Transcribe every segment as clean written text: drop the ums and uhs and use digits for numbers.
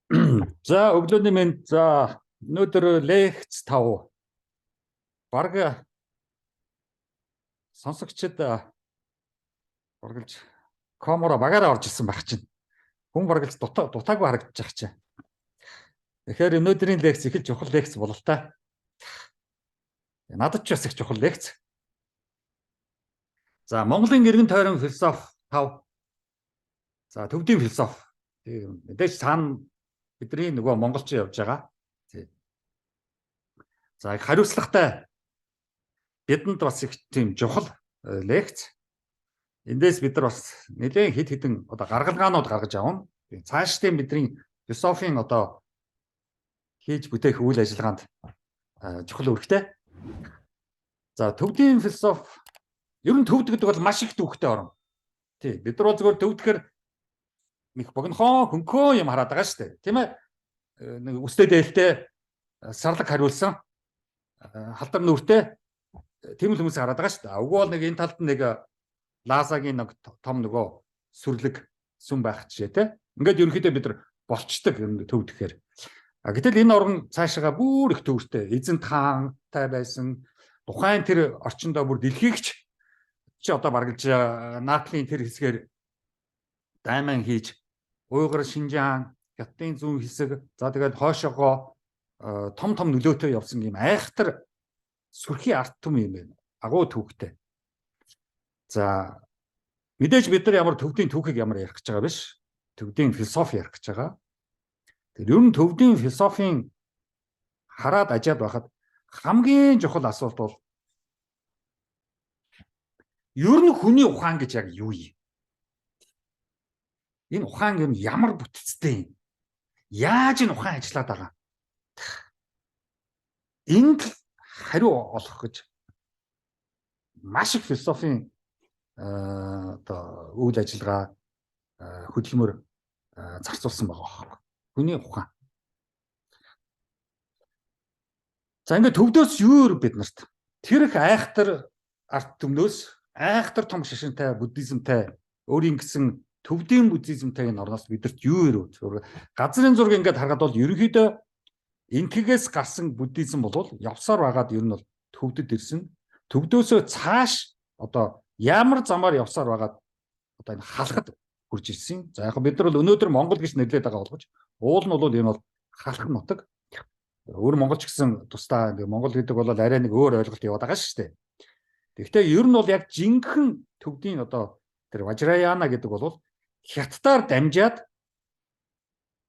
За өглөөний мэнд за өнөөдөр лекц 5 бараг сонсогчд баргалж коморо багаараа орж ирсэн байх чинь. Хүн баргалж дутаагүй харагдаж байгаа чинь. Тэгэхээр өнөөдрийн лекц их л чухал лекц болол та. Надад ч бас их чухал лекц. За Монголын эргэн тойрон философи 5. За төвдийн философи. Мэдээж цаана бидний нөгөө монголчин явж байгаа. За их хариуцлагатай бидэнд бас их тийм чухал лекц. Эндээс бид нар бас нэлээд хэд хэдэн одоо гаргалгаанууд гаргаж авна. Цаашдын бидний философийн одоо хийж бүтээх үйл ажиллагаанд чухал үүрэгтэй. За төвдийн философи ер нь төвд гэдэг бол маш их төвхтэй орно. Тий, бид нар бол зөвхөн төвдөөр их богинохон хөнхөө юм хараад байгаа шүү дээ. Тийм ээ. Нэг үстэй дээлтэй сарлаг хариулсан халдар нүртэй тийм л хүмүүс хараад байгаа шүү дээ. Уг бол нэг энэ талд нэг лазагийн нэг том нөгөө сүрлэг сүм байх жишээ те. Ингээд ерөнхийдөө бид нар болчдөг юм төвдөхээр. Гэтэл энэ орн цаашаага бүр их төвөртэй. Эзэнт хаантай байсан тухайн тэр орчиндөө бүр дэлхийгч чи одоо баргалж наатлын тэр хэсгээр дайман хийж Уйгар, Шинжаан, Хятадын зүүн хэсэг за тэгээд хойшоогоо том нөлөөтэй явсан юм айхтар сүрхий арт түм юм байна. Агуу төвхтэй. За мэдээж бид нар ямар төвдийн түүхийг ямар ярих гэж байгаа биш. Төвдийн философи ярих гэж байгаа. Тэгэхээр ер нь төвдийн философийн хараад ажаад байхад хамгийн чухал асуулт бол ер нь хүний ухаан гэж яг юу юм? Энэ ухаан юм ямар бүтцтэй юм? Яаж энэ ухаан ажиллаад байгаа? Энд хариу олох гэж маш их философийн одоо үйл ажиллагаа хөдөлмөр зарцуулсан байгаа. Хүний ухаан. За ингээд төвдөөс юу бид нарт тэр их айхтар арт түмнөөс айхтар том шашинтай буддизмтай өөрийн гэсэн төвдийн буддизмтай энэ орноос бидэрт юу ирв? Газрын зураг ингээд харахад бол ерөнхийдөө инкигээс гарсан буддизм бол явсаар байгаад ер нь бол төвдөд ирсэн. Төвдөөсөө цааш одоо ямар замаар явсаар байгаад одоо энэ халахад хүрч ирсэн. За яг бид нар бол өнөөдөр Монгол гэж нэрлээд байгаа болгож уул нь бол энэ бол халах нутаг. Өөр монголч гэсэн тусдаа Монгол гэдэг бол арай нэг өөр ойлголт яваад байгаа шүү дээ. Тэгэхдээ ер нь бол яг жинхэнэ төвдийн одоо тэр Важраяна гэдэг бол Хятадаар дамжаад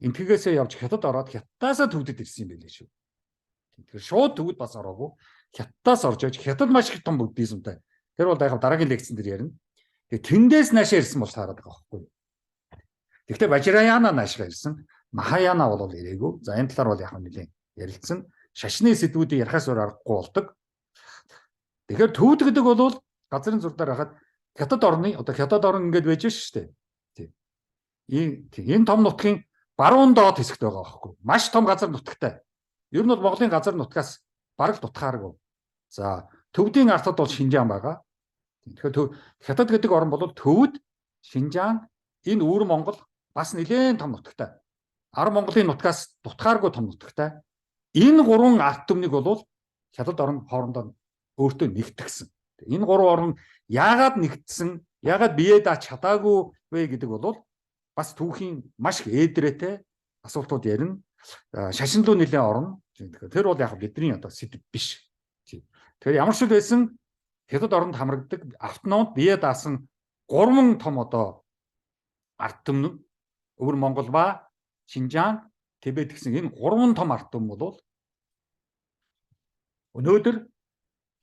интгээсээ явж Хятад ороод Хятадаас төвдөд ирсэн юм байлээ шүү. Тэгэхээр шууд төвд бас ороогүй. Хятадаас орж явж Хятад маш их том буддизмтай. Тэр бол яг дараагийн лекцэн дээр ярина. Тэгээ тэндээс наашаа ирсэн бол таарад байгаа байхгүй. Тэгэхдээ Важраяна наашаа ирсэн. Махаяна бол ирээгүй. За энэ талаар бол яг нэлээд ярилцсан. Шашны сэдвүүдийг ярихаас өөр аргагүй болдог. Тэгэхээр төвд гэдэг бол газрын зур дээр хахад Хятад орны одоо Хятад орн ингээд байж шүү дээ. Энэ том нутгийн баруун доод хэсэгт байгаа байхгүй. Маш том газар нутагтай. Ер нь бол Монголын газар нутгаас бараг дутхааргүй. За төвдийн артад бол Шинжаан байгаа. Тэгэхээр Хятад гэдэг орн бол төвд Шинжаан энэ өвөр Монгол бас нэлээд том нутагтай. Ар Монголын нутгаас дутхааргүй том нутагтай. Энэ гурван арт түмнийг бол Хятад орн хоорондоо өөртөө нэгтгэсэн. Энэ гурван орн яагаад нэгдсэн, яагаад бие дааж чадаагүй вэ гэдэг бол бас түүхийн маш их ээдрээтэй асуултууд ярина. Шашин руу нэлээд орно. Тэр бол яг бидний одоо сэдв биш. Тэгэхээр ямар ч байсан Хятад оронд хамрагддаг автономд бие даасан гурван том одоо арт түмэн өвөр Монгол ба Шинжаан, Тибет гэсэн энэ гурван том арт түмэн бол өнөөдөр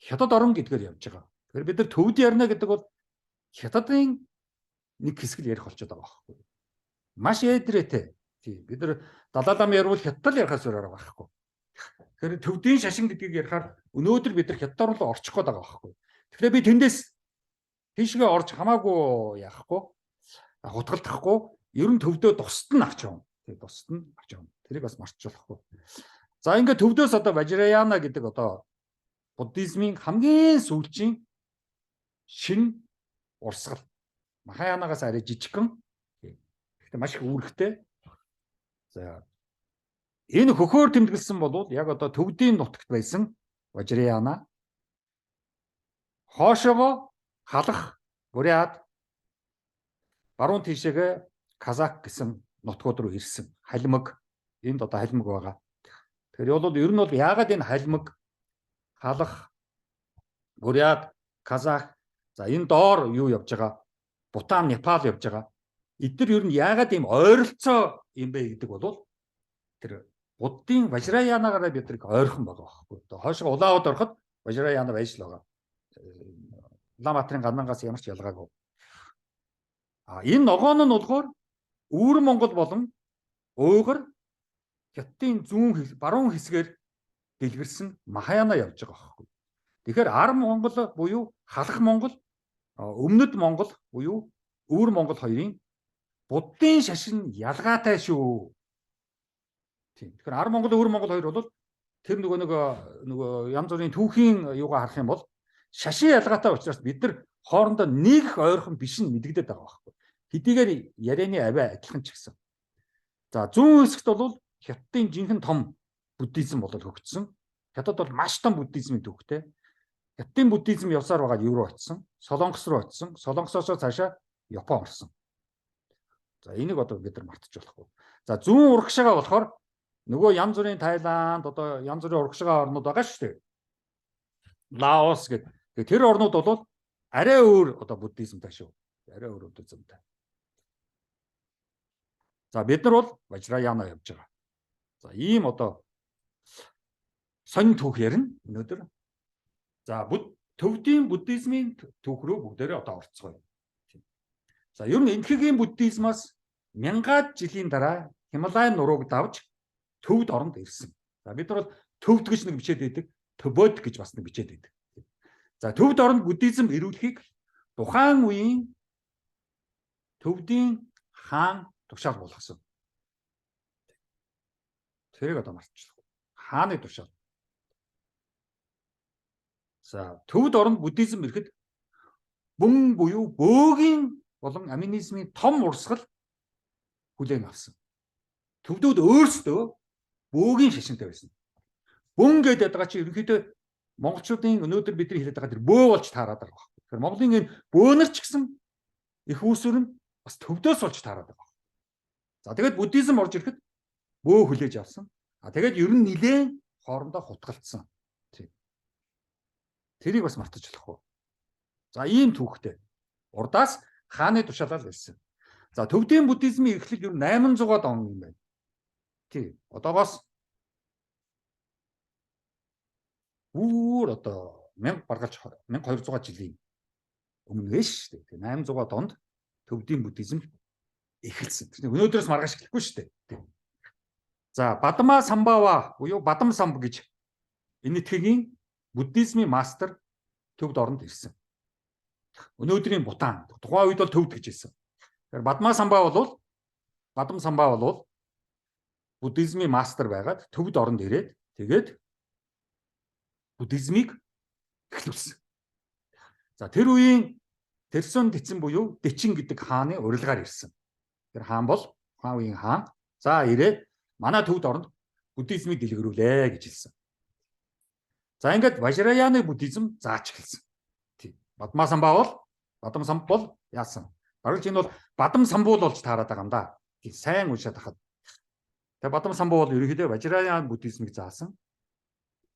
Хятад орн гэдгээр явж байгаа. Тэгэхээр бид нар төвд ярина гэдэг бол Хятадын нэг хэсэг ярих болчиход байгаа байхгүй. Маш ээдрээтэй. Бид нар Далай лама ярил Хятад ярихаас өөр арга байхгүй. Тэгэхээр төвдийн шашин гэдгийг ярихаар өнөөдөр бид нар Хятад руу орчих гээд байгаа байхгүй. Тэгэхээр би тэндээс тийшгээ орж хамаагүй яахгүй, хутгалдахгүй, ер нь төвдөө тусад нь авч явна. Тусад нь авч явна. Тэрийг бас мартчихлахгүй. За ингээд төвдөөс одоо Важраяна гэдэг одоо буддизмын хамгийн сүүлчийн шин урсгал. Махаянагаас арай жижигхэн. Гэхдээ маш их үүрэгтэй. За Энэ хөхөөр тэмдэглэсэн бол яг одоо төвдийн нутагт байсан Важраяна хоошоогоо халах Бурят баруун тийшээгээ Казак гэсэн нутгууд руу ирсэн. Халимаг энд одоо халимаг байгаа. Тэгэхээр бол ер нь бол яагаад энэ халимаг халах Бурят Казак за энэ доор юу явж байгаа? Бутан, Непал явж байгаа. Эдгээр ер нь яагаад ийм ойролцоо юм бэ гэдэг бол тэр буддын Важраянагаараа бид нэг ойрхон байгаа байхгүй. Одоо хойшоо улаавд ороход Важраяна байж л байгаа. Улаанбаатарын ганангаас ямар ч ялгаагүй. Энэ ногоон нь болохоор Өвөр Монгол болон Уйгар Хятадын зүүн баруун хэсгээр дэлгэрсэн Махаяна явж байгаа байхгүй. Тэгэхээр Ар Монгол буюу Халах Монгол, Өмнөд Монгол буюу Өвөр Монгол хоёрын буддын шашин ялгаатай шүү. Тийм. Тэгэхээр Ар Монгол, Өвөр Монгол хоёр бол тэр нөгөө янз бүрийн түүхийн юугаа харах юм бол шашин ялгаатай учраас бид нар хоорондоо нэг ойрхон биш нь мэдэгдээд байгаа байхгүй. Хэдийгээр ярианы авиа адилхан ч гэсэн. За зүүн хэсэгт бол Хятадын жинхэнэ том буддизм бол хөгжсөн. Хятад бол маш том буддизмын төвхтэй. Хятадын буддизм явсаар байгаа юу руу очсон? Солонгос руу очсон. Солонгосоос цаашаа Япон орсон. За энийг одоо бид нар мартаж болохгүй. За зүүн урагшаага болохоор нөгөө янз бүрийн Тайланд одоо янз бүрийн урагшаага орнууд байгаа шүү дээ. Лаос гэдэг. Тэр орнууд бол арай өөр одоо буддизмтай шүү. Арай өөр буддизмтай. За бид нар бол Важраяна явж байгаа. За ийм одоо сонин түүх ярина өнөөдөр. За төвдийн буддизмын түүх рүү бүгдээрээ одоо орцгоё. За ер нь энэхгийн буддизмаас мянгаад жилийн дараа Хималайн нурууг давж төвд оронд ирсэн. За бид нар бол төвд гэж нэг бичээд байдаг, Төбөд гэж бас нэг бичээд байдаг. За төвд оронд буддизм ирүүлэхийг тухайн үеийн төвдийн хаан тушаал болгосон. Тэрийг одоо мартчихлаа. Хааны тушаал. За төвд оронд буддизм ирэхэд бөн буюу бөөгийн болон аминизмын том урсгал хүлээн авсан. Төвдүүд өөрсдөө бөөгийн шашинтай байсан. Бөн гэдэг байгаа чи ерөнхийдөө монголчуудын өнөөдөр бидний хэлээд байгаа тэр бөө болж таарад байгаа. Тэгэхээр Монголын энэ бөөнөр ч гэсэн их үүсвэр нь бас төвдөөс болж таарад байгаа. За тэгээд буддизм орж ирэхэд бөө хүлээж авсан. Тэгээд ер нь нилээн хоорондоо хутгалцсан. Тэрийг бас мартаж болохгүй. За ийм түүхтэй. Урдаас хааны тушаалал байсан. За төвдийн буддизмын эхлэл ер нь 800-аад он юм байна. Тий. Одоогоос одоо 1000 баргалж 1200 жилийн өмнө биш шүү дээ. 800-аад онд төвдийн буддизм эхэлсэн. Өнөөдрөөс маргааш эхлэхгүй шүү дээ. За Бадама Самбава буюу Бадам самб гэж энэ нутгийн буддизмын мастер төвд оронд ирсэн. Өнөөдрийн Бутан. Тухайн үед бол төвд гэж хэлсэн. Тэгэхээр Бадам самбаа бол буддизмын мастер байгаад төвд оронд ирээд тэгээд буддизмыг эхлүүлсэн. За тэр үеийн Тэрсон Дэцэн буюу Дэчин гэдэг хааны урилгаар ирсэн. Тэр хаан бол тухайн үеийн хаан. За ирээд манай төвд оронд буддизмыг дэлгэрүүлээ гэж хэлсэн. За ингээд Важраяны буддизм заач эхэлсэн. Тийм. Бадам самб бол яасан? Бараг энэ бол Бадам самбуул болж таарад байгаа юм да. Сайн уншаад хахад. Тэгээ Бадам самб бол ерөнхийдөө Важраяны буддизмыг заасан.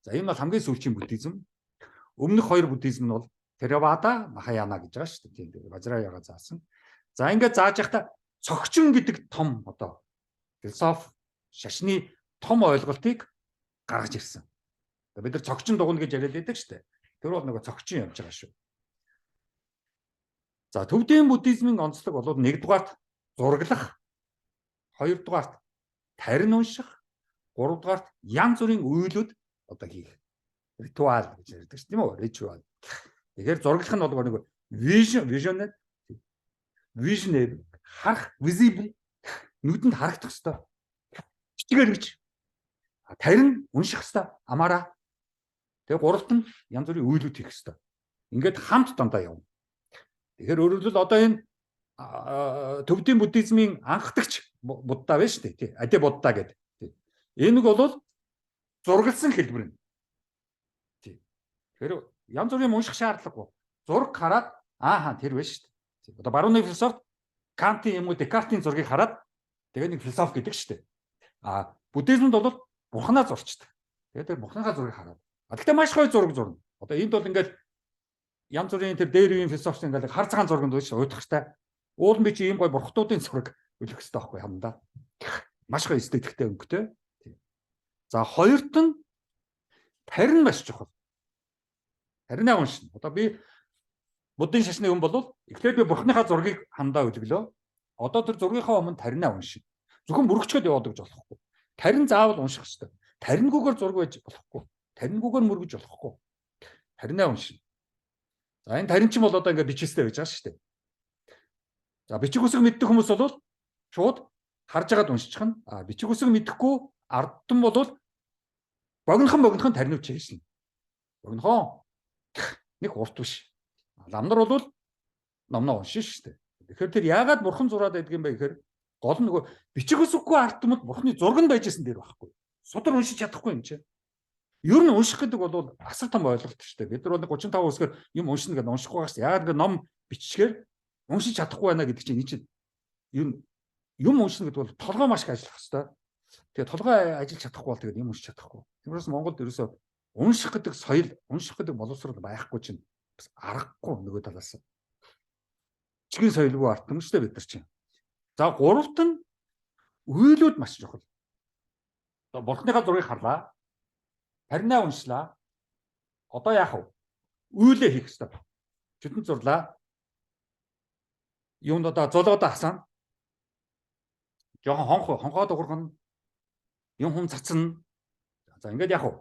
За энэ бол хамгийн сүүлчийн буддизм. Өмнөх хоёр буддизм нь бол Theravada, Mahayana гэж байгаа шүү дээ. Тийм. Важраяга заасан. За ингээд зааж явахдаа цогчин гэдэг том одоо философи шашны том ойлголтыг гаргаж ирсэн. Бид нар цогчин дугна гэж яриад байдаг шүү дээ. Тэр бол нөгөө цогчин явж байгаа шүү. За төвдийн буддизмын онцлог бол 1-дугаарт зураглах, 2-дугаарт тарин унших, 3-дугаарт янз бүрийн үйлүүд одоо хийх. Ритуал гэж ярьдаг шүү, тийм үү? Ритуал. Тэгэхээр зураглах нь бол нэг visionary харах, visible нүдэнд харагдах хэвээр. Бичгээр гэж. Тарин унших хэвээр амаараа. Тэгээ гуравт нь янз бүрийн үйлүүд хийх хэвээр. Ингээд хамт дандаа явна. Тэгэхээр өөрөөр хэлбэл одоо энэ төвдийн буддизмын анхдагч Будда байна шүү дээ. Тий. Адэ Будда гэдэг. Энэ бол зурагласан хэлбэр нь. Тэгэхээр янз бүрийн унших шаардлагагүй. Зураг хараад тэр байна шүү дээ. Одоо барууны философи Кантын юм уу Декартийн зургийг хараад тэгээ нэг философи гэдэг шүү дээ. Буддизмд бол бурхнаа зурчдаг. Тэгээ тэр бурхныхаа зургийг хараад. Гэхдээ маш гоё зураг зурна. Одоо энд бол ингээд янз бүрийн тэр дээр үеийн философи ингээд хар цагаан зурганд байж уйдахтай. Уул би чи ийм гоё бурхтуудын зураг үлэх хэрэгтэй байхгүй хамдаа. Маш гоё эстетиктэй өнгөтэй. За хоёрт нь тарин маш чухал. Таринаа уншина. Одоо би буддын шашны хүн бол эхлээд би бурхныхаа зургийг хандаа үлгэлөө. Одоо тэр зургийнхаа өмнө таринаа уншина. Зөвхөн мөрөгчгöd яваад гэж болохгүй. Тарин заавал унших хэрэгтэй. Тарингүйгээр зураг байж болохгүй. Тарингүйгээр мөргөж болохгүй. Таринаа уншина. За энэ тарин ч бол одоо ингээд бичээстэй байж байгаа шүү дээ. За бичиг үсэг мэддэг хүмүүс бол шууд харж агаад уншчих нь. Бичиг үсэг мэдэхгүй ардтан бол богинохон тарин үуч хийсэн. Богинохон нэг урт биш. Ламнар бол номноо уншин шүү дээ. Тэгэхээр тэр яагаад бурхан зураад байдаг юм бэ гэхээр гол нь нөгөө бичиг үсэггүй ардтмд бурханы зураг нь байжсэн дээр байхгүй. Судар уншиж чадахгүй юм чинь. Ер нь унших гэдэг бол асар том ойлголт шүү дээ. Бид нар 35 үсгээр юм уншина гэдэг уншихгүй байгаа шүү дээ. Яагаад гэвэл ном биччихээр уншиж чадахгүй байна гэдэг чинь юм уншина гэдэг бол толгой маш их ажиллах хэрэгтэй. Тэгээ толгой ажиллаж чадахгүй бол тэгээд юм уншиж чадахгүй. Тиймээс Монголд ерөөсөө унших гэдэг соёл, унших гэдэг боловсрол байхгүй чинь бас аргагүй нөгөө талаас. Чигийн соёлгүй артмжтэй бид нар чинь. За гуравт нь үйлүүд маш чухал. Одоо бурхныхаа зургийг харлаа. Таринаа уншлаа. Одоо яах вэ? Үйлээ хийх хэрэгтэй. Чөтөн зурлаа. Юунд одоо золоодоо хасана. Жохон хонхоод уургана. Юм хүм цацна. За ингээд яах вэ?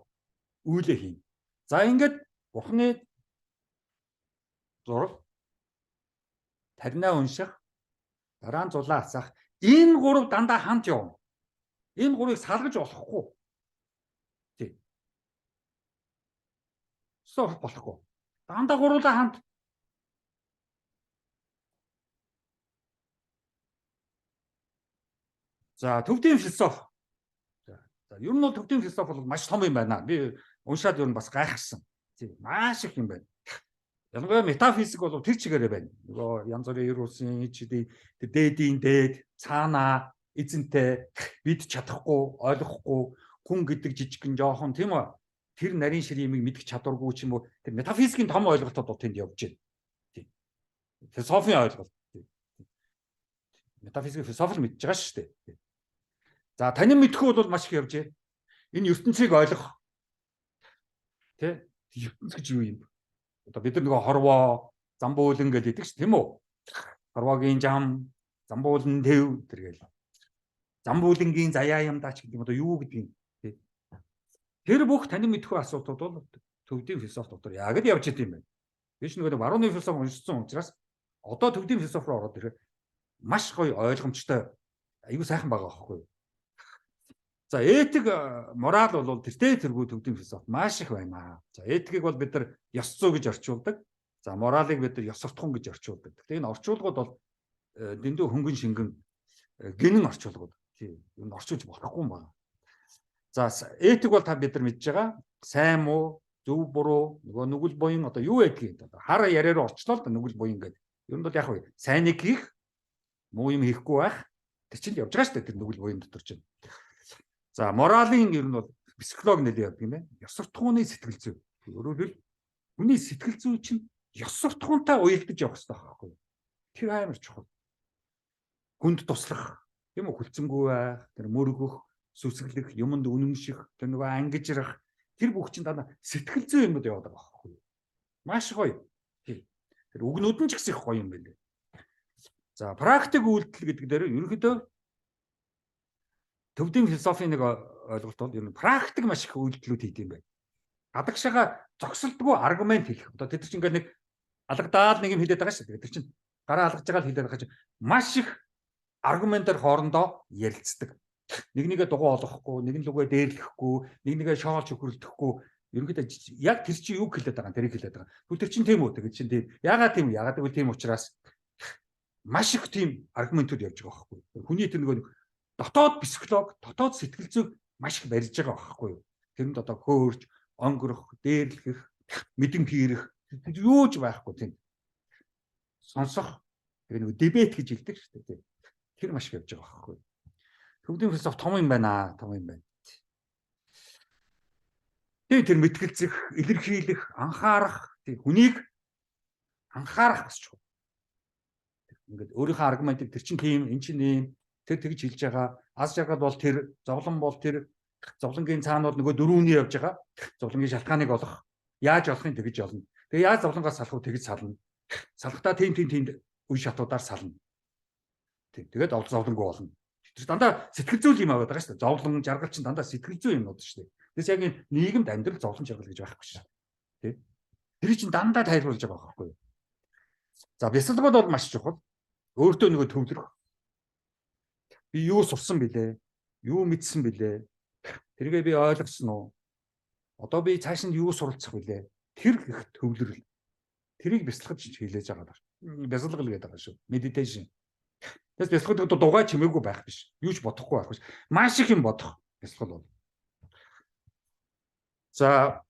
Үйлээ хийн. За ингээд бурхны зураг таринаа унших, дараа нь зулаа хасах. Энэ гурав дандаа хамт явна. Энэ гурыг салгаж болохгүй. Тий. Сох болохгүй. Дандаа гуруулаа хамт. За төвдийн философи. За ер нь бол төвдийн философи бол маш том юм байна. Би уншаад ер нь бас гайхсан. Тий. Маш их юм байна. Ялангуяа метафизик бол тэр чигээрээ байна. Нөгөө янз бүрийн эр улсын чидий дээдийн дээд цаанаа эзэнтэй бид чадахгүй ойлгохгүй хүн гэдэг жижигхэн жоохон тийм үү тэр нарийн ширийн юмыг мэдэх чадваргүй ч юм уу тэр метафизикийн том ойлголтууд бол тэнд явж байна. Тийм. Философийн ойлголт. Метафизик философи мэдж байгаа шүү дээ. За танин мэдхгүй бол маш их явж байна. Энэ ертөнцийг ойлгох. Тэ ертөнц гэж юу юм бэ? Одоо бид нар нөгөө хорвоо, замбуулан гэж хэлдэг ш тийм үү? Хорвоогийн зам, замбуулан төв тэр гээл. Замбуулангийн заяа юм даач гэдэг юм одоо юу гэдэг юм тий. Тэр бүх танин мэдхгүй асуудлууд бол төвдийн философи дотор яг л явж идэв юм байна. Биш нөгөө барууны философи уншсан учраас одоо төвдийн философи руу ороод ирэхэд маш гоё ойлгомжтой аюу сайхан байгаа байхгүй юу? За этик мораль бол тэртээ тэргүй төвдийн философи маш их байна. За этикийг бол бид нар ёс зүй гэж орчуулдаг. За моралыг бид нар ёс суртахуун гэж орчуулдаг. Тэгэхээр энэ орчуулгууд бол дэндүү хөнгөн шингэн гинэн орчуулгууд. Тийм. Энэ орчуулж болохгүй юм байна. За этик бол та бид нар мэдж байгаа. Сайн муу, зөв буруу, нөгөө нүгэл буян одоо юу байдгийг одоо хар яриараа орчлоо л да нүгэл буян гэдэг. Ер нь бол яг вэ сайныг хийх, муу юм хийхгүй байх. Тэр чинь явж байгаа шүү дээ тэр нүгэл буян дотор чинь. За моралын ер нь бол психолог нэлээд явдаг юм байна. Ёс суртахууны сэтгэл зүй. Өөрөөр хэл хүний сэтгэл зүй чинь ёс суртахуунтай уялдаж явах хэрэгтэй байхгүй юу? Тэр амар чухал. Хүнд туслах, тийм үү? Хүлцэнгүй байх, тэр мөргөх, сүсгэлэх, юмд үнэмших, тэр нөгөө ангижрах, тэр бүх чинь дандаа сэтгэл зүй юмуд яваад байгаа байхгүй юу? Маш гоё. Тэр үгнүүд нь ч гэсэн их гоё юм байна. За практик үйлдэл гэдэг дээр ерөнхийдөө төвдийн философийн нэг ойлголт бол ер нь практик маш их үйлдэлүүд хийдэг юм байна. Гадагшаага зогсолтгүй аргумент хэлэх. Одоо тэд чинь ингээд нэг алгадаад нэг юм хэлээд байгаа шүү дээ. Тэр чинь гараа алгаж байгаа л хэлээд байгаа чинь маш их аргументаар хоорондоо ярилцдаг. Нэг нэгэ дугуй олохгүй, нэг нь лүгээ дээрлэхгүй, нэг нэгэ шоолж хөхрөлдөхгүй. Ерөнхийдөө яг тэр чинь юу хэлээд байгаа юм тэрийг хэлээд байгаа. Тэгвэл тэр чинь тийм үү тэгээд чинь тийм. Яагаад тийм вэ? Яагаад гэвэл тийм учраас маш их тийм аргументууд явж байгаа байхгүй. Хүний тэр нөгөө дотоод психолог, дотоод сэтгэл зүйг маш их барьж байгаа байхгүй юу. Тэрэнд одоо хөөрж, онгорох, дээрлэх, мэдэн хийрэх юу ч байхгүй тийм. Сонсох тэгээ нэг дебет гэж хэлдэг шүү дээ. Тэр маш их явж байгаа байхгүй юу. Төвдийн философи том юм байна. Тэр мэтгэлцэх, илэрхийлэх, анхаарах, хүнийг анхаарах бас чухал. Ингээд өөрийнхөө аргументыг тэр чинь тийм, эн чинь ийм, тэр тэгж хэлж байгаа. Аз жаргал бол тэр, зовлон бол тэр, зовлонгийн цаана бол нөгөө дөрөвний явж байгаа. Зовлонгийн шалтгааныг олох. Яаж олохын тэгж олно. Тэгээ яаж зовлонгоос салах вэ тэгж сална. Салахтаа тийм үе шатуудаар сална. Тэгээд зовлонгүй болно. Тэр дандаа сэтгэл зүйн юм аваад байгаа шүү дээ. Зовлон, жаргал чинь дандаа сэтгэл зүйн юмнууд шүү дээ. Тэгээс яг энэ нийгэмд амьдрал зовлон жаргал гэж байхгүй шүү. Тэ? Тэр чинь дандаа тайлбарлаж байгаа байхгүй юу? За бясалгал бол маш чухал. Өөртөө нөгөө төвлөрөх. Би юу сурсан бilé? Юу мэдсэн бilé? Тэргээ би ойлгосон уу? Одоо би цааш нь юу суралцах вүлээ? Тэр их төвлөрөл. Тэрийг бясалгаж хийлээж байгаа даа. Бясалгал гэдэг байгаа шүү. Meditation. Тэгээс бясалгад дугаа чимээгүй байх биш. Юу ч бодохгүй байх биш. Маш их юм бодох бясалгал бол. За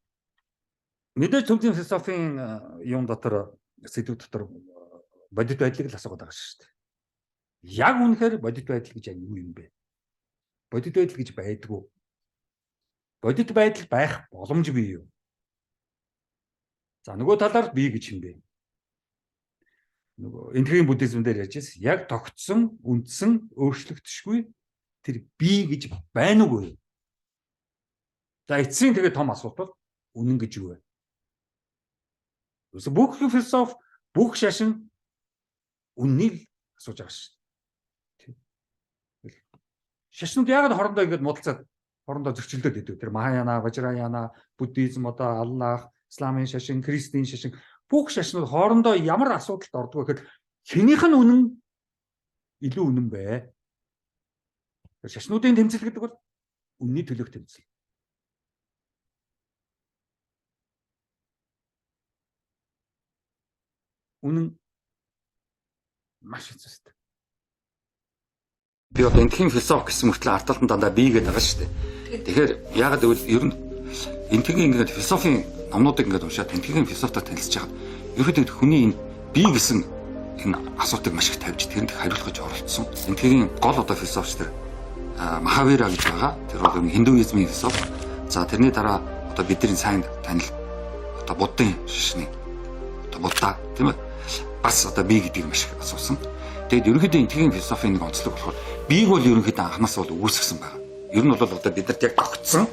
мэдээж төвийн философийн юм дотор сэдв дотор бодит байдлыг л асуугаад байгаа шүү дээ. Яг үнэхээр бодит байдал гэж юу юм бэ? Бодит байдал гэж байдгүй. Бодит байдал байх боломж бий юу? За нөгөө талаар бий гэж юм бэ? Нөгөө энтгийн буддизм дээр ярьж байсан яг тогтсон, үндсэн, өөрчлөгдөшгүй тэр бий гэж байна уу? За эцсийн тэгээ том асуулт бол үнэн гэж юу вэ? Үгүй бүх философи, бүх шашин үннийг асууж байгаа шүү дээ. Шашнууд яагаад хоорондоо ингэж муудалцаад хоорондоо зөрчилдөд идэв? Тэр Махаяна, Важраяна, буддизм, одоо Аллах, исламын шашин, христийн шашин бүх шашнууд хоорондоо ямар асуудалд ордог вэ гэхээр хэнийх нь үнэн илүү үнэн бэ? Шашнуудын тэмцэл гэдэг бол үнний төлөөх тэмцэл. Үнэн маш хэцүүстэй. Би одоо энтхийн философи гэсэн мөртлөө арталтан дандаа бий гэдэг байгаа шүү дээ. Тэгэхээр яагаад гэвэл ер нь энтхийн ингээд философийн номнуудыг ингээд уншаад энтхийн философитой танилцж байгаа. Ерөнхийдөө хүний энэ бий гэсэн энэ асуудыг маш их тавьж тэрэнд хариулах гэж оролцсон. Энтхийн гол одоо философч тэр Махавира гэж байгаа. Тэр бол хиндуизмын философи. За тэрний дараа одоо бидний сайн танил одоо буддын шашны одоо будда тийм ээ бас одоо бий гэдгийг маш их асуусан. Тэгэд ерөнхийдөө энтхийн философийн нэг онцлог болохоор биег бол ерөнхийдөө анханаас бол үүсгэсэн байна. Ер нь бол одоо биднэрт яг тогтсон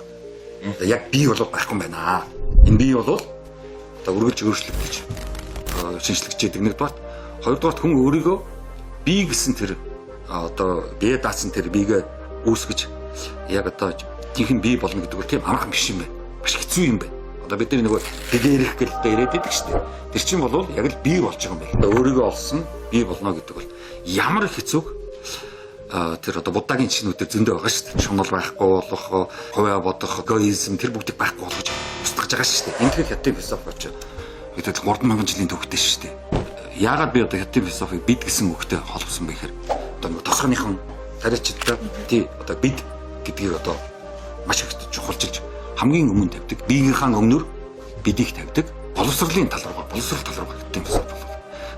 яг бий бол байхгүй байна. Энэ бий бол одоо үргэлж өөрчлөгдөж шинжлэгч гэдэг нэгдүгээр. Хоёрдугаар хүн өөрийгөө бий гэсэн тэр одоо бие даасан тэр биегээ үүсгэж яг одоо жинхэнэ бий болно гэдэг бол тийм амархан биш юм байна. Маш хэцүү юм байна. Одоо бид нөгөө дээрх гэлтэй яриад байдаг шүү дээ. Тэр чинь бол яг л бий болж байгаа юм байна. Өөрийгөө олсон бий болно гэдэг бол ямар хэцүүг тэр одоо буддагийн чинүүдэд зөндөө байгаа шүү дээ. Шунал байхгүй болох, хувиа бодох, эгоизм тэр бүгдийг байхгүй болгож устгаж байгаа шүү дээ. Энэ хятадын философи очоо гэдэг 3000 жилийн төвхтэй шүү дээ. Яагаад би одоо хятадын философиг бид гэсэн үгтэй холбосон бэ гэхээр одоо нөгөө тосгоныхон тариачдаа тий одоо бид гэдгийг одоо маш их чухалчилж хамгийн өмнө тавьдаг. Биеийнхаа өмнөр бидийг тавьдаг. Боловсролын тал руу хятадын философи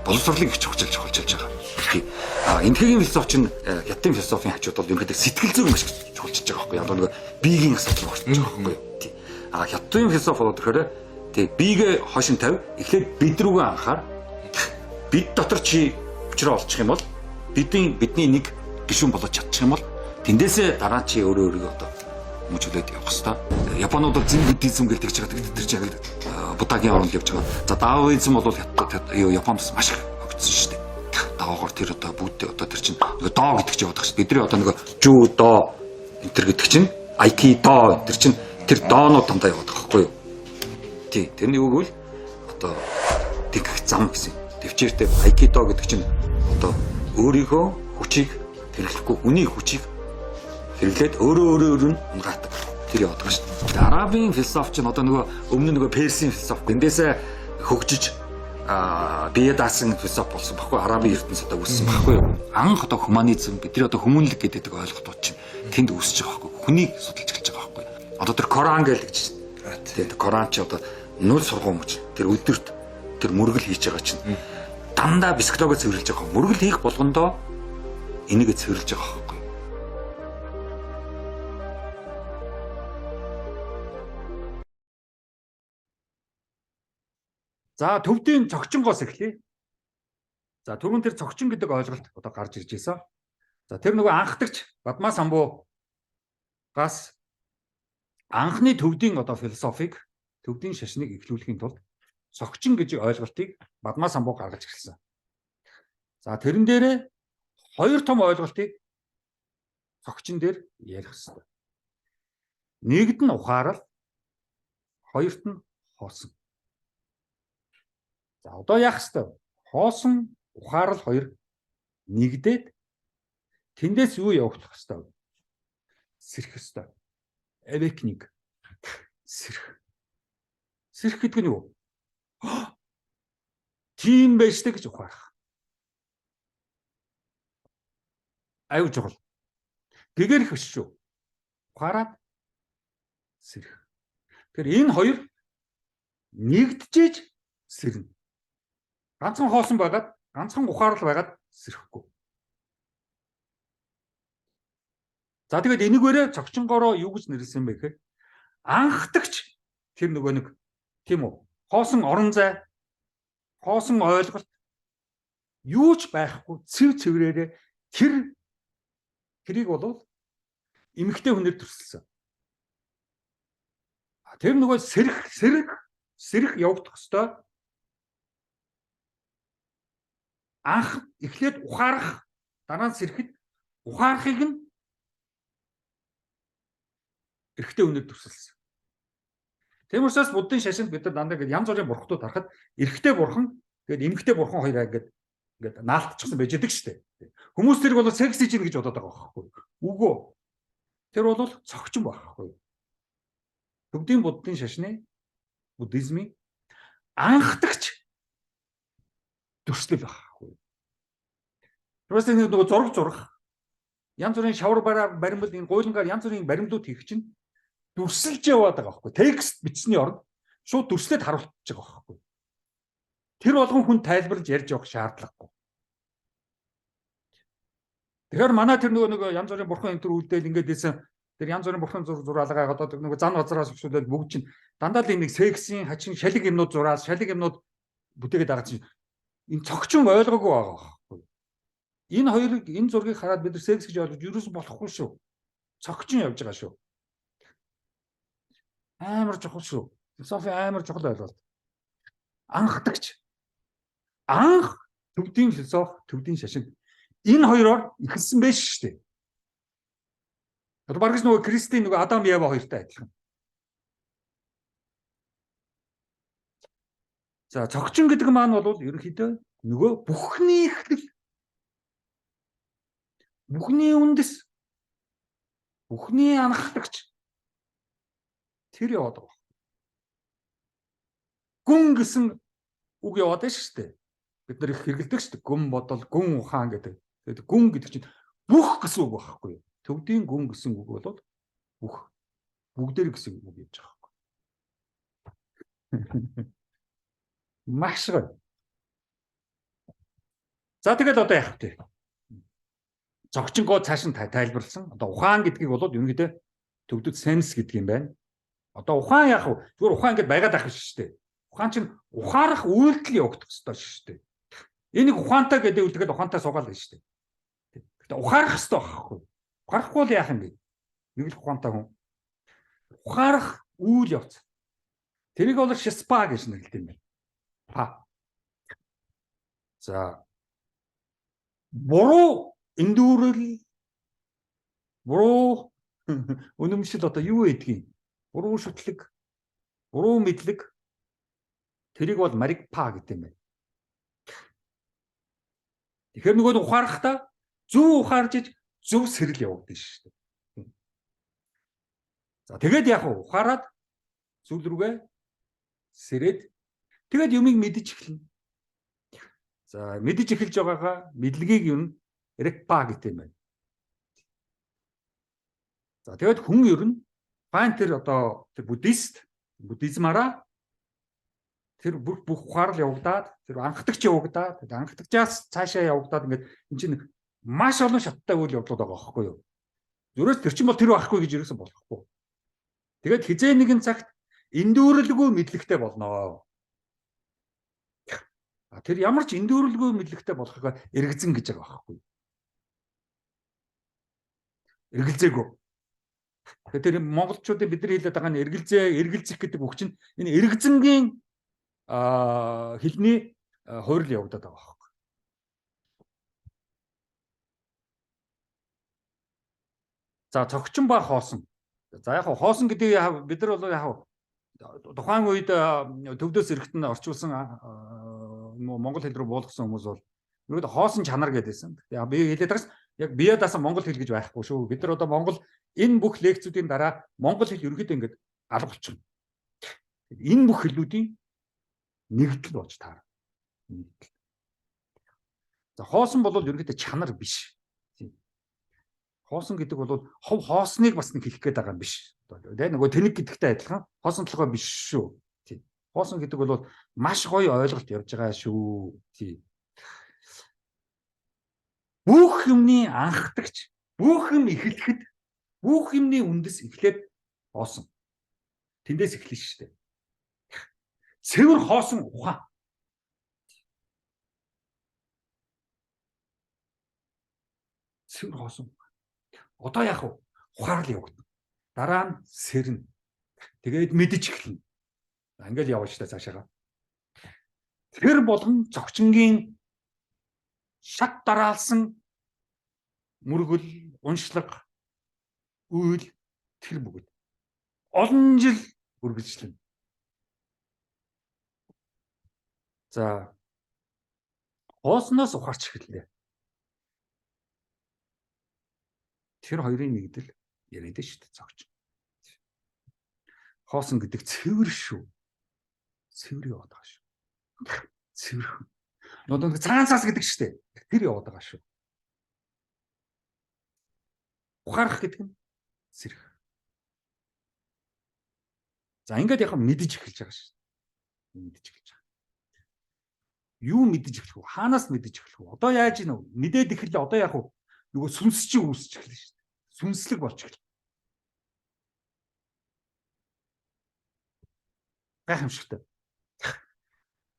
боловсролыг их чухалчилж байгаа. Энтхийн философч нь хятадын философийн хажууд бол ерөнхийдөө сэтгэл зүйн маш чухалчилж байгаа байхгүй яг нэг биеийн асуудал багтж байгаа байхгүй тий. Хятадын философи бол тэгэхээр тий биегээ хошин тавь эхлээд бид рүүгээ анхаар бид дотор чи учраа олчих юм бол бидний нэг гишүүн болж чадчих юм бол тэндээсээ дараа чи өөрийгөө одоо мөчлөөд явах хэрэгтэй. Японууд бол зэн буддизм гэж тэгж байгаа. Тэр чинь буддагийн орнд явж байгаа. За даоизм бол Японоос маш их огцсон шүү дээ. Даогоор тэр одоо будд одоо тэр чинь нөгөө доо гэдэг чинь яваад байгаа шүү. Бидний одоо нөгөө жу доо энэ төр гэдэг чинь айкидо тэр чинь тэр доонууд дандаа яваад байгаа байхгүй юу? Тий. Тэрний үг бол одоо тэгэх зам гэсэн. Төвчээртэй айкидо гэдэг чинь одоо өөрийнхөө хүчийг хэрэглэхгүй хүний хүчийг хэрэглээд өөрөө нь унгаадаг. Тэр яваад байгаа шүү дээ. Арабын философч нь одоо нөгөө өмнө нөгөө персийн философи эндээсээ хөгжиж бие даасан философи болсон баггүй, арабын ертөнц одоо үүссэн баггүй юу? Анх одоо гуманизм, бидний одоо хүмүүнлэг гэдэг ойлголтууд чинь тэнд үүсэж байгаа баггүй. Хүнийг судалж эхэлж байгаа баггүй. Одоо тэр Коран гэж тийм Коран чи одоо нүл сургуун мөч тэр өдөрт тэр мөргөл хийж байгаа чинь дандаа психологоо цэвэрлж байгаа. Мөргөл хийх болгондоо энийг цэвэрлж байгаа байхгүй. За төвдийн цогчингоос эхлэе. За түрүүн тэр цогчин гэдэг ойлголт одоо гарч ирж байсан. За тэр нөгөө анхдагч Бадмаа самбуугаас анхны төвдийн одоо философиг, төвдийн шашныг эхлүүлэхийн тулд цогчин гэж ойлголтыг Бадмаа самбуу гаргаж ирсэн. За тэрэн дээрээ хоёр том ойлголтыг цогчин дээр ярих хэрэгтэй. Нэгд нь ухаарал, хоёрт нь хоосон. За одоо яах вэ? Хоосон, ухаарал хоёр нэгдээд тэндээс юу явуулах вэ? Сэрэх ёстой. Awakening. Сэрэх. Сэрэх гэдэг нь юу? Тийм байж тэ гэж ухаарах. Аюу чухал. Гэгэрх биш шүү. Ухаарад сэрэх. Тэр энэ хоёр нэгдэжээж сэрнэ. Ганцхан хоосон байгаад, ганцхан ухаарал байгаад сэрэхгүй. За тэгээд энэгээрээ цогчингороо юу гэж нэрлсэн бэ гэхээр анхдагч тэр нөгөө нэг тийм үү? Хоосон орон зай, хоосон ойлголт юу ч байхгүй цэврээрээ тэрийг бол эмэгтэй хүнээр төрсөлсөн. Тэр нөгөө сэрэх явагдах ёстой. Анх эхлээд ухаарах, дараа нь сэрэхэд ухаарахыг нь эрэгтэй хүнээр төрсөлсөн. Тийм учраас буддын шашинд бид нар дандаа ингэ янз бүрийн бурхтууд харахад эрэгтэй бурхан тэгээд эмэгтэй бурхан хоёроо ингээд наалтчихсан байж байгаа шүү дээ. Хүмүүс тэрийг бол секс хийж гин гэж бодоод байгаа байхгүй юу? Үгүй. Тэр бол цогчин байхгүй юу? Төвдийн буддын шашны буддизмын анхдагч төрслөл байхгүй юу? Тэрс нэг нөгөө зураг янз бүрийн шавар баримт энэ гуйлангаар янз бүрийн баримтууд хийх чинь дүрсэлж яваад байгаа байхгүй. Текст бичсний оронд шууд дүрслээд харуулж байгаа байхгүй. Тэр болгон хүн тайлбарлаж ярьж явах шаардлагагүй. Тэгэхээр манай тэр нөгөө янз бүрийн бурхан энэ төр үлдээл ингээд ийсэн тэр янз бүрийн бурхан зураалгаа одоо нөгөө зан базараас өсвөлээд бүгд чинь дандаа л нэг сексийн хачин шалиг юмнууд зураал шалиг юмнууд бүтээгээд байгаа чинь энэ цогчин ойлгоогүй байгаа байхгүй. Энэ хоёрыг энэ зургийг хараад бид нар секс гэж ойлгож юусэн болохгүй шүү. Цогчин явж байгаа шүү. Амар чухал шүү. Философи амар чухал ойлголт. Анхдагч. Анх төвдийн философи, төвдийн шашин энэ хоёроор ихэлсэн байж шүү дээ. Одоо баргаж нөгөө Кристийн нөгөө Адам Ева хоёртой адилхан. За цогчин гэдэг маань бол ерөнхийдөө нөгөө бүхний эхлэл, бүхний үндэс, бүхний анхдагч тэр яваад байгаа. Гүн гэсэн үг яваад байна шүү дээ. Бид нар их хэрэгэлдэг шүү дээ. Гүн бодол, гүн ухаан гэдэг. Тэгээд гүн гэдэг чинь бүх гэсэн үг байхгүй юу? Төвдийн гүн гэсэн үг бол бүх бүгдээр гэсэн үг гэж байгаа байхгүй. Маш гоё. За тэгээд одоо яах вэ? Зогчингоо цааш нь тайлбарлсан. Одоо ухаан гэдгийг бол ерөнхийдөө төвдөд сенс гэдэг юм байна. Одоо ухаан яах вэ? Зүгээр ухаан ингэж байгаад байх шүү дээ. Ухаан чинь ухаарах үйлдэл явагдах ёстой шүү дээ. Энийг ухаантай гэдэг үлдгээд ухаантай суугаал гэж шүү дээ. Гэхдээ ухаарах ёстой байхгүй. Ухаарахгүй л яах юм бэ? Нэг л ухаантай хүн. Ухаарах үйл явц. Тэрийг бол шиспа гэж нэрлэдэг юм байна. Па. За. Буруу эндүүрэл буруу үнэмшил одоо юу гэдгийг буруу шүтлэг буруу мэдлэг тэрийг бол маригпа гэдэг юм байна. Тэгэхээр нөгөө ухаарахтаа зөв ухаарж иж зөв сэрэл явагдаж шүү дээ. За тэгээд яг ухаарад зүйл рүүгээ сэрээд тэгээд юмыг мэдэж эхэлнэ. За мэдэж эхэлж байгаагаа мэдлэгийг юу н рекпа гэдэг юм байна. За тэгээд хүн ер нь файн тэр одоо тэр буддизмаараа тэр бүх ухаар л явагдаад тэр анхдагч явагдаад анхдагчаас цаашаа явагдаад ингээд энэ чинь маш олон шаттай үйл явдлууд байгаа байхгүй юу? Зүрээс тэр чинь бол тэр байхгүй гэж юусэн болохгүй. Тэгээд хизээ нэгэн цагт эндүүрэлгүй мэдлэгтэй болноо. Тэр ямар ч эндүүрэлгүй мэдлэгтэй болохыг эргэзэн гэж байгаа байхгүй юу? Эргэлзээгүй. Тэгэхээр тэр монголчуудын бидний хэлээд байгаа нь эргэлзэх гэдэг үг чинь энэ эргэзэнгийн хэлний хуурил явагдаад байгаа байхгүй. За цогчин ба хоосон. За яг хоосон гэдэг бид нар бол яг тухайн үед төвдөөс эрэхтэн орчуулсан монгол хэл рүү буулгасан хүмүүс бол ерөөдөө хоосон чанар гэдээсэн. Би хэлээд байгаас яг бие даасан монгол хэл гэж байхгүй шүү. Бид нар одоо Монгол энэ бүх лекцүүдийн дараа монгол хэл ерөөдөө ингэж алга болчихно. Энэ бүх хэлүүдийн нэгдэл болж таарна. За хоосон бол ерөөдөө чанар биш. Хоосон гэдэг бол хов хоосныг бас нэг хэлэх гээд байгаа юм биш. Тэгээ нөгөө тэнэг гэдэгтэй адилхан хоосон толгой биш шүү. Тийм. Хоосон гэдэг бол маш гоё ойлголт явж байгаа шүү. Тийм. Бүх юмны анхдагч, бүх юм эхлэхэд, бүх юмны үндэс эхлээд хоосон. Тэндээс эхэлнэ шүү дээ. Цэвэр хоосон ухаан. Цэвэр хоосон. Одоо яах вэ? Ухаарлал явагдана. Дараа нь сэрнэ. Тэгээд мэдэж эхэлнэ. Ингээл явж та цаашаага. Тэр болгон зогчингийн шат дараалсан мөргөл, уншлага, үйл тэр бүгд олон жил үргэлжлэнэ. За хоосноос ухаарч эхэллээ. Тэр хоёрын нэгдэл яриад шүү дээ зогч. Хоосон гэдэг цэвэр шүү. Цэвэр яваад байгаа шүү. Цэвэр. Одоо цаанцаас гэдэг шүү дээ. Тэр яваад байгаа шүү. Ухаарах гэдэг нь сэрэх. За ингээд яг мэдэж эхэлж байгаа шүү. Мэдэж эхэлж байгаа. Юу мэдэж эхлэх вэ? Хаанаас мэдэж эхлэх вэ? Одоо яаж ийнө? Мэдээд эхэллээ. Одоо яах вэ? Нөгөө сүнс чинь үүсэж эхэлнэ шүү дээ. Сүнслэг болж эхэлнэ. Гайхамшигтай.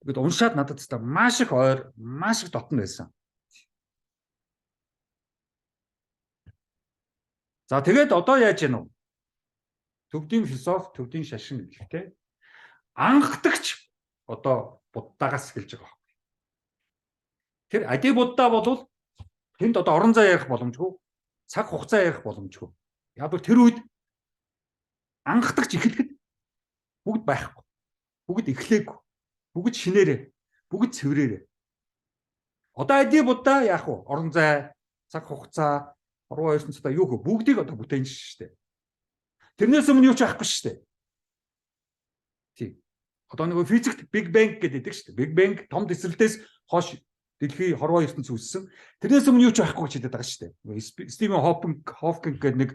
Тэгэд уншаад надад та маш их ойр, маш их дотн байсан. За тэгээд одоо яаж ийнө? Төвдийн философи, төвдийн шашин гэхтэй анхдагч одоо буддагаас эхэлж байгаа. Тэр ади будда бол тэнд одоо орон зай ярих боломжгүй, цаг хугацаа ярих боломжгүй. Яг л тэр үед анхдагч эхлэхэд бүгд байхгүй. Бүгд эхлээгүй. Бүгд шинээрээ, бүгд цэврээрээ. Одоо ади будда яах вэ? Орон зай, цаг хугацаа, 12 цаа юу хөө бүгдийг одоо бүтээн шүү дээ. Тэрнээс өмнө юу ч байхгүй шүү дээ. Тийм. Одоо нөгөө физикт Big Bang гэдэг шүү дээ. Big Bang том тесрэлтээс хойш дэлхий хорвоо ертөнц үүссэн. Тэрнээс өмнө юу ч байхгүй гэж хэлдэг байгаа шүү дээ. Стивен Хокинг гэдэг нэг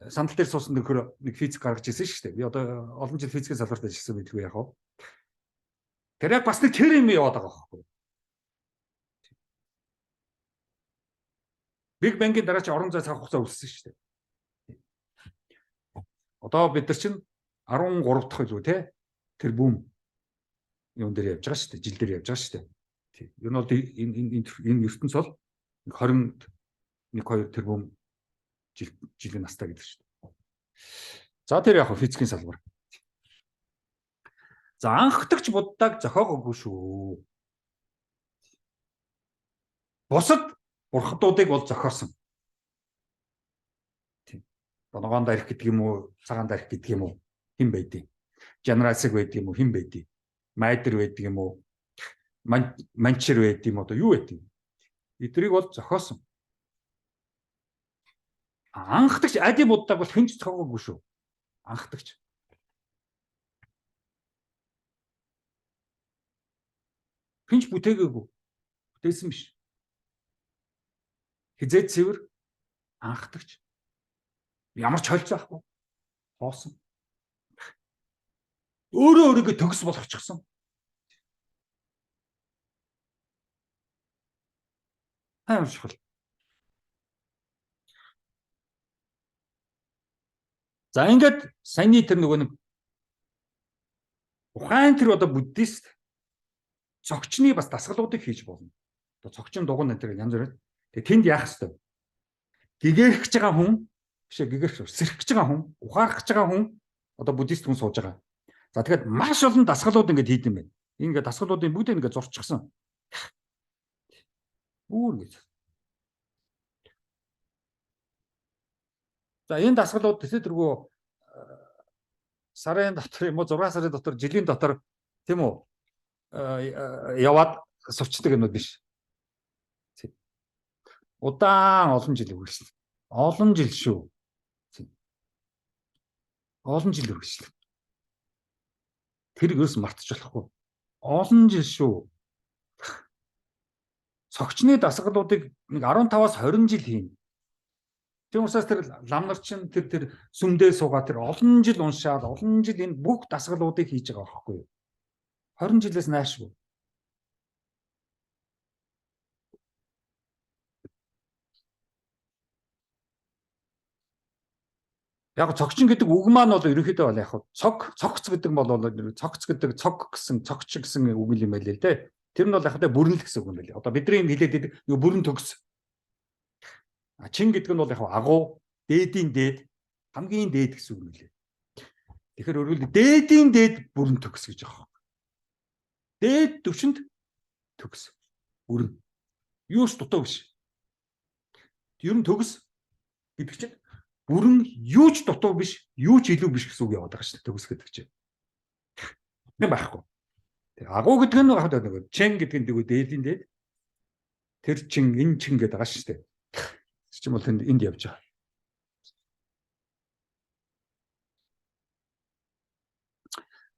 сандал дээр суусан нэг физик гаргаж ирсэн шүү дээ. Би одоо олон жил физикийн салбарт ажилласан билгүй яах вэ? Тэр яг бас нэг тэр юм яваад байгаа байхгүй. Big Bang-ийн дараа чи орон зай цаг хугацаа үүссэн шүү дээ. Одоо бид нар чинь 13 дахь илүү те тэр бүүм юун дээр явж байгаа шүү дээ. Жил дээр явж байгаа шүү дээ. Тийм. Юу нь бол энэ ертөнц бол 21-2 тэрбум жилийн настай гэдэг шүү дээ. За тэр яг физикийн салбар. За анхдагч буддаг зохиогоогүй шүү. Бусад бурхадуудыг бол зохиосон. Тийм. Боногоон дарих гэдэг юм уу, цагаан дарих гэдэг юм уу, хэн байдیں۔ Жанрасыг байдаг юм уу, хэн байдیں۔ Майдер байдаг юм уу, манчер байдаг юм одоо юу байдаг юм. Эдрийг бол зохиосон. Анхдагч ади буддаг бол хэн ч зохиогоогүй шүү. Анхдагч. Хэн ч бүтээгээгүй. Тэгсэн биш. Хизээ цэвэр анхдагч. Ямар ч холц байхгүй. Хоосон. Өөрийгөө төгс болгочихсон. Амар чухал. За ингээд саяны тэр нөгөө нэг ухаан тэр одоо буддист цогчны бас дасгалуудыг хийж болно. Одоо цогчин дугуйн энэ янз бүр. Тэгээ тэнд яах хэвээр. Гэгэрх гэж байгаа хүн биш гэгэрх сэрх гэж байгаа хүн, ухаарах гэж байгаа хүн одоо буддист хүн сууж байгаа. За тэгэхээр маш олон дасгалууд ингээд хийд юм байна. Ингээд дасгалуудын бүгд ингээд зурчихсан. Үүр гэж. За энэ дасгалууд тэргүү сарын дотор юм уу 6 сарын дотор жилийн дотор тийм үү яваад сувчдаг юмуд биш. Удаан олон жил үргэлжлэн. Олон жил шүү. Олон жил үргэлжлэн. Тэр ерөөс мартаж болохгүй. Олон жил шүү. Цогчны дасгалуудыг нэг 15-аас 20 жил хийнэ. Тийм учраас тэр лам нар чинь тэр сүмдээ суугаа тэр олон жил уншаад олон жил энэ бүх дасгалуудыг хийж байгаа байхгүй юу? 20 жилээс наашгүй. Яг цогчин гэдэг үг маань бол ерөнхийдөө бол яг цогц гэдэг бол цогц гэдэг цог гэсэн цогч гэсэн үг юм байл л дээ. Тэр нь бол яг бүрэн л гэсэн үг юм байл. Одоо бидний хэлээд байгаа бүрэн төгс. Чин гэдэг нь бол яг агуу, дээдийн дээд, хамгийн дээд гэсэн үг юм лээ. Тэгэхээр өөрөөр дээдийн дээд бүрэн төгс гэж байгаа. Дээд төвшөнд төгс. Бүрэн. Юус дутуу биш. Ер нь төгс гэдэг чинь бүрэн юу ч дутуу биш, юу ч илүү биш гэсэн үг яваад байгаа шүү дээ. Төгс гэдэг чинь. Нэг байхгүй. Тэр агуу гэдэг нь яг нэг чин гэдэг нь дээдийн дээд. Тэр чин энэ чин гэдэг байгаа шүү дээ. Тэр чинь бол энд явж байгаа.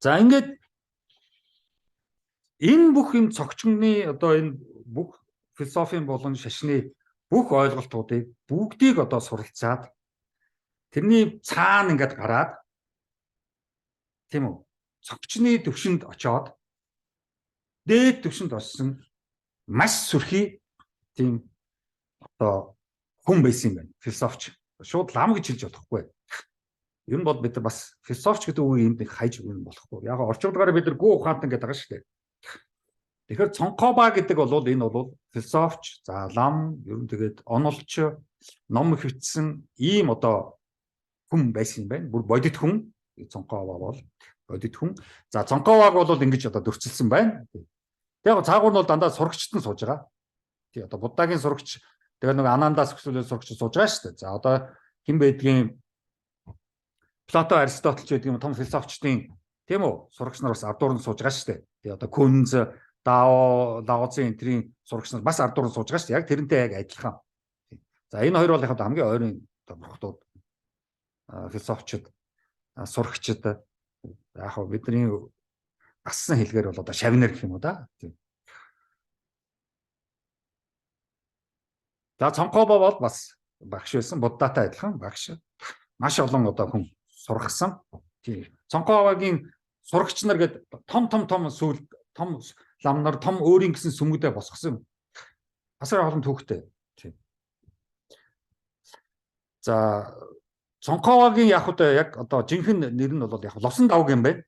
За ингээд энэ бүх юм цогчны одоо энэ бүх философийн болон шашны бүх ойлголтуудыг бүгдийг одоо суралцаад тэрний цаана ингээд гараад тийм үү цогчны төвшөнд очоод дээд төвшөнд орсон маш сүрхий тийм одоо хүн байсан юм байна. Философч. Шууд лам гэж хэлж болохгүй. Ер нь бол бид нар бас философч гэдэг үгийг энд хайж өгөх юм болохгүй. Яг орчуулгаараа бид нар гоо ухаантан гэдэг байгаа шүү дээ. Тэгэхээр цонхоба гэдэг бол энэ бол философч, за лам, ер нь тэгээд онолч, ном хөвцсөн ийм одоо хүн байсан юм байна. Бүр бодит хүн. Цонхова бол бодит хүн. За цонховаг бол ингэж одоо дөрчилсөн байна. Яг цаагуур нь бол дандаа сурагчтан сууж байгаа. Тий одоо Буддагийн сурагч тэгээд нэг Анандаас өсвөл сурагч сууж байгаа шүү дээ. За одоо хэн байдгийн Плато, Аристотель ч гэдэг юм том философчдын тийм үү сурагч нар бас ардуур нь сууж байгаа шүү дээ. Тий одоо Күнз, Дао, Лаоцзын энтрийн сурагч нар бас ардуур нь сууж байгаа шүү дээ. Яг тэрнтэй яг адилхан. За энэ хоёр бол яг хамгийн ойрын бурхтууд философчд, сурагчид яг бидний ассан хэлгээр бол одоо шавнер гэх юм уу да. За цонхоба бол бас багш байсан, Буддатай адилхан багш. Маш олон одоо хүн сургасан. Тийм. Цонховагийн сурагч нар гээд том сүүл том лам нар том өөрийн гэсэн сүмгүүдээ босгосон. Асар олон түүхтэй. Тийм. За цонховагийн яг одоо жинхэнэ нэр нь бол яг ловсон давг юм байна.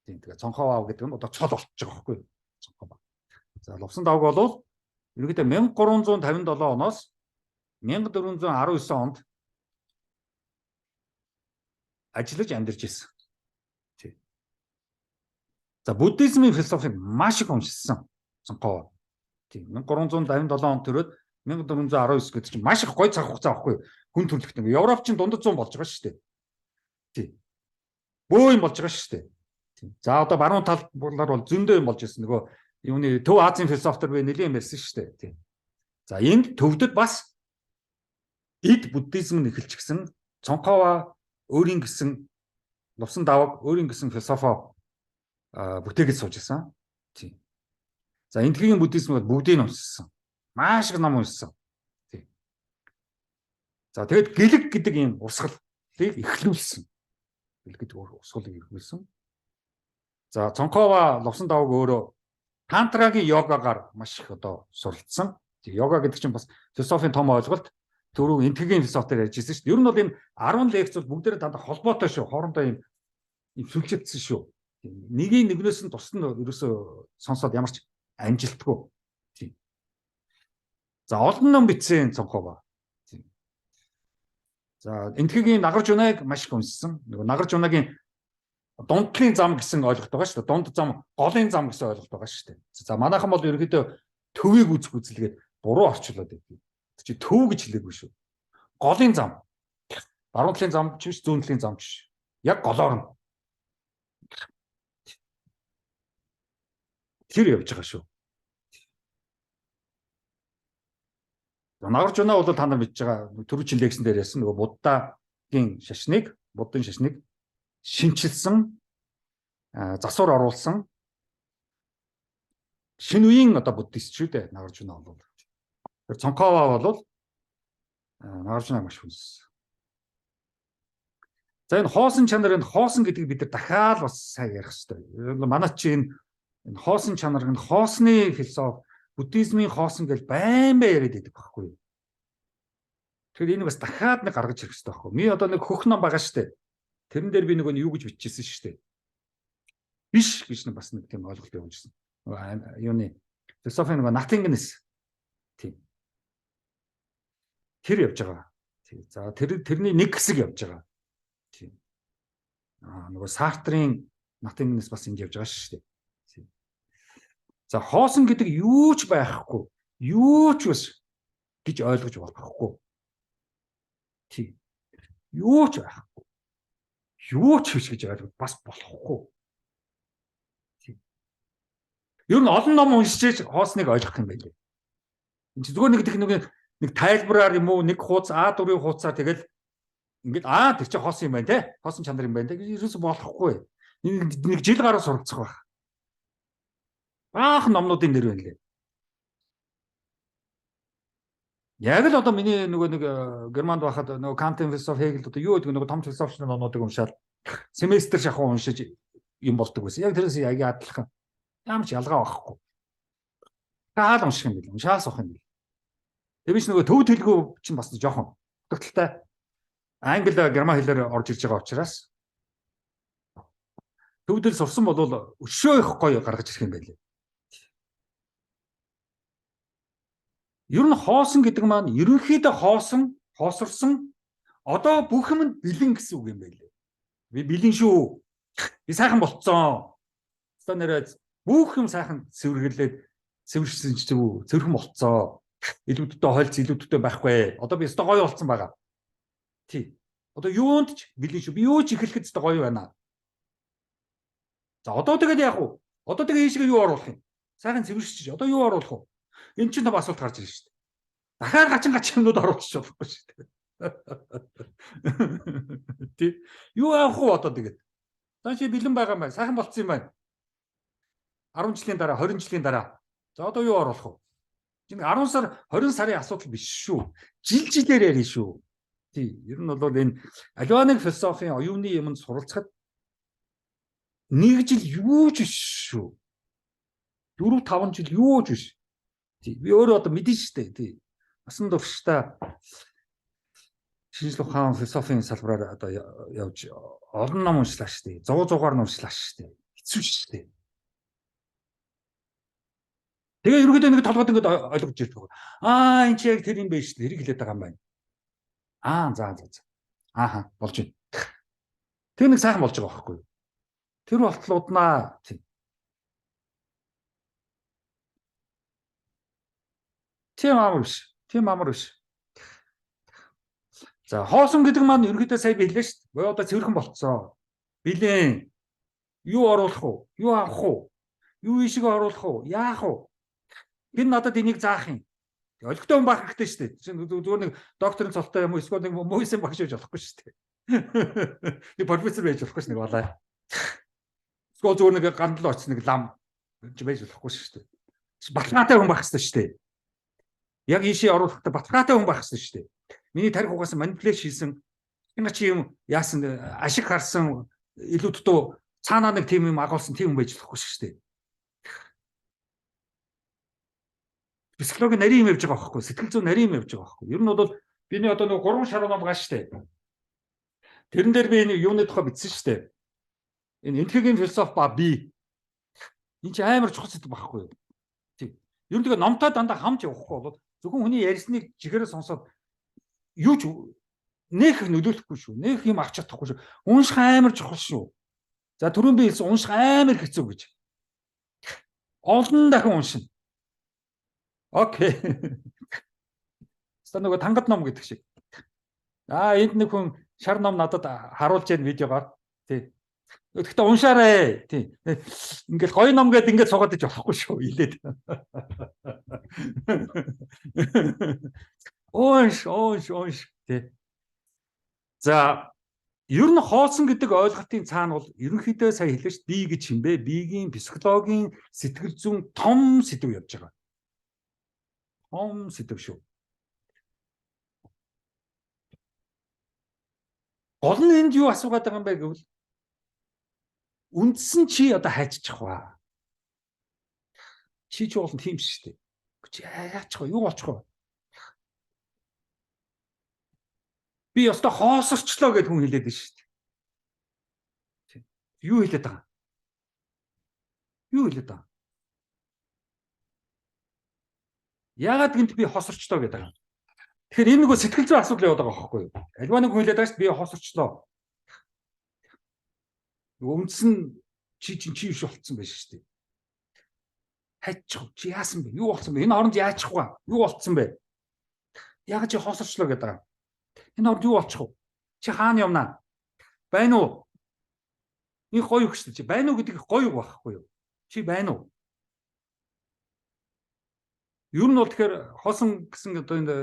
Тийм тэгээ цонхова гэдэг нь одоо цол болчихж байгаа байхгүй юу? Цонхова. За ловсон давг бол ерөнхийдөө 1357 оноос 1419 онд ажиллаж амьдарч ирсэн. Тийм. За буддизмын философийг маш их уншсан цонхова. Тийм 1357 онд төрөөд 1419 гэдэг чинь маш их гоё цаг хугацаа байхгүй юу? Хүн төрөлхтөн. Европ чинь дундад 100 болж байгаа шүү дээ. Тийм. Бөө юм болж байгаа шүү дээ. Тийм. За одоо баруун талбар бол зөндөө юм болж ирсэн. Нөгөө юуны Төв Азийн философтор би нэлийн ярьсан шүү дээ. Тийм. За энд төвдөд бас эд буддизм нь эхэлчихсэн. Цонхова өөрийн гэсэн ловсон даваг өөрийн гэсэн философо бүтээгээд сууж ирсэн. Тийм. За энтхийн буддизм бол бүгдийг нь уншсан. Маш их ном уншсан. Тийм. За тэгээд гэлэг гэдэг ийм урсгалыг эхлүүлсэн. Гэлэг гэдэг урсгалыг эхлүүлсэн. За Цонхова Лувсан давг өөрөө тантрагийн йогагаар маш их одоо суралцсан. Йога гэдэг чинь бас философийн том ойлголт. Түрүү энтгэгийн философиор ярьжсэн шүү дээ. Ер нь бол энэ 10 лекц бол бүгдээрээ дандаа холбоотой шүү. Хоорондоо ийм сүлжээдсэн шүү. Нэгийг нэгнээс нь тусад нь ерөөсөө сонсоод ямар ч амжилтгүй. Тийм. За олон ном бичсэн Цонхова. Тийм. За энтгэгийн Нагарж унайг маш их уншсан. Нөгөө Нагарж унайгийн дундлын зам гэсэн ойлголт байгаа шүү дээ. Дунд зам, голын зам гэсэн ойлголт байгаа шүү дээ. За манайхан бол ерөөдөө төвийг үзэх үзэлгээд буруу орчуулад байдаг. Чи төв гэж хэлээгүй шүү. Голын зам. Баруун талын зам ч биш, зүүн талын зам ч биш. Яг голоор нь. Тэр явж байгаа шүү. Нагарж унаа бол та нар мэдж байгаа түрүү чин лексэн дээр яасан нөгөө Буддагийн шашныг шинчилсэн засвар оруулсан шинэ үеийн одоо буддист шүү дээ. Нагарж унаа бол. Тэр Цонхова бол Нагарж унаа маш хүнс. За энэ хоосон чанар, энэ хоосон гэдгийг бид нар дахиад бас сайн ярих хэрэгтэй. Манай чинь энэ хоосон чанар, энэ хоосны философи, буддизмын хоосон гэж байн яриад байдаг байхгүй юу? Тэгэхээр энийг бас дахиад нэг гаргаж ирэх хэрэгтэй байхгүй юу? Ми одоо нэг хөх ном байгаа шүү дээ. Тэрэн дээр би нөгөө юу гэж бичижсэн шүү дээ. Биш гэж бас нэг тийм ойлголт явуулсан. Юуны философийн нөгөө nothingness. Тийм. Тэр явж байгаа. Тийм. За тэрний нэг хэсэг явж байгаа. Тийм. Нөгөө Сартрийн nothingness бас энд явж байгаа шүү дээ. Тийм. За хоосон гэдэг юу ч байхгүй. Юу ч бас гэж ойлгож болохгүй. Тийм. Юу ч байхгүй. Юу ч биш гэж ойлгож бас болохгүй. Ер нь олон ном уншиж хоосныг ойлгох юм байлээ. Энд зүгээр нэг тайлбараар юм уу, нэг хуудас А4-ийн хуудасаар тэгэл ингээд тэр чинь хоосон юм байна те. Хоосон чанар юм байна те. Ерөөсө болохгүй. Нэг жил гаруй суралцах байх. Баахан номнуудын нэр байна лээ. Яг л одоо миний нэг Германд байхад нөгөө Кантын философи Хегел одоо юу гэдэг нөгөө том философичны номнуудыг уншаад семестр шахуу уншиж юм болдог байсан. Яг тэрээс яг адилхан. Ямар ч ялгаа байхгүй. Таал унших юм бэл. Уншаас авах юм бэл. Тэр биш нөгөө төв төлгөө чинь бас жоохон дутагдaltaй. Англи, герман хэлээр орж ирж байгаа учраас төвдөл сурсан бол өшөө их гоё гаргаж ирэх юм байлээ. Ер нь хоосон гэдэг маань ерөнхийдөө хоосорсон одоо бүх юм бэлэн гэсэн үг юм байлээ. Би бэлэн шүү. Би сайхан болцсон. Одоо нэрээ бүх юм сайхан цэвэршсэн ч зүг цэвэрхэн болцоо. Илүүдтэй хойлц илүүдтэй байхгүй. Одоо би өстой гоё болцсон байгаа. Тий. Одоо юунд ч бэлэн шүү. Би юу ч эхлэхэд өстой гоё байна. За одоо тэгээд яах вэ? Одоо тэгээд ийшгээ юу оруулах юм? Сайхан цэвэршиж. Одоо юу оруулах вэ? Энд чинь том асуулт гарч ирж шүү дээ. Дахиад гачин юмнууд оруулчих болохгүй шүү дээ. Тий. Юу авах вэ одоо тэгээд? Тааши бэлэн байгаа юм байна. Сайхан болцсон юм байна. 10 жилийн дараа, 20 жилийн дараа. За одоо юу оруулах вэ? Жин 10 сар, 20 сарын асуудал биш шүү. Жилээр ярина шүү. Тий. Ер нь бол энэ аливаа нэг философийн оюуны юмд суралцахад нэг жил юу ч биш шүү. 4-5 жил юу ч биш. Тий. Би өөрөө одоо мэдэн штэ. Тий. Насан туршдаа шинжлэх ухаан философийн салбараар одоо явж олон ном уншлаа штэ. 100-100-аар уншлаа штэ. Хэцүү штэ. Тэгээ ерөнхийдөө нэг толгойд ингээд ойлгож ирж байгаа. Энд чи яг тэр юм байна шүү дээ. Хэрэг хэлээд байгаа юм байна. За. Ааха, болж байна. Тэр нэг сайхан болж байгаа байхгүй юу? Тэр болтлууднаа тийм. Тийм амар биш. За, хоосон гэдэг маань ерөнхийдөө сая би хэллээ шүү дээ. Боо одоо цэвэрхэн болцсон. Билэн. Юу оруулах вэ? Юу авах вэ? Юу ишиг оруулах вэ? Яах вэ? Энэ надад энийг заах юм. Олигтой хүн байх хэрэгтэй шүү дээ. Зүгээр нэг докторын цолтой юм уу эсвэл нэг мөйсөн багш байж болохгүй шүү дээ. Нэг профессор байж болохгүй ш нэг балай. Эсвэл зүгээр нэг гандал очсон нэг лам байж болохгүй шүү дээ. Баталгаатай хүн байх хэрэгтэй шүү дээ. Яг ийшээ оруулахдаа баталгаатай хүн байх хэрэгтэй шүү дээ. Миний тарих угаас манипуляц хийсэн энэ чи юм яасан ашиг харсан илүү дутуу цаанаа нэг тийм юм агуулсан тийм хүн байж болохгүй шүү дээ. Психологи нарийн юм явж байгаа байхгүй, сэтгэл зүйн нарийн юм явж байгаа байхгүй. Ер нь бол биний одоо нэг 3 шар ном гаш штэ. Тэрэн дээр би энэ юуны тухай бичсэн штэ. Энэ энтхэгийн философи ба би. Энэ чи амар чухал зүйл байхгүй юу? Тийм. Ер нь тэгээ номтой дандаа хамж явахгүй бол зөвхөн хүний ярьсныг чихээрээ сонсоод юу ч нэх нөлөөлөхгүй шүү. Нэх юм авч чадахгүй шүү. Унших амар чухал шүү. За түрүүн би хэлсэн унших амар хэцүү гэж. Олон дахин уншина. Окей. Ста нөгөө тангад ном гэдэг шиг. Энд нэг хүн шар ном надад харуулж яа видеогоор. Тий. Гэхдээ уншаарай. Тий. Ингээл гоё ном гэдэг ингээд суугаад иж болохгүй шүү. Илээд. Унш. Тий. За ер нь хоосон гэдэг ойлголтын цаана бол ерөнхийдөө сая хэлвэж би гэж хэмбэ биеийн психологийн сэтгэл зүйн том сэдв явж байгаа. Том сэдв шүү. Гол нь энд юу асуугаад байгаа юм бэ гэвэл үндсэн чи одоо хайчих ба. Чи ч бол тийм шүү дээ. Чи яачих вэ? Юу болчих вэ? Би ёстой хоосорчлоо гэд хүн хэлээд байна шүү дээ. Юу хэлээд байгаа? Юу хэлээд байгаа? Яагаад гэнт би хосорчлоо гэдэг байгаа юм? Тэгэхээр энэ нөгөө сэтгэл зүйн асуудал яваад байгаа байхгүй юу? Альва нэг хүн хэлээд байгаа шүү дээ би хосорчлоо. Үндсэн чи биш болцсон байж шүү дээ. Хайчих чи яасан бэ? Юу болсон бэ? Энэ оронд яачих вэ? Юу болцсон бэ? Яагаад чи хосорчлоо гэдэг байгаа юм? Энэ орд юу болчих вэ? Чи хаана явнаа? Байна уу? Энэ гоё хөштэй чи байна уу гэдэг гоё байхгүй юу? Чи байна уу? Ер нь бол тэгэхээр хоосон гэсэн одоо энэ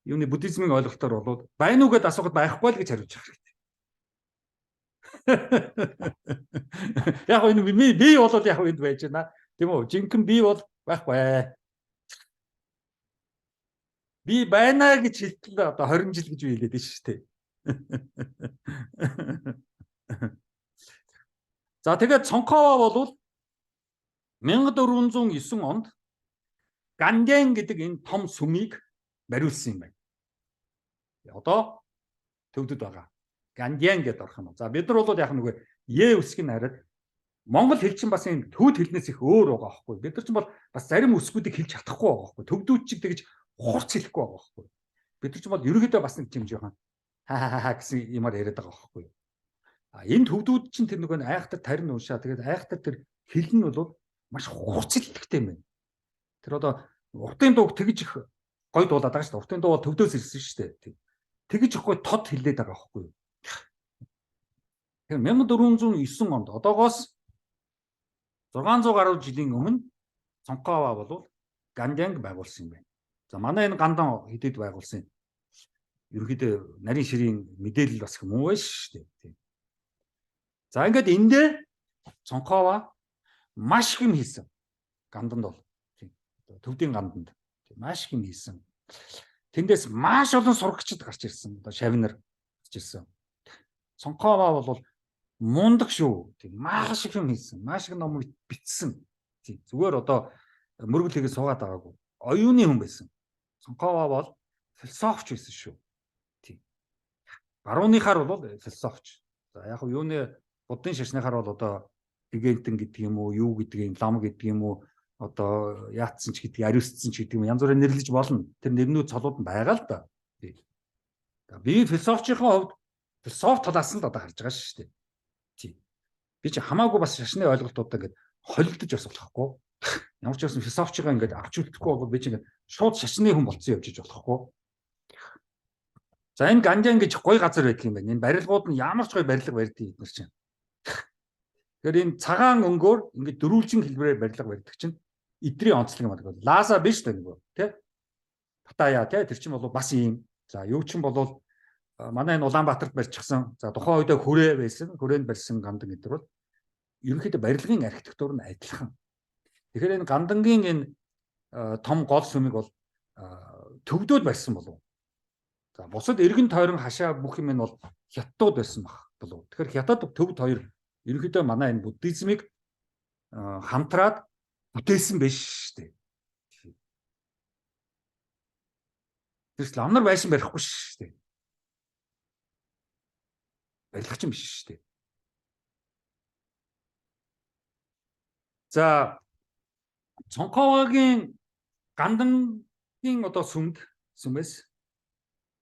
юуны буддизмын ойлголтоор бол байна уу гэдээ асуухад байхгүй л гэж хариулж байгаа хэрэгтэй. Яг энэ би бол яг энд байж байна. Тийм үү? Жинхэнэ би бол байхгүй. Би байна гэж хэлтэл одоо 20 жил гэж хэлээд байна шүү дээ. За тэгээд Цонхова бол 1409 онд Гандян гэдэг энэ том сүмийг бариулсан юм байна. Одоо төвдөд байгаа. Гандян гэдэг орхон. За бид нар бол яг нөгөө Е үсгийг хараад Монгол хэл чинь бас энэ төвд хэлнээс их өөр байгаа байхгүй. Бид нар ч бол бас зарим үсгүүдийг хэлж чадахгүй байгаа байхгүй. Төвдүүд чиг тэгж хурц хэлэхгүй байгаа байхгүй. Бид нар ч бол ерөөдөө бас нэг юм жоохон гэсэн юмар яриад байгаа байхгүй. Энэ төвдүүд чинь тэр нөгөө айхтар тарин уушаа. Тэгээд айхтар тэр хэл нь бол маш хурц хэлэхтэй юм байна. Тэр одоо уртын дууг тэгж их гоё дуулаад байгаа шүү дээ. Уртын дуу бол төвдөөс ирсэн шүү дээ. Тэгж их гоё тод хэлээд байгаа байхгүй. Тэгэхээр 1409 онд одоогоос 600 гаруй жилийн өмнө Цонхова бол Гандянг байгуулсан юм байна. За манай энэ Гандан хэдэд байгуулсан. Ерөнхийдөө нарийн ширийн мэдээлэл бас их муу байж шүү дээ. За ингээд эндээ Цонхова маш их юм хийсэн. Ганданд бол төвдийн Ганданд маш их юм хийсэн. Тэндээс маш олон сурагчид гарч ирсэн. Одоо шавнар гарч ирсэн. Цонхова бол мундаг шүү. Тийм маш их юм хийсэн. Маш их ном бичсэн. Тийм зүгээр одоо мөргөл хийгээ суугаад байгаагүй. Оюуны хүн байсан. Цонхова бол философч байсан шүү. Тийм. Барууныхаар бол философч. За яг юуны буддын шашныхаар бол одоо гигантэн гэдэг юм уу, юу гэдэг юм, лам гэдэг юм уу, одоо яатсан ч гэдэг, ариусцсан ч гэдэг юм янз бүрээр нэрлэж болно. Тэр нэрнүүд цолууд нь байгаа л да. Тийм. Би философчийнхаа хувьд философи талаас нь л одоо харж байгаа шүү дээ. Тийм. Би чи хамаагүй бас шашны ойлголтуудаа ингээд холилдож бас болохгүй. Ямар ч байсан философчгаа ингээд авч үлдэхгүй бол би чи ингээд шууд шашны хүн болцсон явж иж болохгүй. За энэ Гандян гэж гоё газар байдаг юм байна. Энэ барилгууд нь ямар ч гоё барилга барьдаг эдгээр чинь. Тэгэхээр энэ цагаан өнгөөр ингээд дөрвөлжин хэлбэрээр барилга барьдаг чинь эдний онцлог юм байна. Лаза биш үү нөгөө тий? Паттайя тий тэр чинь бол бас ийм. За юу чинь бол манай энэ Улаанбаатарт барьчихсан. За тухайн үедээ хүрээ байсан. Хүрээнд барьсан Гандан гэдэг бол ерөнхийдөө барилгын архитектур нь адилхан. Тэгэхээр энэ Гандангийн энэ том гол сүмийг бол төвдөөд байсан болов. За бусад эргэн тойрон хашаа бүх юм нь бол хятадууд байсан баг болов. Тэгэхээр хятад төвд хоёр ерөнхийдөө манай энэ буддизмыг хамтраад бүтээсэн биш шүү дээ. Тэр лам нар байшин барихгүй шүү дээ. Барилгач юм биш шүү дээ. За Цонховагийн гандангийн одоо сүмээс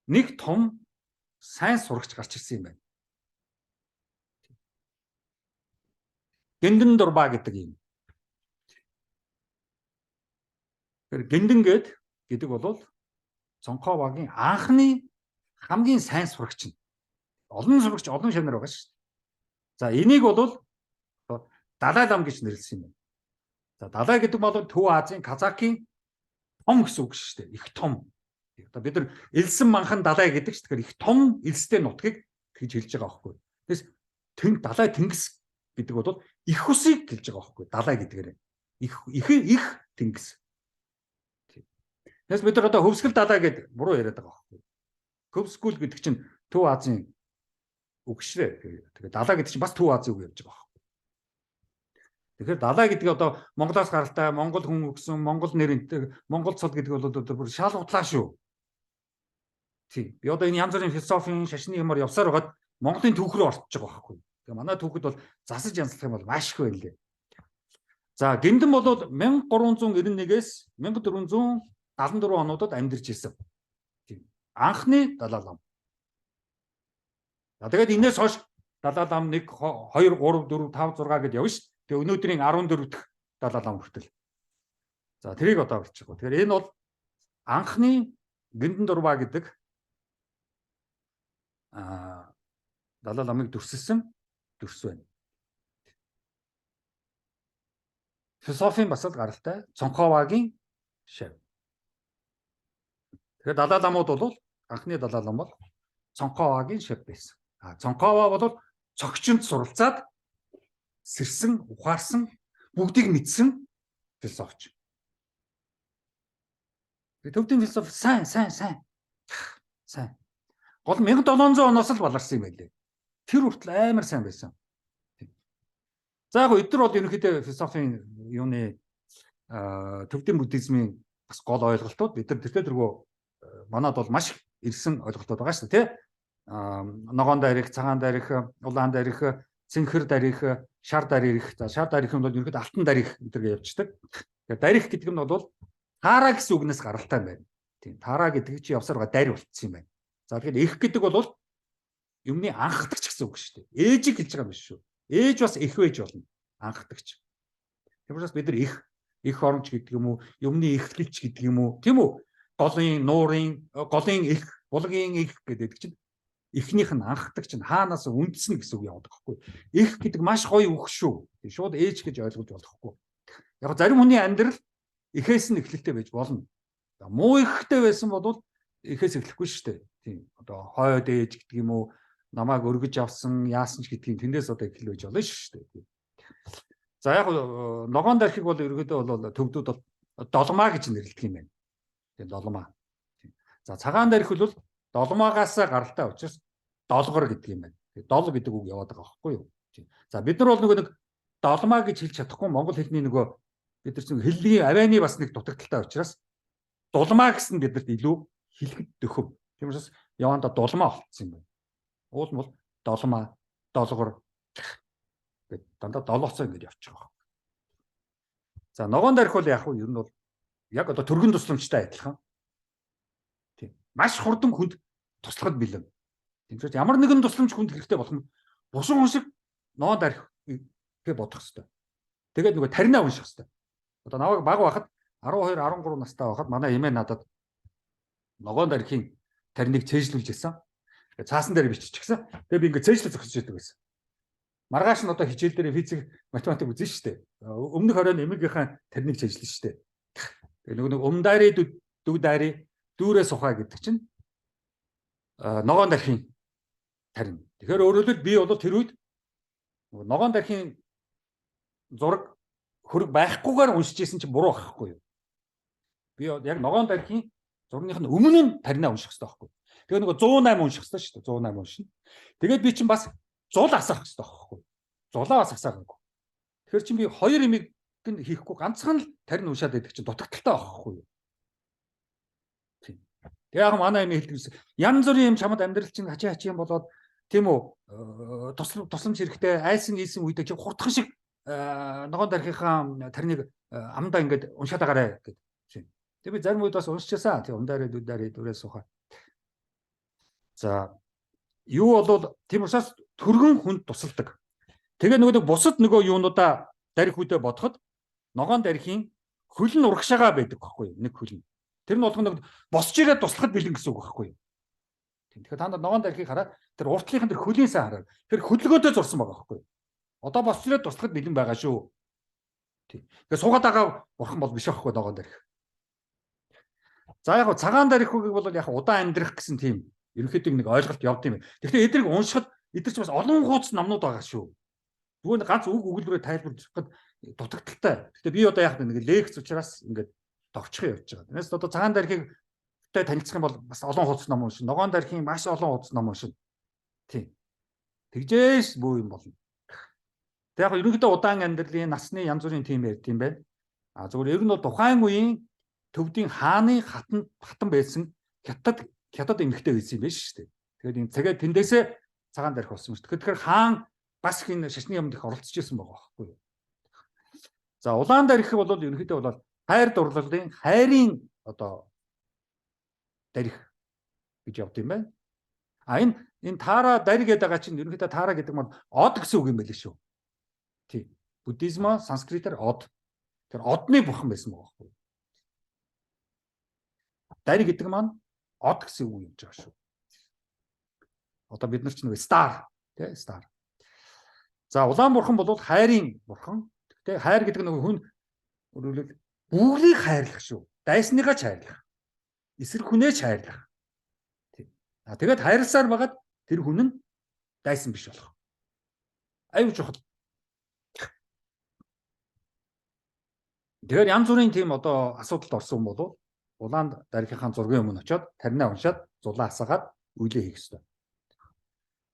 нэг том сайн сурагч гарч ирсэн юм байна. Гэндан Дурба гэдэг юм. Тэр Гэндан гэдэг бол Цонховагийн анхны хамгийн сайн сурагч нь. Олон сурагч, олон шавнар байгаа шүү дээ. За энийг бол Далай лам гэж нэрлэсэн юм байна. За Далай гэдэг бол Төв Азийн Казакийн том гэсэн үг шүү дээ. Их том. Одоо бид нар элсэн манхан Далай гэдэг чинь тэгэхээр их том элстэй нутгийг гэж хэлж байгаа байхгүй. Тэгээс Далай тэнгис гэдэг бол их усыг хэлж байгаа байхгүй. Далай гэдгээр их тэнгис. Тэгээс бид нар одоо хөвсгөл Далай гэд буруу яриад байгаа байхгүй. Хөвсгөл гэдэг чинь Төв Азийн үг швэ. Тэгээд Далай гэдэг чинь бас Төв Азийн үг ярьж байгаа. Тэгэхээр Далай гэдэг одоо Монголоос гаралтай Монгол хүн өгсөн Монгол нэрэнтэй Монгол цол гэдэг бол бүр шал утлаа шүү. Тийм. Би одоо энэ янз бүрийн философийн шашны юмар явсаар байгаад Монголын түүх рүү орчиж байгаа байхгүй. Тэгээ манай түүхэд бол засаж янзлах юм бол маш их байна лээ. За Гэндан бол 1391-ээс 1474 онуудад амьдарч ирсэн. Тийм. Анхны Далай лам. За тэгээд энэс хойш Далай лам 1 2 3 4 5 6 гэдээ явна шүү. Тэгээ өнөөдрийн 14 дахь Далай лам хүртэл. За тэрийг одоо бичиж байгаа. Тэгэхээр энэ бол анхны Гэндан Дурба гэдэг Далай ламыг дүрсэлсэн дүрс байна. Философийн бас л гаралтай Цонховагийн шав. Тэгэхээр Далай ламууд бол анхны Далай лам бол Цонховагийн шав байсан. Цонхова бол цогчонд суралцаад сэрсэн, ухаарсан, бүгдийг мэдсэн философч. Төвдийн философи сайн. Гол 1700 оноос л баларсан юм байлээ. Тэр хүртэл амар сайн байсан. За яг өдөр бол ерөнхийдөө философийн юуны төвдийн буддизмын бас гол ойлголтууд бид нар тэртээ дөрвөө манад бол маш ирсэн ойлголтууд байгаа шүү дээ, тий? Ногоон дарих, цагаан дарих, улаан дарих, цэнхэр дарих, шар дарих. За шар дарих нь бол ерөнхийдөө алтан дарих гэдгээр явждаг. Тэгэхээр дарих гэдэг нь бол таараа гэсэн үгнээс гаралтай юм байна. Тийм. Таараа гэдэг чинь явсаар байгаа дарь болцсон юм байна. За тэгэхээр их гэдэг бол юмны анхдагч гэсэн үг шүү дээ. Ээжийг хэлж байгаа юм биш шүү. Ээж бас их байж болно. Анхдагч. Тэгмээс бид нар их оромж гэдэг юм уу, юмны ихлэлч гэдэг юм уу, тийм үү? Голын, нуурын, голын их, булгийн их гэдэг чинь эхнийх нь анхдагч нь хаанаас үндэснэ гэсэн үг яваад байгаа хгүй. Их гэдэг маш гоё үг шүү. Шууд ээж гэж ойлгож болохгүй. Яг зарим хүний амьдрал эхээс нь эхлэлтэй байж болно. Муу ихтэй байсан бол эхээс эхлэхгүй шүү дээ. Тийм. Одоо хойд ээж гэдэг юм уу, намайг өргөж авсан, яасан ч гэдгийг тэндээс одоо эхэл байж болно шүү дээ. За яг ногоон дархиг бол ерөөдөө бол төвдүүд бол долмаа гэж нэрлэдэг юм байна. Тийм долмаа. За цагаан дархиг бол долмаагаас гаралтай учраас долгор гэдэг юм байна. Дол гэдэг үг яваад байгаа байхгүй юу? За бид нар бол нэг долмаа гэж хэлж чадахгүй монгол хэлний нөгөө бид нар чинь хэллэгийн авианы бас нэг дутагдaltaй учраас дулмаа гэсэн бидэрт илүү хэлэхэд дөхөв. Тийм учраас яванда дулмаа болцсон юм байна. Уул нь бол долмаа, долгор гэдэг дандаа долооцоо ингэж явчих واخ. За ногоон дарих бол яг нь бол яг одоо төргөн тусламжтай адилхан. Тийм. Маш хурдан хүнд туслахад бэлэн. Тэгэхээр ямар нэгэн тусламж хүнд хэрэгтэй болох нь бусан хүн шиг ногоон дарих гэ бодох хэрэгтэй. Тэгээд нөгөө таринаа унших хэрэгтэй. Одоо наваг баг байхад 12 13 настай байхад манай эмээ надад ногоон дарихын тариныг цээжлүүлж ирсэн. Цаасан дээр биччихсэн. Тэгээд би ингээд цээжлэл зогсож байдаг байсан. Маргааш нь одоо хичээл дээр физик, математик үзэн штэ. Өмнөх оройн эмээгийнхаа тариныг цээжлэн штэ. Тэгээд нөгөө умдари дүүдари дүүрээ сухаа гэдэг чинь ногоон дарихын тарин. Тэгэхээр өөрөөр хэлбэл би бол тэр үед ногоон дарихын зураг хөрөг байхгүйгээр уншиж ирсэн чинь буруу байхгүй юу? Би яг ногоон дарихын Зургийнхаа өмнө нь таринаа унших хэрэгтэй байхгүй. Тэгээ нөгөө 108 унших хэрэгтэй шүү дээ. 108 уншина. Тэгээд би чинь бас зул асах хэрэгтэй байхгүй. Зулаа бас асаагүй. Тэгэхээр чинь би хоёр имийг хийхгүй ганцхан л тарин уншаад байдаг чинь дутагдaltaй байхгүй юу? Тийм. Тэгээ яг манай имийг хэлдэг. Янз бүрийн юм чамд амьдрал чинь хачи юм болоод тийм үү тусламж хэрэгтэй айсан ийсэн үедээ чи хурдхан шиг ногоон дарихынхаа тариныг амдаа ингээд уншаад байгаарэ гэдэг. Тэгээ би зарим үед бас уншчихсан. Тэгээ ундаарэ дүүрээ сууха. За юу болвол тийм учраас төргөн хүнд тусалдаг. Тэгээ нөгөө бусад нөгөө юунуудаа дарих үедээ бодоход ногоон дарихын хөл нь урагшаага байдаг байхгүй юу? Нэг хөл нь. Тэр нь болгоно босч ирээд туслахад бэлэн гэсэн үг байхгүй юу? Тэгэхээр та нар ногоон дарихыг хараад тэр уртлынхан тэр хөлийн сайн хараад тэр хөдөлгөөнтэй зурсан байгаа байхгүй юу? Одоо босч ирээд туслахад бэлэн байгаа шүү. Тийм. Тэгээ суугаад байгаа бурхан бол биш байхгүй ногоон дарих. За яг цагаан дарихыг бол яг удаан амьдрах гэсэн тийм ерөнхийдөө нэг ойлголт явд юм. Тэгэхээр эдрийг уншихад эдгээр ч бас олон хуудас номнууд байгаа шүү. Зүгээр ганц үг өгүүлбэрээр тайлбарлахад дутагдaltaй. Гэхдээ би одоо яг нэг лекц учраас ингээд товчхон явж байгаа. Тэрнээс одоо цагаан дарихыг танилцах юм бол бас олон хуудас ном уншин. Ногоон дарихын маш олон хуудас ном уншин. Тийм. Тэгжээс бүү юм болно. Тэг яг ерөнхийдөө удаан амьдралын насны янз бүрийн тийм байд юм байна. Зүгээр ер нь бол тухайн үеийн төвдийн хааны хатан байсан хятад эмэгтэй байсан юм байна шүү дээ. Тэгээд энэ цагаа тэндээсээ цагаан дарих болсон шүү дээ. Тэгэхээр хаан бас их энэ шашны юмд их оролцож ирсэн байгаа байхгүй юу. За улаан дарих бол ерөнхийдөө бол хайр дурлалын хайрын одоо дарих гэж явд юм байна. Энэ таара дари гэдэг байгаа чинь ерөнхийдөө таара гэдэг нь од гэсэн үг юм байл шүү. Тий. Буддизм, санскритээр од. Тэр одны бурхан байсан байгаа байхгүй юу. Дари гэдэг маань од гэсэн үг юм жаа шүү. Одоо бид нар ч нэг стар тий стар. За улаан бурхан бол хайрын бурхан. Гэтэ хайр гэдэг нэг хүн өөрөлд бүгдийг хайрлах шүү. Дайсныгаа ч хайрлах. Эсрэг хүнээ ч хайрлах. Тий. Тэгээд хайрласаар байгаад тэр хүн нь дайсан биш болох. Аюу чухал. Тэгэхээр янз бүрийн тийм одоо асуудалд орсон бол улаан дарихынхаа зургийн өмнө очиод таринаа уншаад зулаа асаагаад үйлээ хийх ёстой.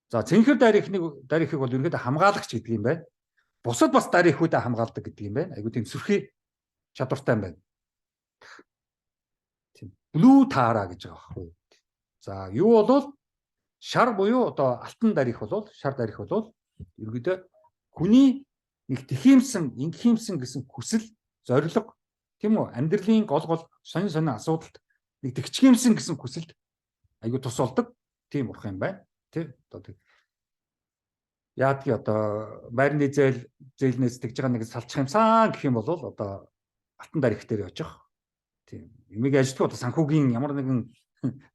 За цэнхэр дарихыг бол ерөнхийдөө хамгаалагч гэдэг юм байна. Бусад бас дарихуудаа хамгаалдаг гэдэг юм байна. Айгуу тийм сүрхий чадвартай юм байна. Тийм блүү таара гэж байгаа байхгүй. За юу бол шар буюу одоо алтан дарих бол шар дарих бол ерөнхийдөө хүний нэг тхиимсэн, инхиимсэн гэсэн хүсэл, зорилго тийм үү амьдралын гол сонин асуудалд нэг тэгчгиймсэн гэсэн хүсэлд айгуу тус болдог тийм бурхан юм байна. Тэ одоо яадгийн одоо байрны зээлнээс тэгж байгаа нэг салчих юмсан гэх юм бол одоо алтан дарих дээр очих. Тийм. Юмыг ажилтгүй одоо санхүүгийн ямар нэгэн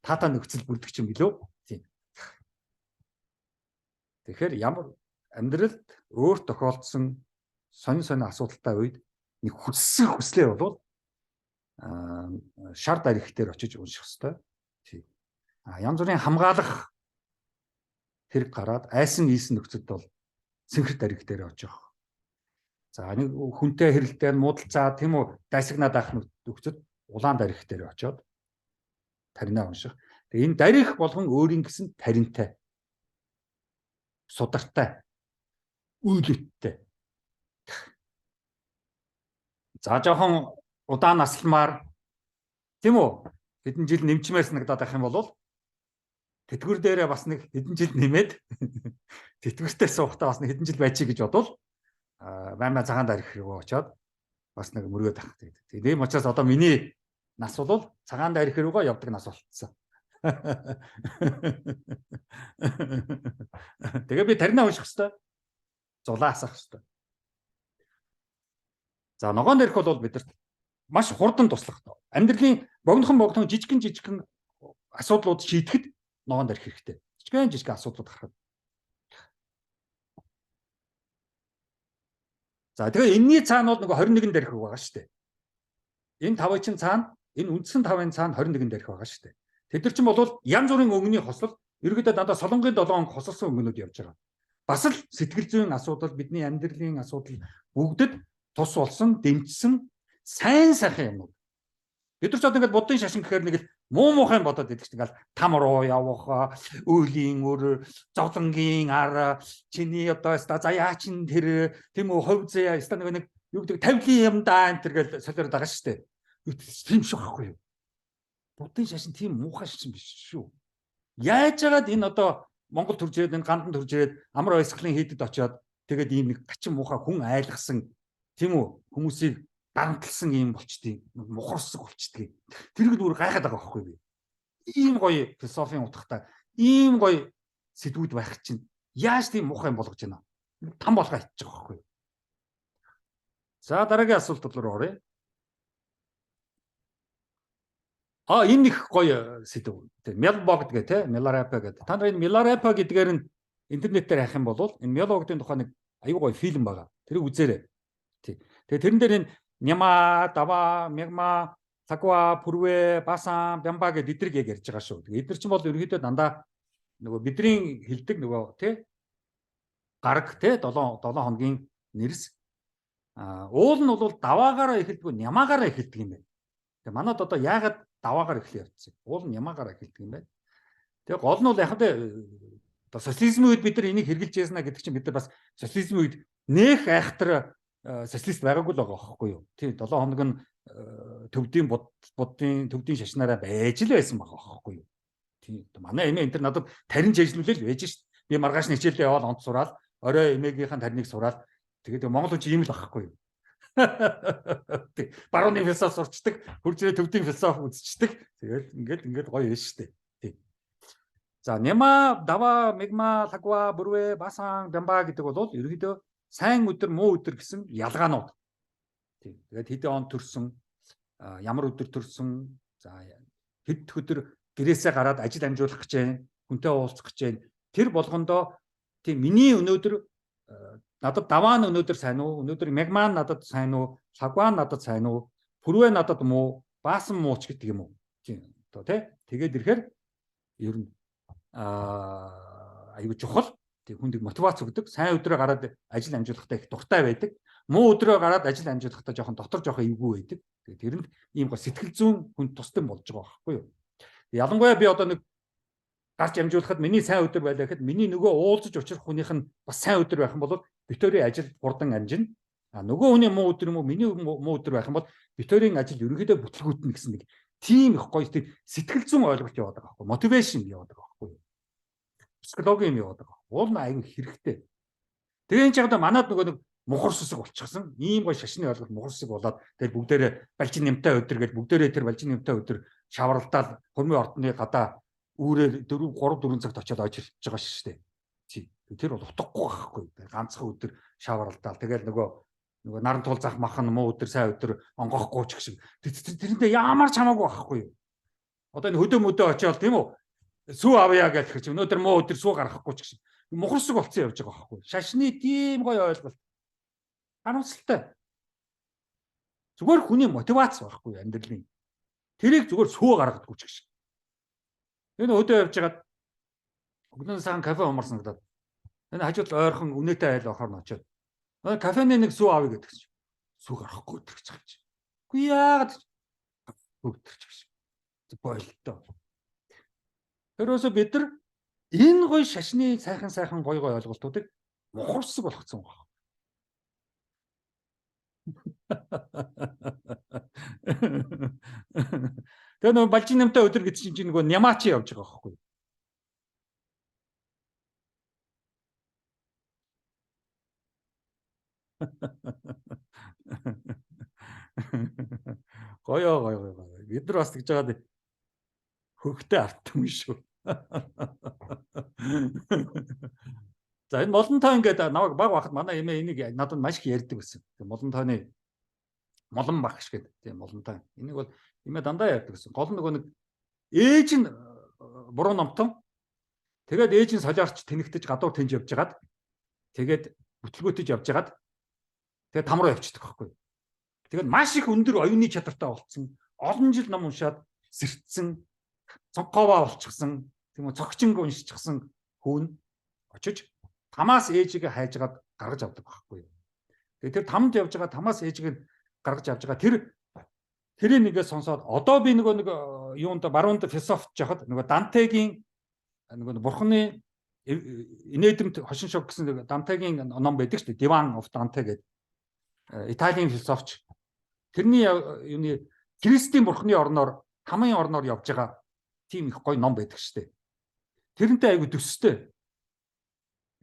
таатаа нөхцөл бүрдэх юм билүү? Тийм. Тэгэхээр ямар амьдралд өөр тохиолдсон сонин асуудалтай үед нэг хүссэн хүслээ бол шар дарих дээр очиж унших хэрэгтэй. Тийм. Янз бүрийн хамгаалах хэрэг гараад айсан ийсэн нөхцөлд бол цэнхэр дарих дээр очих. За нэг хүнтэй хэрэлдээ муудалцаа тийм үү дайсагнаад авах нөхцөлд улаан дарих дээр очиод таринаа унших. Тэгээ энэ дарих болгон өөрийн гэсэн таринтай, судартай, үйлэттэй. За жоохон удаан насламаар тийм үү хэдэн жил нэмчмээр санагдаад байх юм бол тэтгэвэр дээрээ бас нэг хэдэн жил нэмээд тэтгэвэртэй суухдаа бас нэг хэдэн жил байчи гэж бодвол баймаа цагаан дарих руу очиод бас нэг мөрөөд авах гэдэг. Тийм учраас одоо миний нас бол цагаан дарих руугаа явдаг нас болчихсон. Тэгээ би таринаа унших хэвээр зулаа асах хэвээр. За ногоон дарих бол бидэрт маш хурдан туслах. Амьдралын богинохон жижигхэн асуудлууд шийдэхэд ногоон дарих хэрэгтэй. Жижигхэн асуудлууд гарахад. За тэгээ энэний цаана бол нөгөө 21 дарих байгаа шүү дээ. Энэ 5-ын цаана, энэ үндсэн 5-ын цаана 21 дарих байгаа шүү дээ. Тэд нар чинь бол янз бүрийн өнгөний хослол ерөөдөө дандаа солонгийн 7 хоног хосолсон өнгөнүүд явж байгаа. Бас л сэтгэл зүйн асуудал, бидний амьдралын асуудал бүгдэд тус болсон, дэмжсэн сайн сайхан юмнууд. Бид нар ч одоо ингээд буддын шашин гэхээр нэг л муу муухай бодоод байдаг чинь ингээд там руу явах, үйлийн өр, зовлонгийн ар, чиний одоо заяа чин тэр тийм үү хувь заяа ста нэг юу гэдэг тавилын юм даа энэ төр гэж солиор дагаа штэ. Тийм шүү байхгүй юу? Буддын шашин тийм муухай шашин биш шүү. Яаж яагаад энэ одоо Монгол төрж ирээд энэ гандан төрж ирээд амар ойсгалын хийдэд очиод тэгээд ийм нэг гачин муухай хүн айлгсан тийм үү хүмүүсийг дарамтлсан юм болчтгийг мухарсаг болчтгийг тэрийг зүгээр гайхаад байгаа байхгүй би. Ийм гоё философийн утгатай ийм гоё сэдвүүд байх чинь яаж тийм муухай юм болгож байна? Там болгоо хийчих байгаа байхгүй. За дараагийн асуулт руу оръё. Энэ их гоё сэдв. Мелбог гэдэг те Меларапа гэдэг. Та нар энэ Меларапа гэдгээр нь интернетээр хайх юм бол энэ Мелбогдын тухай нэг аюу гоё фильм байгаа. Тэрийг үзээрэй. Тэгээ тэрэн дээр энэ Няма, Дава, Мегма, Саква, Пүрвэ, Басан, Бямба гэдэг эдрийг яг ярьж байгаа шүү. Тэгээ эдгээр чинь бол ерөнхийдөө дандаа нөгөө бидний хэлдэг нөгөө те гараг те 7 хоногийн нэрс. Уул нь бол даваагаараа эхэлдэг, нямаагаараа эхэлдэг юм байна. Тэгээ манад одоо яагаад даваагаар эхлэх явцсан. Уул нь нямаагаараа эхэлдэг юм байна. Тэгээ гол нь бол яг одоо социализмын үед бид нар энийг хэрэгжилж яснаа гэдэг чинь бид нар бас социализмын үед нэх айхтар социалист байгаагүй л байгаа байхгүй юу. Тий 7 хоног нь төвдийн төвдийн шашнаараа байж л байсан байгаа байхгүй юу. Тий манай эмээ энэ төр надад таринж ажиллуулъя л байж шít. Би маргааш нь хичээлдээ яваад онц сураал, орой эмээгийнхэн тариныг сураал. Тэгээд Монгол хүн чинь ийм л байхгүй юу. Тий барууны философи сурчдаг, хурцрээ төвдийн философи үзчихдэг. Тэгээд ингээд гоё юм шүү дээ. Тий. За Няма, Дава, Мегма, Лагва, Бүрвэ, Басан, Бямба гэдэг бол ерөнхийдөө сайн өдөр муу өдөр гэсэн ялгаанууд. Тийм. Тэгээд хэдэн он төрсөн, ямар өдөр төрсөн, за хэд өдөр гэрээсээ гараад ажил амжуулах гэж байна, хүнтэй уулзах гэж байна. Тэр болгондоо тийм миний өнөөдөр надад Даваа нь өнөөдөр сайн уу? Өнөөдөр Мегмаа надад сайн уу? Лагваа надад сайн уу? Пүрвэ надад муу, Баасан муу ч гэдэг юм уу? Тийм. Одоо тэгээд ирэхээр ер нь аюу чухал. Тэг хүндийг мотивац өгдөг. Сайн өдрөө гараад ажил амжуулахдаа их дуртай байдаг. Муу өдрөө гараад ажил амжуулахдаа жоохон дотор жоохон эвгүй байдаг. Тэгээд тэр нь ийм гоо сэтгэл зүйн хүнд тусдан болж байгаа байхгүй юу? Ялангуяа би одоо нэг гарч амжуулахад миний сайн өдөр байлаа гэхэд миний нөгөө уулзаж учрах хүнийх нь бас сайн өдөр байх юм бол битүүрийн ажил хурдан амжина. Нөгөө хүний муу өдөр юм уу миний муу өдөр байх юм бол битүүрийн ажил ерөнхийдөө бүтлгүүтнэ гэсэн нэг тийм их гоё тийм сэтгэл зүйн ойлголт яваад байгаа байхгүй юу? Мотивашн яваад байгаа байхгүй юу? Психологи юм яваад байгаа. Уул нь аюу хэрэгтэй. Тэгээ энэ ч одоо манад нөгөө нэг мухар сүсэг болчихсон. Ийм гоё шашны ойлголт мухар сүсэг болоод тэр бүгдээрээ балжин нэмтай өдөр гэж бүгдээрээ тэр балжин нэмтай өдөр шавралдаал хөрмийн ордны гадаа үүрээр 3-4 цагт очиод ойж ирж байгаа шүү дээ. Тий. Тэр бол утгагүй байхгүй. Ганцхан өдөр шавралдаал. Тэгэл нөгөө наран тул зах махан муу өдөр сайн өдөр онгоохгүй ч гэх шиг. Тэрэндээ ямар ч хамаагүй байхгүй юу. Одоо энэ хөдөө мөдөө очиод тийм үү? Сүү авъя гэж хэлчих. Өнөөдөр муу өдөр сүү гаргахгүй ч гэсэн мухарсаг болцсон явж байгаа байхгүй. Шашны тийм гоё ойлголт. Харамсалтай. Зүгээр хүний мотивац байхгүй амьдралын. Тэрийг зүгээр сүү гаргадаггүй ч гэж. Энэ өдөө явж байгаад өгнөн сан кафе умарсан гэдэг. Энэ хажууд ойрхон үнэтэй айл охоор нь очиод. Кафены нэг сүү авъя гэдэг чинь. Сүү гаргахгүй өдр гэж байгаа юм чи. Үгүй яагаад өдр гэж. Бойлтоо. Тэрөөсөө бид нар энэ гоё шашны сайхан гоё ойлголтуудыг мухарсаг болгоцсон байна. Тэгээ нөгөө балжин нэмтэй өдөр гэдэг чинь нөгөө нямаачи явж байгаа байхгүй юу? Гоё. Бид нар бас гэж байгаа хөхтэй артсан шүү. За энэ молон тоо ингээд намайг баг бахад манай эмээ энийг надад маш их ярьдаг байсан. Молон тооны молон багш гэдэг тийм молон тоо. Энийг бол эмээ дандаа ярьдаг байсан. Гол нөгөө нэг ээж нь буруу номтон. Тэгээд ээж нь солиорч тэнэгтэж гадуур тэнж явж хагаад тэгээд бүтлгүүтэж явж хагаад тэгээд там руу явчихдаг байхгүй. Тэгээд маш их өндөр оюуны чадвартай болцсон. Олон жил ном уншаад сэрцсэн, цонхооваа болчихсон, тийм үү цогчинг уншчихсан хүн очиж тамаас ээжигээ хайжгаад гаргаж авдаг байхгүй юу. Тэгээд тэр тамд явж байгаа тамаас ээжигээ гаргаж авж байгаа тэр тэрийг нэгээ сонсоод одоо би нэг юунд баруунд философч жахад нөгөө Дантегийн нөгөө бурхны инээдэмт хошин шог гэсэн нэг Дантегийн ном байдаг шүү дээ. Divan of Dante гэдэг Италийн философч. Тэрний юуны Христийн бурхны орноор хамын орноор явж байгаа тийм их гоё ном байдаг шүү дээ. Тэрнтэй айгу төстэй.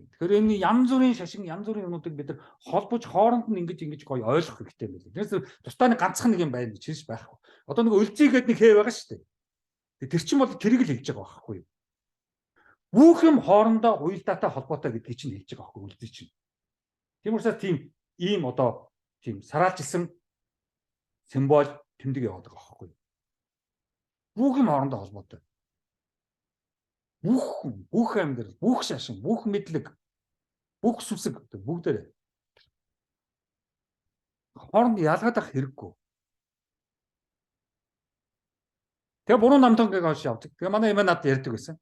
Тэгэхээр энэ янз бүрийн шашин, янз бүрийн юмнуудыг бид нар холбож хооронд нь ингэж гоё ойлгох хэрэгтэй юм байна. Тэрээс тусдаа нэг ганцхан нэг юм байна гэж хэлж байхгүй. Одоо нэг өлзийгээд нэг хээ байгаа шүү дээ. Тэр чинь бол тэрийг л хэлж байгаа байхгүй юу? Бүх юм хоорондоо уялдаатай холбоотой гэдгийг чинь хэлж байгаа байхгүй өлзий чинь. Тийм учраас тийм ийм одоо тийм сараалжилсан символ тэмдэг яваад байгаа байхгүй юу? Бүх юм хоорондоо холбоотой. Бүх амьдрал, бүх шашин, бүх мэдлэг, бүх сүсэг бүгдээрээ хооронд ялгаад ах хэрэггүй. Тэгээ буруу намтангийг хойш явдаг. Тэгээ манай эмээ надад ярьдаг байсан.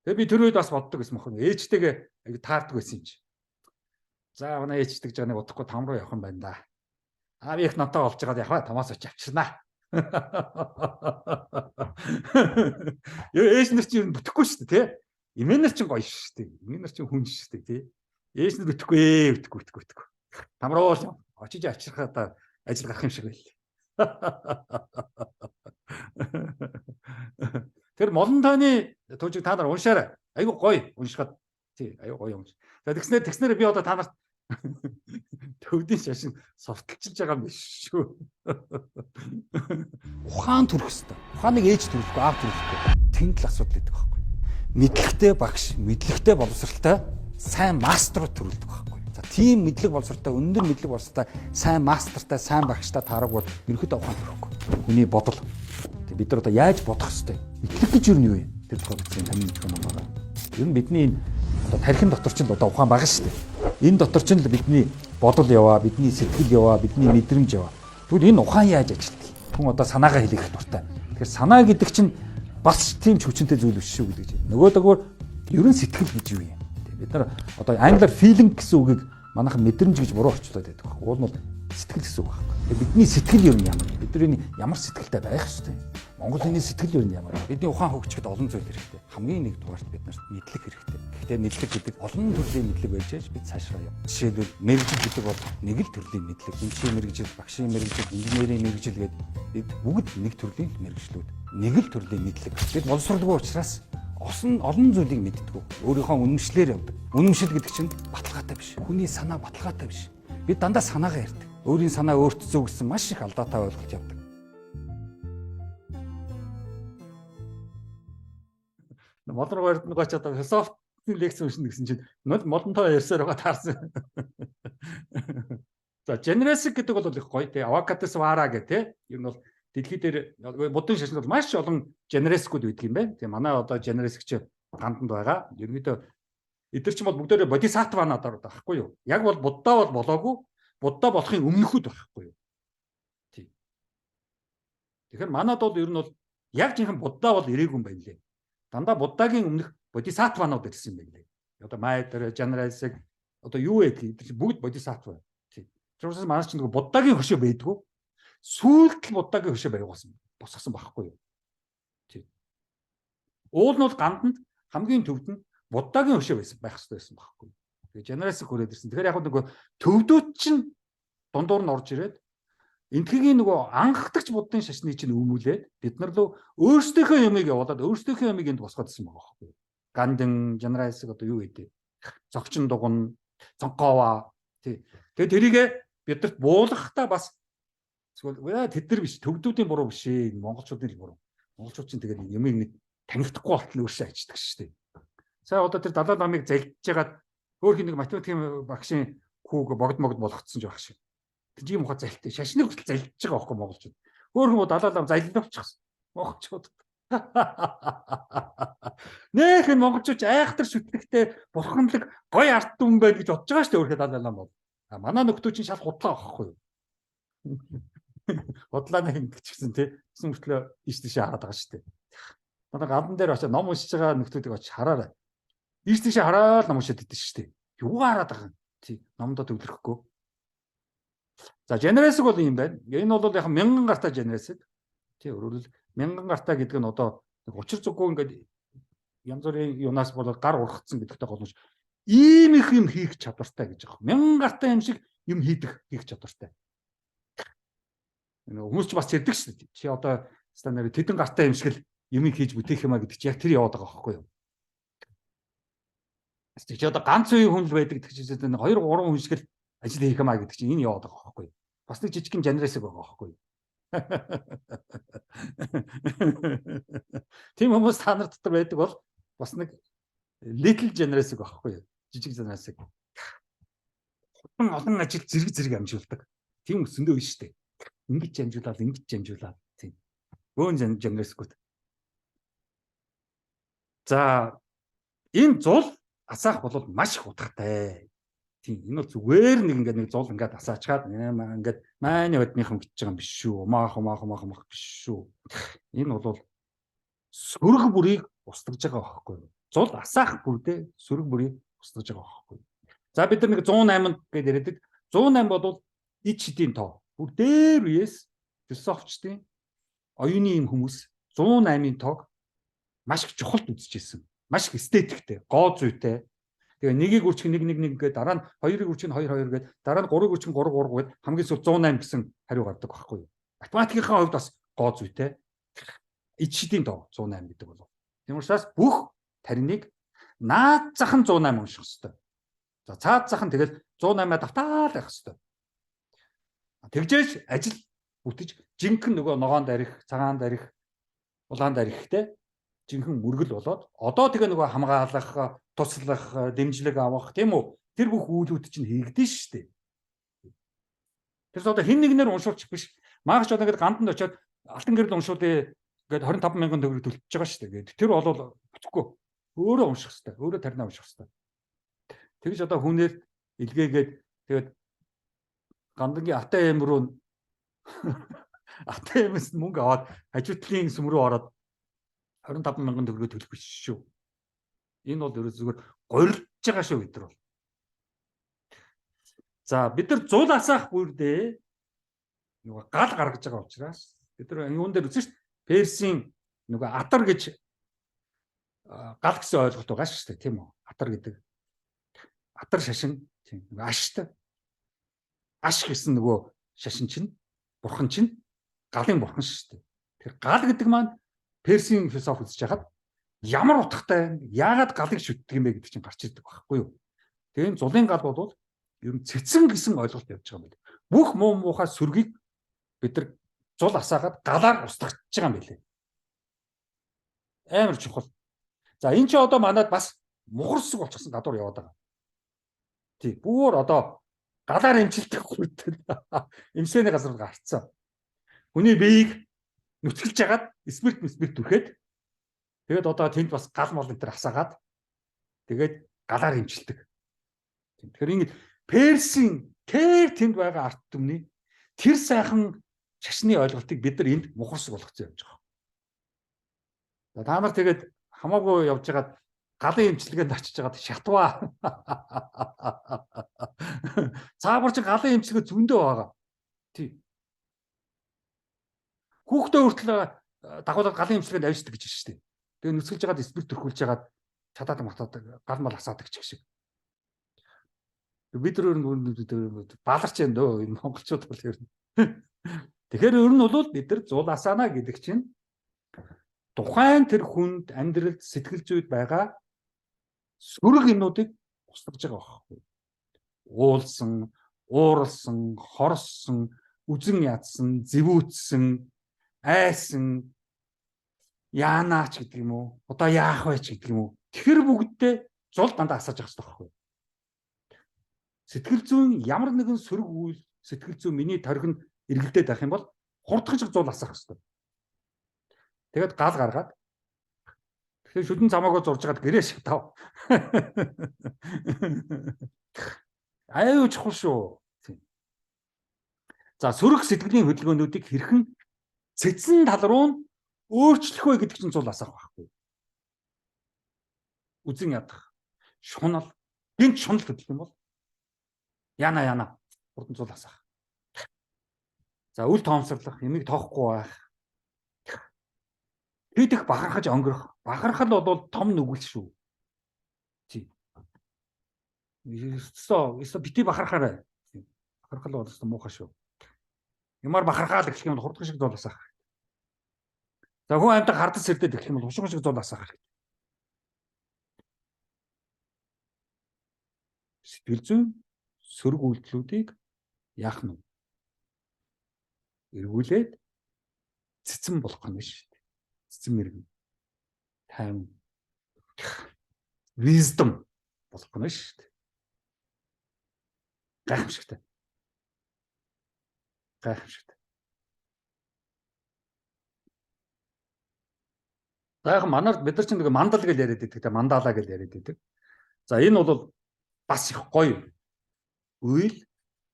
Тэгээ би тэр үед бас боддог байсан мохоо. Ээжтэйгээ аяг таардаг байсан юм чи. За манай ээжтэй гэж нэг удахгүй там руу явах юм байна да. Би их натаа олж байгаа яваа тамаас очиж авчирнаа. Ээж нар чинь бүтэхгүй шүү дээ, тий. Эмээ нар чинь гоё шүү дээ. Эмээ нар чинь хүн шүү дээ, тий. Ээж нар бүтэхгүй. Там руу очиж авчирхаа ажил гарах юм шиг байл. Тэр молон тооны туужиг та нар уншаарай. Айгу гоё уншихад тий, айгу гоё унш. За тэгснээр би одоо та нарт төвдийн шашин совтолчилж байгаа юм биш шүү. Ухаан төрөх хэвээр. Ухааныг ээж төрөхгүй, аав төрөхгүй. Тэнд л асуудал гэдэг байхгүй. Мэдлэгтэй багш, мэдлэгтэй боловсралтай сайн маструуд төрүүлдэг байхгүй. За тийм мэдлэг боловсралтай, өндөр мэдлэг боловсралтай сайн мастртай, сайн багштай таарагвал ерөөхдөө ухаан төрөхгүй. Хүний бодол. Тэг бид нар одоо яаж бодох хэвээр. Мэдлэг гэж юу юм? Тэр тухай бичсэн тамийн нэг юм байна. Ер нь бидний одоо тархин дотор ч л одоо ухаан байгаа шүү дээ. Энэ дотор ч л бидний бодол яваа, бидний сэтгэл яваа, бидний мэдрэмж яваа. Тэгвэл энэ ухаан яаж ажилладаг? Хүн одоо санаагаа хэлэх дуртай. Тэгэхээр санаа гэдэг чинь бас тийм ч хүчнтэй зүйл биш шүү гэдэг. Нөгөөдөгөөр ерөн сэтгэл гэж юу юм? Бид нар одоо англиар feeling гэсэн үгийг манайхан мэдрэмж гэж буруу орчуулад байдаг баг. Уул нь сэтгэл гэсэн үг байна. Бидний сэтгэл ер нь ямар? Бидний ямар сэтгэлтэй байх ёстой? Монголын сэтгэл ер нь ямар? Бидний ухаан хөгжихэд олон зүйл хэрэгтэй. Хамгийн нэгдүгээрт бид нарт мэдлэг хэрэгтэй. Гэхдээ мэдлэг гэдэг олон төрлийн мэдлэг байж аж бид цаашраа яв. Жишээлбэл мэрэгжил гэдэг бол нэг л төрлийн мэдлэг. Эмчийн мэрэгжил, багшийн мэрэгжил, инженерийн мэрэгжил гэдэг бид бүгд нэг төрлийн мэрэгжлүүд. Нэг л төрлийн мэдлэг. Бид боловсралгүй учраас олон зүйлийг мэддэг. Өөрийнхөө үнэмшлэр явдаг. Үнэмшил гэдэг чинь баталгаатай биш. Хүний санаа баталгаатай биш. Бид дандаа санаагаа ярьдаг. Өөрийн санаа өөрт зөө гэсэн маш их алдаатай ойлголт явдаг. Молроо барьд нэг очоод философийн лекц уншина гэсэн чинь молонтой ярьсаар байгаа таарсан. За Genesis гэдэг бол их гоё тий. Avocadus vara гэх тий. Ер нь бол дэлхий дээр буддын шашинд бол маш олон Genesis-гүүд байдаг юм байна. Тэгээ манай одоо Genesis ч ганданд байгаа. Ерөнхийдөө эдгээр чинь бол бүгдээрээ бодисаттва надаар байхгүй юу? Яг бол Будда бол болоогүй. Будда болохын өмнөхөд байхгүй юу? Тий. Тэгэхээр манад бол ер нь бол яг жинхэнэ Будда бол ирээгүй юм байна лээ. Дандаа Буддагийн өмнөх бодисаттванууд ирсэн юм байна лээ. Одоо Майдер, Genesis одоо юу вэ гэдэг бүгд бодисаттва. Тий. Тэрээс манай чинь нэг Буддагийн хөшөө байдгүй. Сүүлд Буддагийн хөшөө байгуулсан босгосон байхгүй юу? Тий. Уул нь бол ганданд хамгийн төвд нь Буддагийн хөшөө байх хэрэгтэй байсан байхгүй юу? Тэгээ Genesis хүрээд ирсэн. Тэгэхээр яг нөгөө төвдүүд чинь дундуур нь орж ирээд энтхийн нөгөө анхдагч буддын шашны чинь өмүүлээд бид нар лөө өөрсдийнхөө юмыг явуулаад өөрсдийнхөө юмыг энд босгоодсон байгаа байхгүй юу? Гандин, Genesis одоо юу гэдэг? Зогчин дугун, цонхоова тий. Тэгээ тэрийгэ бидэрт буулгахтаа бас эсвэл тэд нар биш төвдүүдийн буруу биш ээ. Монголчуудын л буруу. Монголчууд чинь тэгээд юмыг нэг танигдахгүй болтол өөрсөө ажилладаг шүү дээ. Сая одоо тэр Далай ламыг залгиж жагаад өөр нэг математикийн багшийн хүүг богд болгоцсон жоох шиг. Тийм ухаа залтай. Шашныг хүртэл залгиж байгаа байхгүй монголчууд. Өөр хүмүүс Далай лам залгилавчихсан. Монголчууд. Нэх энэ монголчууд айхтар шүтлэгтэй бурханлаг гоё арт түмэн байл гэж бодож байгаа шүү дээ өөрхөд Далай лам бол. Манай нөхдөө чинь шал худлаа байхгүй юу? Худлааны ингэчихсэн тий. Гэсэн мөртлөө ийш тийшээ хараад байгаа шүү дээ. Манай гадан дээр очиж ном уншиж байгаа нөхдүүдийг очиж хараарай. Ийш тийшээ хараад ном уншаад идэв шүү дээ. Юу хараад байгаа юм? Тий. Номдоо төвлөрөхгүй. За generation бол юм байна. Энэ бол яг 1000 гартай generation. Тий, өөрөөр 1000 гартай гэдэг нь одоо учир зүггүй ингээд янз бүрийн юунаас болоод гар ургацсан гэдэгтэй голомж ийм их юм хийх чадвартай гэж байгаа. 1000 гартай юм шиг юм хийх чадвартай. Хүмүүс ч бас ярьдаг шүү дээ. Чи одоо стандарт тэдэн гартай юм шиг л юм хийж бүтээх юм а гэдэг чи яг тэр яваад байгаа байхгүй юу? Чи одоо ганц үеийн хүн л байдаг гэдэг чинь 2 3 хүн шиг л ажил хийх юм а гэдэг чинь энэ яваад байгаа байхгүй юу? Бас нэг жижигхэн жанрээсэг байгаа байхгүй юу? Тийм хүмүүс та нар дотор байдаг бол бас нэг little жанрээсэг байхгүй юу? Жижиг жанрээсэг. Олон ажил зэрэг амжуулдаг. Тийм өсөндөө биш үү? Ингэж амжуулаад тийм. Бөөн жанрээсгүүд. За энэ зул асаах бол маш их утгатай. Тийм энэ бол зүгээр нэг зул ингээд асаачаад ингээд маань өднийхэн гэж байгаа юм биш шүү. Маах биш шүү. Энэ бол сөрөг бүрийг устгаж байгаа байхгүй юу? Зул асаах бүрдээ сөрөг бүрийг устгаж байгаа байхгүй юу? За бид нар нэг 108 гэдээ яриад 108 бол ид шидийн тоо. Бүр дээр үеэс философичдын оюуны юм хүмүүс 108-ын тоог маш их чухалд үзчихсэн. Маш их эстетиктэй, гоо зүйтэй. Тэгээ нэгийг үрчиг нэг гэдэг дараа нь хоёрыг үрчиг 2 гэдэг дараа нь гурыг үрчиг 3 гэдэг хамгийн сүүл 108 гэсэн хариу гардаг байхгүй юу? Математикийн хувьд бас гоо зүйтэй. Ид шидийн тоо 108 гэдэг болов. Тийм учраас бүх тариныг наад зах нь 108 унших хэрэгтэй. За цаад зах нь тэгэл 108-аа давтаал байх хэрэгтэй. Тэгжээж ажил бүтэж жинхэнэ нөгөө ногоон дарих, цагаан дарих, улаан дарихтэй жинхэнэ мөргөл болоод одоо тэгээ нөгөө хамгаалах, туслах, дэмжлэг авах тийм үү? Тэр бүх үйлүүд чинь хийгдэн шүү дээ. Тэрс одоо хин нэгнээр уншуулчих биш. Маагч одоо ингээд ганданд очиод алтан гэрэл уншуулъя гээд 25,000 төгрөг төлчихөж байгаа шүү дээ. Тэр бол бүтэхгүй. Өөрөө унших хэрэгтэй. Өөрөө таринаа унших хэрэгтэй. Тэгж одоо хүнээр илгээгээд тэгээд гандангийн АТМ руу АТМ-с мөнгө аваад хажуутлын сүм рүү ороод 25,000 төгрөг төлөх биш шүү. Энэ бол ерөөс зүгээр горилж байгаа шүү бид нар бол. За бид нар зул асаах бүрдээ нөгөө гал гаргаж байгаа учраас бид нар юун дээр үзсэн шүү дээ. Персийн нөгөө атар гэж гал гэсэн ойлголт байгаа шүү дээ, тийм үү? Атар гэдэг. Атар шашин тийм нөгөө аштай. Аш гэсэн нөгөө шашин чинь бурхан чинь галын бурхан шүү дээ. Тэр гал гэдэг маань Персийн философи үзэж хахад ямар утгатай яагаад галыг шүтдэг юм бэ гэдэг чинь гарч ирдэг байхгүй юу. Тэгээд зулын гал бол ер нь цэцэн гэсэн ойлголт явж байгаа юм байна. Бүх муу муухай сүргийг бид нар зул асаагаад галаар устгаж байгаа юм билээ. Амар чухал. За энэ ч одоо манад бас мухарсаг болчихсон гадуур яваад байгаа. Тий, бүр одоо галаар эмчилдэг хүртэл эмсэний газар гарцсан. Хүний биеийг нүцгэлж хагаад спирт түрхээд тэгээд одоо тэнд бас гал мол энэ төр асаагаад тэгээд галаар эмчилдэг. Тэгэхээр ингэ Персийн тэр тэнд байгаа арт түмний тэр сайхан шашны ойлголтыг бид нар энд мухарсаг болгоцсон явж байгаа. За та нар тэгээд хамаагүй явж хагаад галын эмчилгээнд очиж хагаад шатваа. Цаавар чи галын эмчилгээ зөндөө байгаа. Тий. Хүүхдээ хүртэл дагуулад галын эмчилгээнд авчдаг гэж шүү дээ. Тэгээ нүцгэлж хагаад спирт төрхүүлж хагаад чадаад матаад гал мал асаадаг ч гэх шиг. Бид нар баларч юм дөө энэ монголчууд бол ер нь. Тэгэхээр ер нь бол бид нар зул асаана гэдэг чинь тухайн тэр хүнд амьдралд сэтгэл зүйд байгаа сүрэг юмнуудыг устгаж байгаа байхгүй. Уулсан, ууралсан, хорсон, үзэн ядсан, зэвүүцсэн, айсан, яанаач гэдэг юм уу? Одоо яах вэ ч гэдэг юм уу? Тэр бүгдээ зул дандаа асааж явах хэрэгтэй байхгүй. Сэтгэл зүйн ямар нэгэн сөрөг үйл, сэтгэл зүй миний торгинд эргэлдээд байх юм бол хурдхаж зул асаах хэрэгтэй. Тэгээд гал гаргаад тэгэхээр шүдэн цамаагаа зурж гаад гэрээ шатав. Аюу чухал шүү. За сөрөг сэтгэлийн хөдөлгөөнүүдийг хэрхэн цэцэн тал руу өөрчлөх вэ гэдэг чинь зул асаах байхгүй. Үзэн ядах, шунал, гинт шунал гэдэг юм бол яна хурдан зул асаах. За үл тоомсорлох, ямиг тоохгүй байх. Тэдх бахархаж өнгөрөх. Бахархал бол том нүгэл шүү. Тий. Эсвэл бити бахархаарай. Бахархал бол өстой муухай шүү. Ямар бахархаал гэх юм бол хурдхан шиг зул асаах. За хүн амьтан хардас сэрдээд гэх юм бол хушган шиг зул асаах. Сэтгэл зүйн сөрөг үйлдэлүүдийг яах нь вэ? Эргүүлээд цэцэн болох нь биш. Цэцэн мэрэг. Тайм. Wisdom болох нь биш. Гайхамшигтай. Гайхамшигтай. За яг манайд бид нар чинь нэг мандал гэж яриад байдаг, тэ мандала гэж яриад байдаг. За энэ бол бас их гоё. Үйл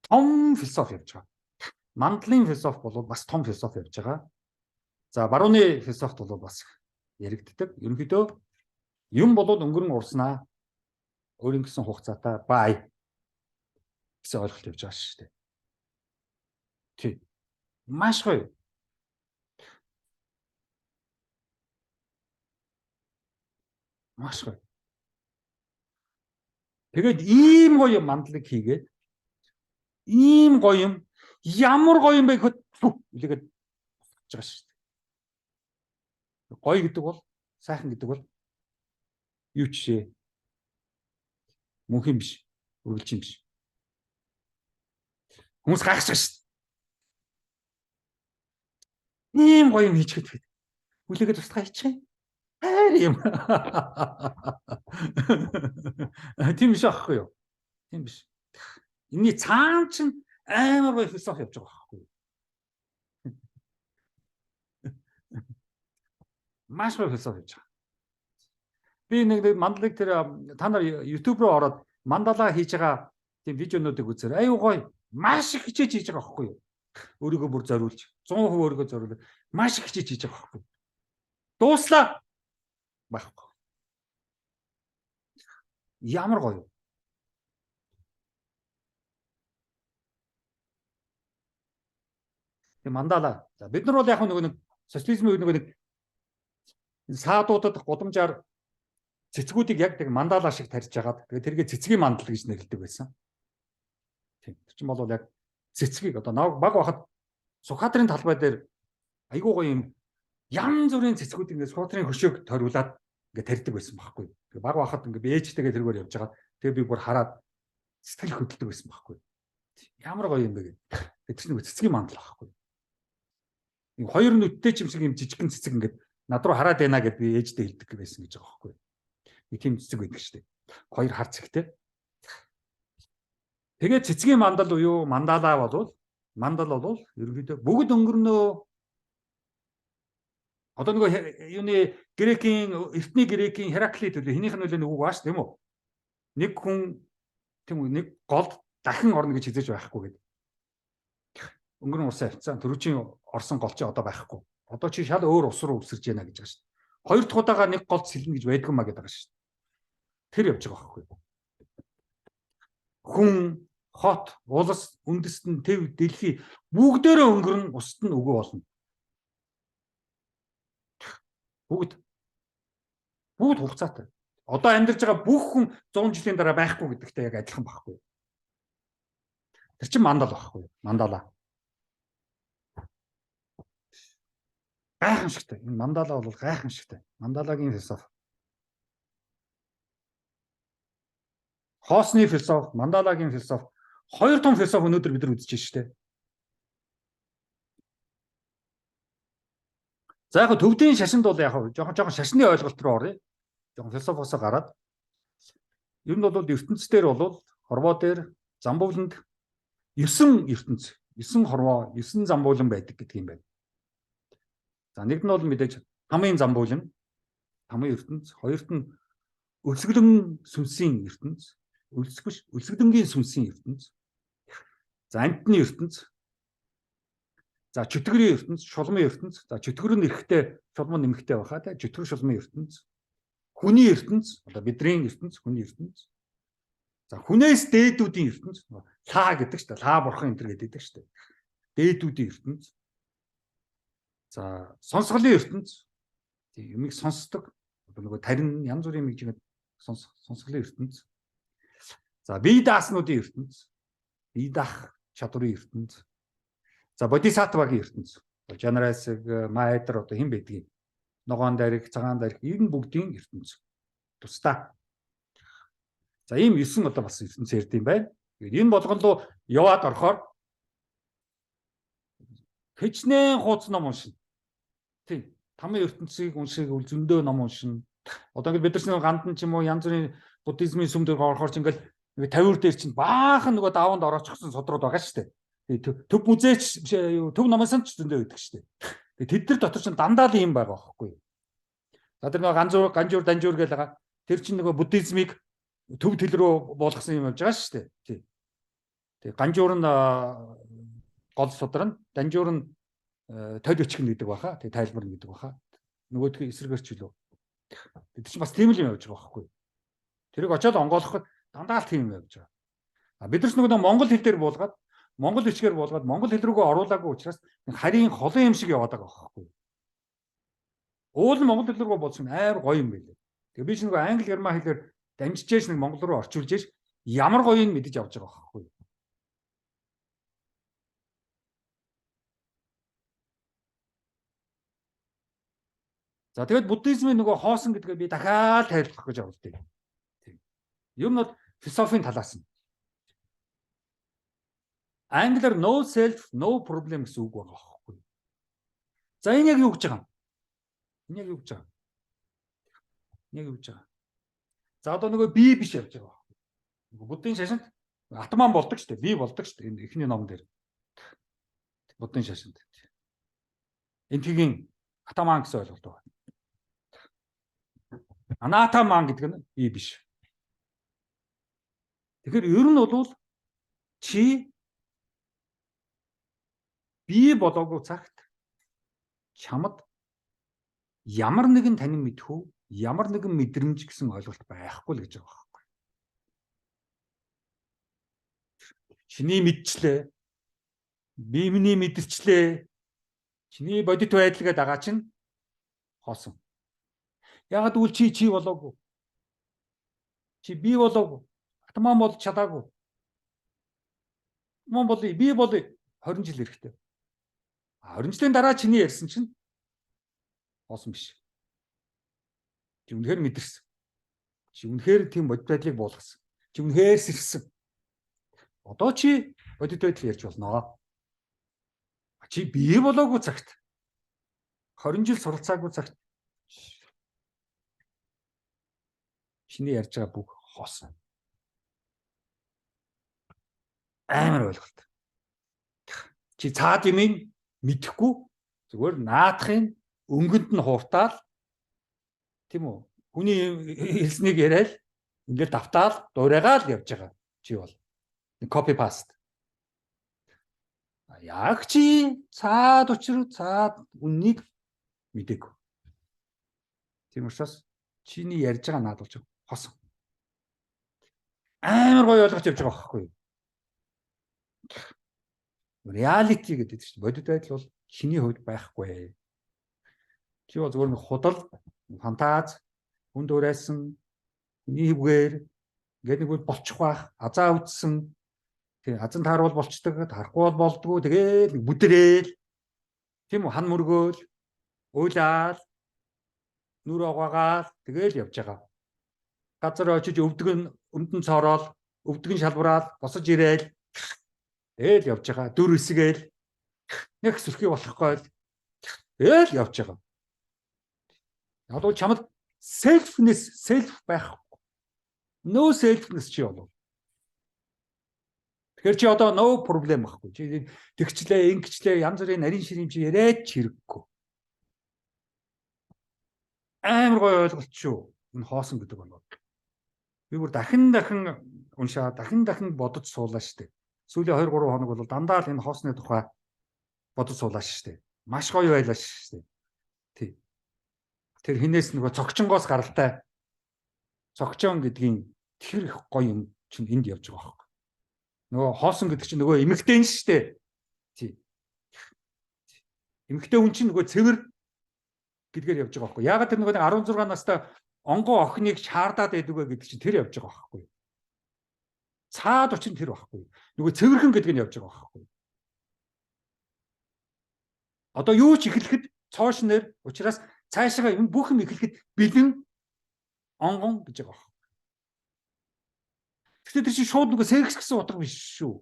том философи явж байгаа. Мандлын философи бол бас том философи явж байгаа. За барууны философт бол бас яригддаг. Ерөнхийдөө юм болоод өнгөрөн урснаа. Өөрийн гэсэн хугацаатай бай гэсэн ойлголт явж байгаа шүү дээ. Тий. Маш гоё. Маш гоё. Тэгээд ийм гоё мандлыг хийгээд ийм гоё юм ямар гоё юм бэ гэхэд үлээгээд болж байгаа шүү дээ. Гоё гэдэг бол сайхан гэдэг бол юу ч мөнх юм биш. Үргэлж юм биш. Хүмүүс гайхаж байгаа шүү дээ. Ийм гоё юм хийчихэд гээд. Үлээгээд устгаа хийчих юм. Хайр юм. Тийм биш аахгүй юу? Тийм биш. Энийний цаан чинь амар гоё философи явж байгаа байхгүй юу? Маш гоё философи явж байгаа. Би нэг мандлыг тэр та нар YouTube руу ороод мандала хийж байгаа тийм видеонуудыг үзээрэй. Аюу гоё. Маш их хичээж хийж байгаа байхгүй юу? Өөрийгөө бүр зориулж 100% өөрийгөө зориулж маш их хичээж хийж байгаа байхгүй юу? Дууслаа. Байхгүй. Ямар гоё. Тэг мандала. За бид нар бол яг нэг социализмын үед нэг саадуудад гудамжаар цэцгүүдийг яг тэг мандала шиг тарьж агаад тэгээ тэргээ цэцгийн мандал гэж нэрлэдэг байсан. Тийм. Тэр чинь бол яг цэцгийг одоо баг бахад Сүхбаатарын талбай дээр айгүй гоё юм янз бүрийн цэцгүүд ингээд Сүхбаатарын хөшөөг ториулаад ингээд тарьдаг байсан байхгүй. Тэгээ баг бахад ингээд би ээжтэйгээ тэргээр явж байгаа. Тэгээ би бүр хараад сэтгэл хөдлөдөг байсан байхгүй. Ямар гоё юм бэ гэдэг. Тэр чинь нэг цэцгийн мандал байхгүй. Нэг хоёр нүдтэй ч юм шиг юм жижигхэн цэцэг ингээд над руу хараад байна гэд би ээжтэй хэлдэг байсан гэж байгаа байхгүй. Нэг тийм цэцэг байдаг шүү дээ. Хоёр хар цэгтэй. Тэгээд цэцгийн мандал уу мандала болвол ерөнхийдөө бүгд өнгөрнөө. Одоо нөгөө юуны эртний грекийн Хераклит үлээ хинийх нь үлээ нүг бааш тийм үү? Нэг хүн тийм үү нэг голд дахин орно гэж хизээж байхгүй гэдэг. Өнгөрөн усан авцсан төрүүчийн орсон гол чи одоо байхгүй. Одоо чи шал өөр ус руу өсөрж яана гэж байгаа шүү дээ. Хоёр дахь удаага нэг голд сэлнэ гэж байдгүй маа гэдэг байгаа шүү дээ. Тэр явж байгаа байхгүй. Хүн, хот, улс, үндэстэн, төв, дэлхий бүгдээрээ өнгөрн устд нь өгөө болно. Бүгд хугацаатай. Одоо амьдарч байгаа бүх хүн 100 жилийн дараа байхгүй гэдэгтэй яг адилхан байхгүй. Тэр чинь мандал байхгүй. Мандала. Гайхамшигтай. Энэ мандала бол гайхамшигтай. Мандалагийн философи. Хоосны философи, мандалагийн философи. Хоёр том философи өнөөдөр бид нар үзэж байна шүү дээ. За яг төвдийн шашинд бол яг жоохон шашны ойлголт руу оръё. Жоохон философоос гараад. Ер нь бол ертөнцийн дээр бол хорвоо дээр Замбууланд 9 ертөнц, 9 хорвоо, 9 Замбуулан байдаг гэдэг юм байна. За нэгд нь бол мэдээж хамгийн Замбуулан, хамгийн ертөнц, хоёрт нь өлсгөлөн сүнсийн ертөнц, өлсгөлөнгийн сүнсийн ертөнц. За амьтны ертөнц. За чөтгөрийн ертөнц, шулмын ертөнц. За чөтгөр нь эрэхтэй, шулмын нэмэхтэй байхаа те. Чөтгөр шулмын ертөнц. Хүний ертөнц, одоо бидний ертөнц, хүний ертөнц. За хүнээс дээдүүдийн ертөнц. Лаа гэдэг шүү дээ. Лаа бурхан энэ төр гэдэг шүү дээ. дээдүүдийн ертөнц. За сонсголын ертөнц. Тийм юмыг сонсдог. Нөгөө тарин янз бүрийн юм жигэд сонсголын ертөнц. За бие дааснуудын ертөнц. Бие даах чадварын ертөнц. За бодисаттвагийн ертөнц. Жанрасыг маятар одоо хэн байдгийг ногоон дариг, цагаан дариг энэ бүгдийн ертөнц. Тусдаа. За ийм 9 одоо бас ертөнц ярьд юм байна. Тэгээд энэ болгон руу яваад орохоор хичнээн хууц ном уншина. Тийм. Тамийн ертөнцийг уншиг үл зөндөө ном уншина. Одоо ингээд бид нар гандан ч юм уу янз бүрийн буддизмын сүм дээр орохоор ч ингээд 50 дээр чинь баахан нөгөө даванд ороочихсон судрууд байгаа шүү дээ. Төв музейч төв номоос ч зөндөө байдаг шүү дээ. Тэд нар дотор чинь дандаа л юм байгаа байхгүй юу? За тэр нөгөө ганжуур данжуур гэж байгаа. Тэр чинь нөгөө буддизмыг төв төл рүү болгосон юм явж байгаа шүү дээ. Тэг ганжуур нь гол судар нь, данжуур нь тойл өчгөн гэдэг баха. Тэг тайлбар гэдэг баха. Нөгөөдгөө эсрэгэрч үлээ. Тэд чинь бас тийм л юм явж байгаа байхгүй юу? Тэрийг очиод онгойлгоход дандаа л тийм юм явж байгаа. Бид нар ч нөгөө монгол хэл дээр буулгаад монгол бичгээр буулгаад монгол хэл рүүгээ оруулаагүй учраас харийн холын юм шиг яваад байгаа байхгүй юу? Уул нь монгол хэл рүүгээ болсон амар гоё юм байлээ. Тэгээ би ч нөгөө англи герман хэлээр дамжижээж нэг монгол руу орчуулж ийж ямар гоё юм мэдэж авч байгаа байхгүй юу? За тэгээд буддизмын нөгөө хоосон гэдгээ би дахиад тайлбарлах гэж оролдъё. Тийм. Ер нь бол философийн талаас нь. Англиар no self, no problem гэсэн үг байгаа байхгүй юу? За энэ яг юу гэж байгаа юм? Энэ яг юу гэж байгаа? Яг юу гэж байгаа? За одоо нөгөө би биш явж байгаа байхгүй юу? Нөгөө буддын шашинд атман болдог шүү дээ. Би болдог шүү дээ. Энэ эхний ном дээр. Буддын шашинд. Энтгийн атаман гэсэн ойлголт байна. Анатаман гэдэг нь би биш. Тэгэхээр ер нь бол чи би болоогүй цагт чамд ямар нэгэн танин мэдхүү, ямар нэгэн мэдрэмж гэсэн ойлголт байхгүй л гэж байгаа байхгүй. Чиний мэдчлээ, би миний мэдэрчлээ, чиний бодит байдалгаа дагаа чинь хоосон. Ягаад гэвэл чи болоогүй. Чи би болоогүй. Атман бол чадаагүй. Атман бол би бол 20 жил хэрэгтэй. 20 жилийн дараа чиний ярьсан чинь хоосон биш. Чи үнэхээр мэдэрсэн. Чи үнэхээр тийм бодит байдлыг буулгасан. Чи үнэхээр сэрсэн. Одоо чи бодит байдал ярьж болно. Чи би болоогүй цагт 20 жил суралцаагүй цагт чиний ярьж байгаа бүх хоосон. Амар ойлголт. Чи цаад юмыг мэдэхгүй зүгээр наадахын өнгөнд нь хууртаал тийм үү? Хүний хэлснийг яриад ингээд давтаал дуурайгаал явж байгаа. Чи бол copy paste. Яг чи цаад учир цаад үннийг мэдээгүй. Тийм учраас чиний ярьж байгаа наад болж хосон. Амар гоё ойлгож явж байгаа байхгүй юу? Reality гэдэг чинь бодит байдал бол чиний хувьд байхгүй. Чи бол зөвхөн худал, фантаз, хүн дуурайсан, хүний хөвгээр ингээд нэг болчих байх, азаа үтсэн, тэг азан тааруул болчдөг, харахгүй бол болдгоо, тэгээд бүдрээл, тийм үү, хан мөргөөл, уйлаал, нүр угаагаал, тэгээл явж байгаа. Газар очиж өвдгөн өмдөн цороол, өвдгөн шалбраал, босож ирээл, тэгэл явж байгаа. Дүр эсгээл, нэг сүрхий болохгүй л, тэгэл явж байгаа. Яг бол чамд selfness, self байхгүй. No selfness чи болов. Тэгэхээр чи одоо no problem байхгүй. Чи тэгчлээ, ингэчлээ, янз бүрийн нарийн ширим чи яриад ч хэрэггүй. Амар гоё ойлголт шүү. Энэ хоосон гэдэг байна. Би бүр дахин уншаа, дахин бодож суулаа штэ. Сүүлийн 2-3 хоног бол дандаа л энэ хоосны тухай бодож суулаа штэ. Маш гоё байлаа штэ. Тий. Тэр хинээс нөгөө цогчонгоос гаралтай. Цогчон гэдгийн тэр их гоё юм чинь энд явж байгаа байхгүй. Нөгөө хоосон гэдэг чинь нөгөө эмэгтэй нь штэ. Тий. Эмэгтэй хүн чинь нөгөө цэвэр гэдгээр явж байгаа байхгүй. Яагаад тэр нөгөө 16 настай онгоо охиныг шаардаад байдаг вэ гэдэг чинь тэр явж байгаа байхгүй. Цаад очин тэр байхгүй. Нөгөө цэвэрхэн гэдэг нь явж байгаа байхгүй. Одоо юу ч эхлэхэд цоошнэр учраас цаашаа юм бүх юм эхлэхэд бэлэн онгон гэж байгаа. Гэхдээ тэр чинь шууд нөгөө секс гэсэн утга биш шүү.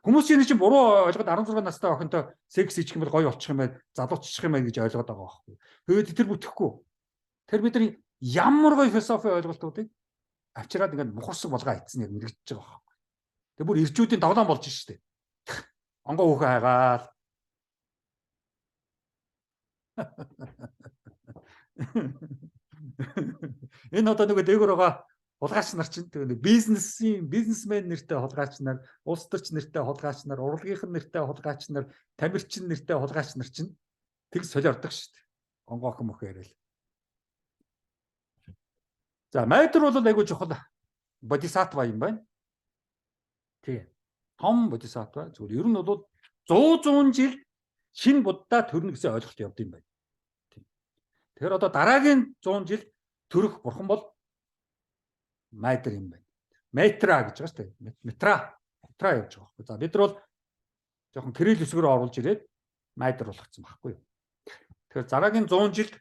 Хүмүүс чинь буруу ойлгоод 16 настай охинтой секс хийчих юм бол гоё болчих юм байна, залууччих юм байна гэж ойлгоод байгаа байхгүй. Тэгээд тэр бүтэхгүй. Тэр бидний ямар гоё философи ойлголтуудыг авчираад ингээд мухарсаг болгоо айтсан яг мэрэгдэж байгаа байхгүй. Тэр бүр иржүүдийн давлаан болж штэ. Онгоо хөөхөө хайгаал. Энэ одоо нөгөө дээгүүр байгаа хулгайч нар чинь тэгээ бизнесмен нэртэй хулгайч нар, улс төрч нэртэй хулгайч нар, урлагийнхан нэртэй хулгайч нар, тамирчин нэртэй хулгайч нар чинь тэг солиордог шүү дээ. Онгоохон мөх яриад. За, Майтр бол айгүй чухал бодисатва юм байна. Тий. Том бодисатва. Зүгээр ер нь бол 100 жил шинэ буддаа төрнө гэсэн ойлголт явд юм байна. Тэгэхээр одоо дараагийн 100 жил төрөх бурхан бол Майтр юм байна. Майтра гэж байгаа шүү дээ. Метра явж байгаа байхгүй. За бид нар бол жоохон кирилл үсгээр оруулж ирээд Майтр болгоцсон байхгүй юу. Тэгэхээр дараагийн 100 жилд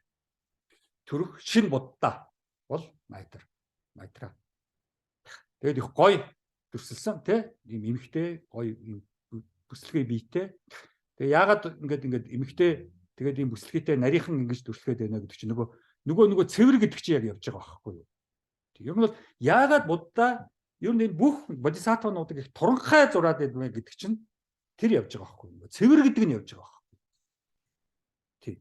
төрөх шинэ буддаа бол Майтра. Тэгээд их гоё төрсөлсөн тий ийм эмхтэй гоё ийм бүслэгээ биетэй. Тэгээ яагаад ингээд эмхтэй тэгээд ийм бүслэгээтэй нарийнхан ингэж төрслгээд байна гэдэг чинь нөгөө цэвэр гэдэг чинь яг явж байгаа байхгүй юу. Ер нь бол яагаад буддаа ер нь энэ бүх бодисатвануудыг их туранхай зураад байдгаа гэдэг чинь тэр явж байгаа байхгүй юу. Цэвэр гэдэг нь явж байгаа байхгүй. Тий.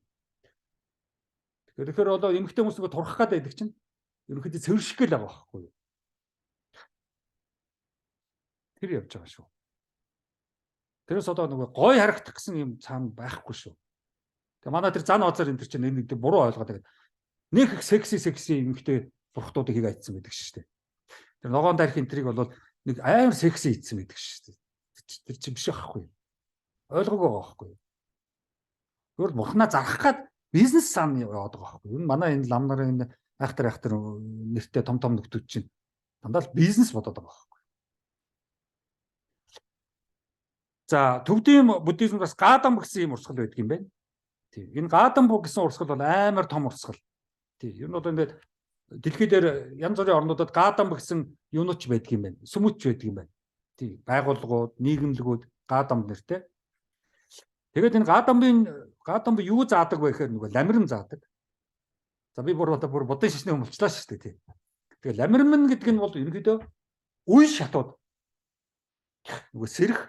Тэгэхээр одоо эмхтэй хүмүүс нөгөө турах гад байдаг чинь ерөнхийдөө цэвэрших гээл байгаа байхгүй юу. Тэр явж байгаа шүү. Тэрээс одоо нөгөө гой харагдах гэсэн юм цаана байхгүй шүү. Тэгээ манай тэр зан оцоор энэ тэр чинь нэг буруу ойлгоод байгаа. Нэг их секси эмхтэй бурхтуудыг хийг айтсан байдаг шүү дээ. Тэр ногоон дархийн трийг бол нэг амар секси ийдсэн байдаг шүү дээ. Тэр чинь биш байхгүй юу? Ойлгоогүй байгаа байхгүй юу? Тэгвэл бурхнаа зарах гад бизнес сан яваад байгаа байхгүй юу? Энэ манай энэ лам нарын энэ айхтар нэртэй том нөхдүүд чинь дандаа л бизнес бодоод байгаа байхгүй юу? За, төвдийн буддизм бас гадамб гэсэн юм урсгал байдаг юм байна. Тийм. Энэ гадамб гэсэн урсгал бол амар том урсгал. Тийм. Ер нь бол ингээд дэлхий дээр янз бүрийн орнуудад гадамб гэсэн юунууч байдаг юм байна. Сүмүч байдаг юм байна. Тийм. Байгууллагууд, нийгэмлэгүүд гадамб нэртэй. Тэгээд энэ гадамб юу заадаг вэ гэхээр нөгөө ламирм заадаг. За би бүр буддын шашны өмөлчлаа шүү дээ тийм. Тэгээд ламирм гэдэг нь бол ерөнхийдөө үе шатууд нөгөө сэрэх,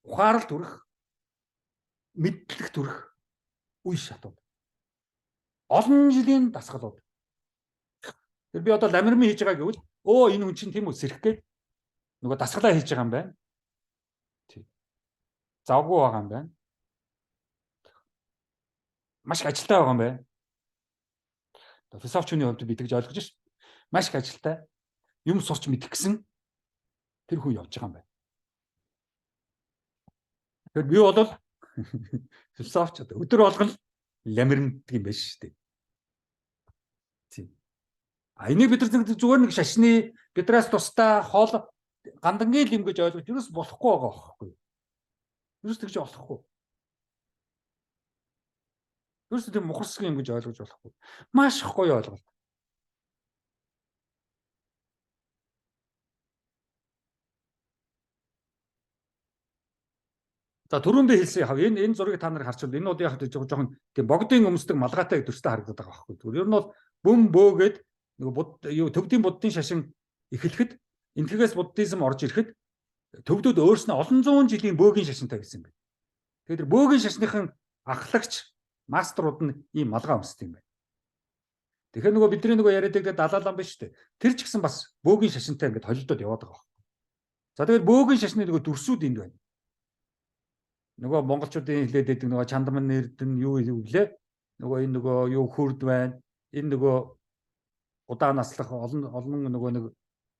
ухаарал төрөх, мэдлэг төрөх үе шатууд. Олон жилийн дасгалууд. Тэр би одоо ламирм хийж байгаа гэвэл энэ хүн чинь тийм үү сэрэх гээд нөгөө дасгалаа хийж байгаа юм байна. Тийм. Завгүй байгаа юм байна. Маш их ажилтай байгаа юм байна. Философчны хувьд би тэгж ойлгож шээ. Маш их ажилтай. Юм сурч мэдэх гэсэн тэр хүн явж байгаа юм байна. Тэгэхээр би бол философч өдөр болгон ламирмдаг юм байна шүү дээ. Тийм. Энийг бид нар зүгээр нэг шашны бидраас тусдаа хоол гандангийн юм гэж ойлгож юус болохгүй байгаа байхгүй юу? Юус тэгж болохгүй. Юус тийм мухарсаг юм гэж ойлгож болохгүй. Маш их гоё ойлголт. За түрүүн би хэлсэн яг энэ зургийг та нар харчихвал энэ бол яг жоохон тийм богдын өмсдөг малгайтай төстэй харагдаад байгаа байхгүй. Зүгээр ер нь бол бөм бөөгээд нөгөө төвдийн буддын шашин эхлэхэд энтгэгээс буддизм орж ирэхэд төвдүүд өөрснөө олон зуун жилийн бөөгийн шашинтай гэсэн юм байна. Тэгэхээр бөөгийн шашныхан ахлагч мастерууд нь ийм малгай өмсдөг юм байна. Тэгэхээр нөгөө бидний нөгөө яриад байгаа далаалан биш үү? Тэр ч гэсэн бас бөөгийн шашинтай ингээд холилдоод яваад байгаа байхгүй. За тэгээд бөөгийн шашны нөгөө дүрсүүд энд байна. Нөгөө монголчуудын хэлээд байдаг нөгөө чандаман нэрдэн юу гэлээ? Нөгөө энэ нөгөө юу хурд байна. Энэ нөгөө удаан наслах олон нөгөө нэг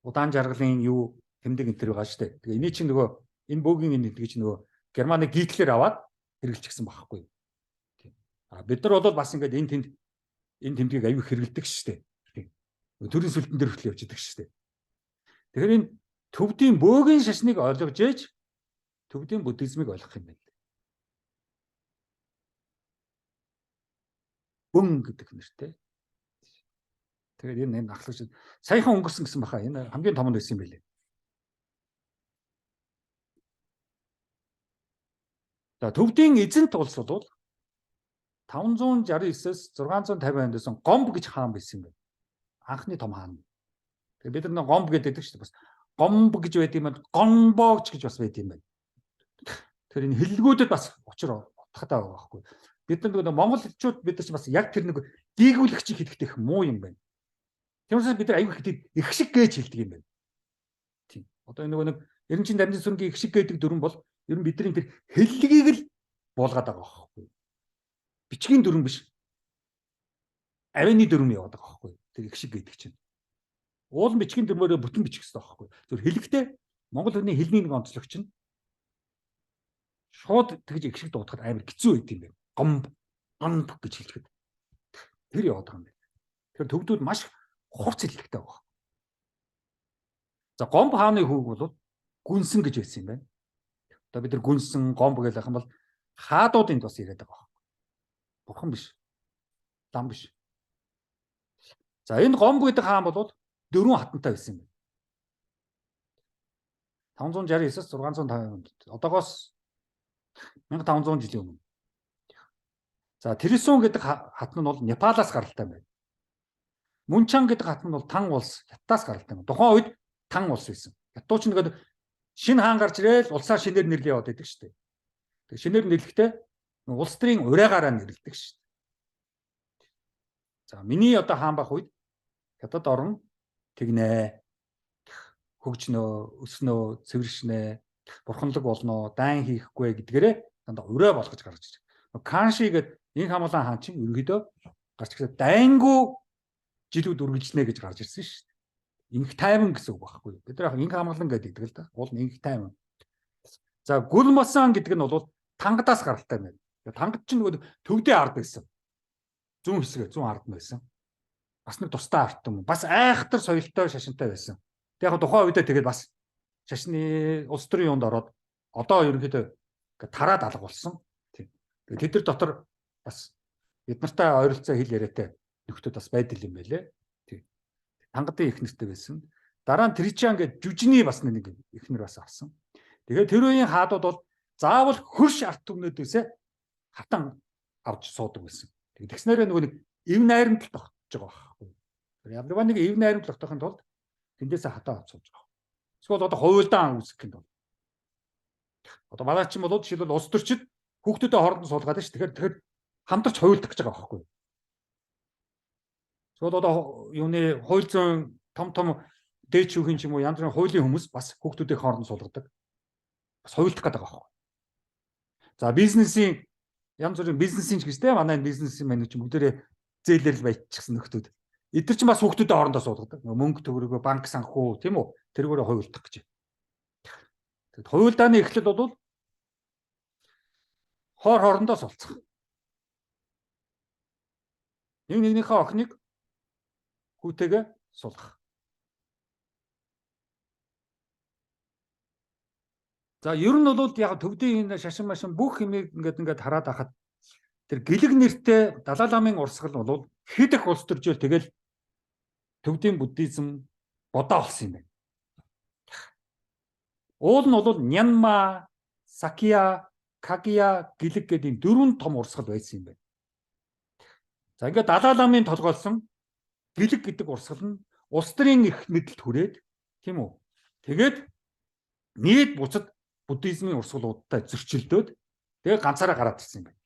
удаан жаргалын юу тэмдэг энэ төр байгаа штэ. Тэгээ эний чинь нөгөө энэ бөөгийн энэ гэдэг чинь нөгөө Германы Гитлер аваад хэрэгжилчихсэн байхгүй. Бид нар бол бас ингээд энэ тэмдгийг аюул хэрэгэлдэг шүү дээ. Төрийн сүлдэн дээр хүртэл явж идэг шүү дээ. Тэгэхээр энэ төвдийн бөөгийн шашныг ойлгож ээж төвдийн буддизмыг ойлгох юм байна. Бөн гэдэг нэртэй. Тэгэхээр энэ ахлагч саяхан өнгөрсөн гэсэн баха. Энэ хамгийн том нь байсан юм байлээ. За төвдийн эзэнт улс бол 569-с 650 онд байсан Гомб гэж хаан байсан юм байна. Анхны том хаан. Тэгээ бид нар Гомб гэдэг шүү дээ. Бас Гомб гэж байд юм байна. Гонбогч гэж бас байд юм байна. Тэгэхээр энэ хэллэгүүдэд бас учир утгатай байгаа байхгүй. Бид нар монголчууд бид нар ч бас яг тэр нэг дийлгүүлэгчийг хэлэхдээ их муу юм байна. Тиймээс бид нар аюул их их шиг гэж хэлдэг юм байна. Тийм. Одоо нэг Эренчин Дамжин сүргийн их шиг гэдэг дүрэн бол ер нь бидний тэр хэллэгийг л буулгаад байгаа байхгүй. Бичгийн дүрэн биш. Авины дүрэн яваад байгаа байхгүй. Тэр их шиг гэдэг чинь. Уул бичгийн дүрмөөрөө бүтэн бичих хэрэгтэй байхгүй. Тэр хэлэхдээ монгол хүний хэлний нэг онцлогч нь шууд тэгж их шиг дуудахад амар хэцүү байд юм байна. Гомб гэж хэлэхэд тэр яваад байгаа юм байна. Тэгэхээр төвдүүд маш хурц хэллэгтэй байгаа. За Гомб хааны хүүг бол гүнсэн гэж байсан юм байна. Одоо бид нар гүнсэн Гомб гэж байх юм бол хаадуудынд бас яриад байгаа. Бурхан биш. Лам биш. За энэ Гомб гэдэг хаан бол 4 хатантай байсан юм байна. 569-с 650 онд. Одоогоос 1500 жилийн өмнө. За Тэрсун гэдэг хатан нь бол Непалаас гаралтай байна. Мунчан гэдэг хатан нь бол Тан улс, Хятадаас гаралтай байна. Тухайн үед Тан улс байсан. Хятадч нэгэд шинэ хаан гарч ирээл улсаа шинээр нэрлэе яваад байдаг шүү дээ. Тэг шинээр нэрлэхдээ улс төрийн ураагаараа нэрлэдэг шүү дээ. За миний одоо хаан бах үед Хятад орон тэгнэ, хөгжнөө, өснөө, цэвэршнэ, бурханлаг болноо, дайн хийхгүй гэдгээрээ дандаа ураа болгож гарч ирж байгаа. Канши гэдэг энэ хамаалан хаан чинь ерөөдөө гарч ирэхэд дайнгуу жилүүд үргэлжлэнэ гэж гарч ирсэн шүү дээ. Инх тайван гэсэн үг байхгүй. Бид нар инх хамаалан гэдэг л да. Уул нь инх тайван. За Гүлмасан гэдэг нь бол Тангадаас гаралтай байна. Тангад чинь нөгөө төвдөө ард байсан. Зүүн хэсгээ, зүүн ард нь байсан. Бас нэг тустай ард юм. Бас айхтар соёлтой шашинтай байсан. Тэг яг тухайн үедээ тэгээд бас шашны улс төрийн юунд ороод одоо ерөнхийдөө тараад алга болсон. Тийм. Тэгээд тэд нар дотор бас бид нартай ойролцоо хэл яриатай нөхдүүд бас байдал юм байлээ. Тийм. Тангадын их нэртэй байсан. Дараа нь Тричан гэдэг жүжигний бас нэг ихнэр бас авсан. Тэгээд тэр үеийн хаадууд бол заавал хөрш арт түмнүүдээсээ хатан авч суудаг байсан. Тэгээд тэгснээрээ нөгөө нэг эв найрамд тогтож байгаа байхгүй. Ямар нэг эв найрамд тогтохын тулд тэндээсээ хатан авч сууж байгаа. Эсвэл одоо хуйлдаан үүсгэх юм бол. Одоо манай чинь бол жишээлбэл улс төрчид хүүхдүүдэд хоорондоо суулгаад байна шүү. Тэгэхээр хамтарч хуйлдах гэж байгаа байхгүй. Эсвэл одоо юуны хууль зүйн том дээд шүүхийн ч юм уу янз бүрийн хуулийн хүмүүс бас хүүхдүүдийн хоорондоо суулгадаг. Бас хуйлдах гэдэг байгаа байхгүй. За бизнесийн янз бүрийн бизнесийн ч гэжтэй манай бизнесийн менеж бүгдээрээ зээлээр л баяжчихсан нөхдүүд. Эдгээр чинь бас хүүхдүүдэд хоорондоо суулгадаг. Мөнгө төгрөгөө банк санхүү тийм үү? Тэргээрээ хуйлдах гэж. Тэгэд хуйлдааны эхлэл бол хоорондоо суулцах. Нэгнийхээ охиныг хүүтэйгээ суулгах. За ер нь бол яг төвдийн энэ шашин машин бүх юмыг ингээд хараад ахад тэр гэлэг нэртэй Далай ламын урсгал бол хэд их улс төржөөл тэгэл төвдийн буддизм бодоо болсон юм байна. Уул нь бол Нянма, Сакья, Кагья гэлэг гэдэг 4 том урсгал байсан юм байна. За ингээд Далай ламын толгойлсон гэлэг гэдэг урсгал нь улс төрийн их мэдлэлд хүрээд тийм үү. Тэгээд нийт буцад буддизмын урсгалуудтай зөрчилдөөд тэгээ ганцаараа гараад ирсэн юм байна.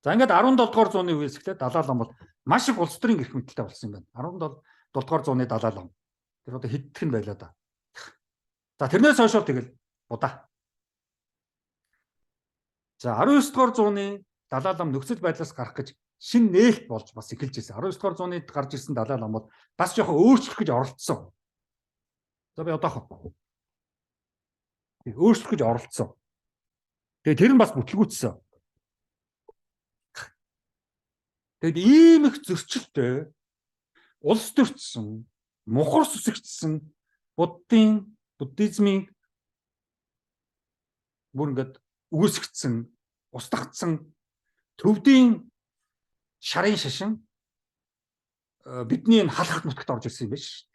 За ингээд 17 дугаар зууны үеэс эхлээд Далай лам бол маш их улс төрийн эрх мэдэлтэй болсон юм байна. 17 дугаар зууны Далай лам. Тэр одоо хэддэх нь байлаа да. За тэрнээс хойш тэгэл удаа. За 19 дугаар зууны Далай лам нөхцөл байдлаас гарах гэж шин нээлт болж бас эхэлж ирсэн. 19 дугаар зууны гарч ирсэн Далай лам бол бас жоохон өөрчлөх гэж оролдсон. За би одоохоо өөрчлөх гэж оролдсон. Тэгээ тэр нь бас бүтлгүүцсэн. Тэгэд ийм их зөрчилтэй улс төрчсөн, мухар сүсэгчсэн буддизмын бүр ингээд үүсгдсэн, устгагдсан төвдийн шарын шашин бидний энэ халахт нутагт орж ирсэн юм байна шүү.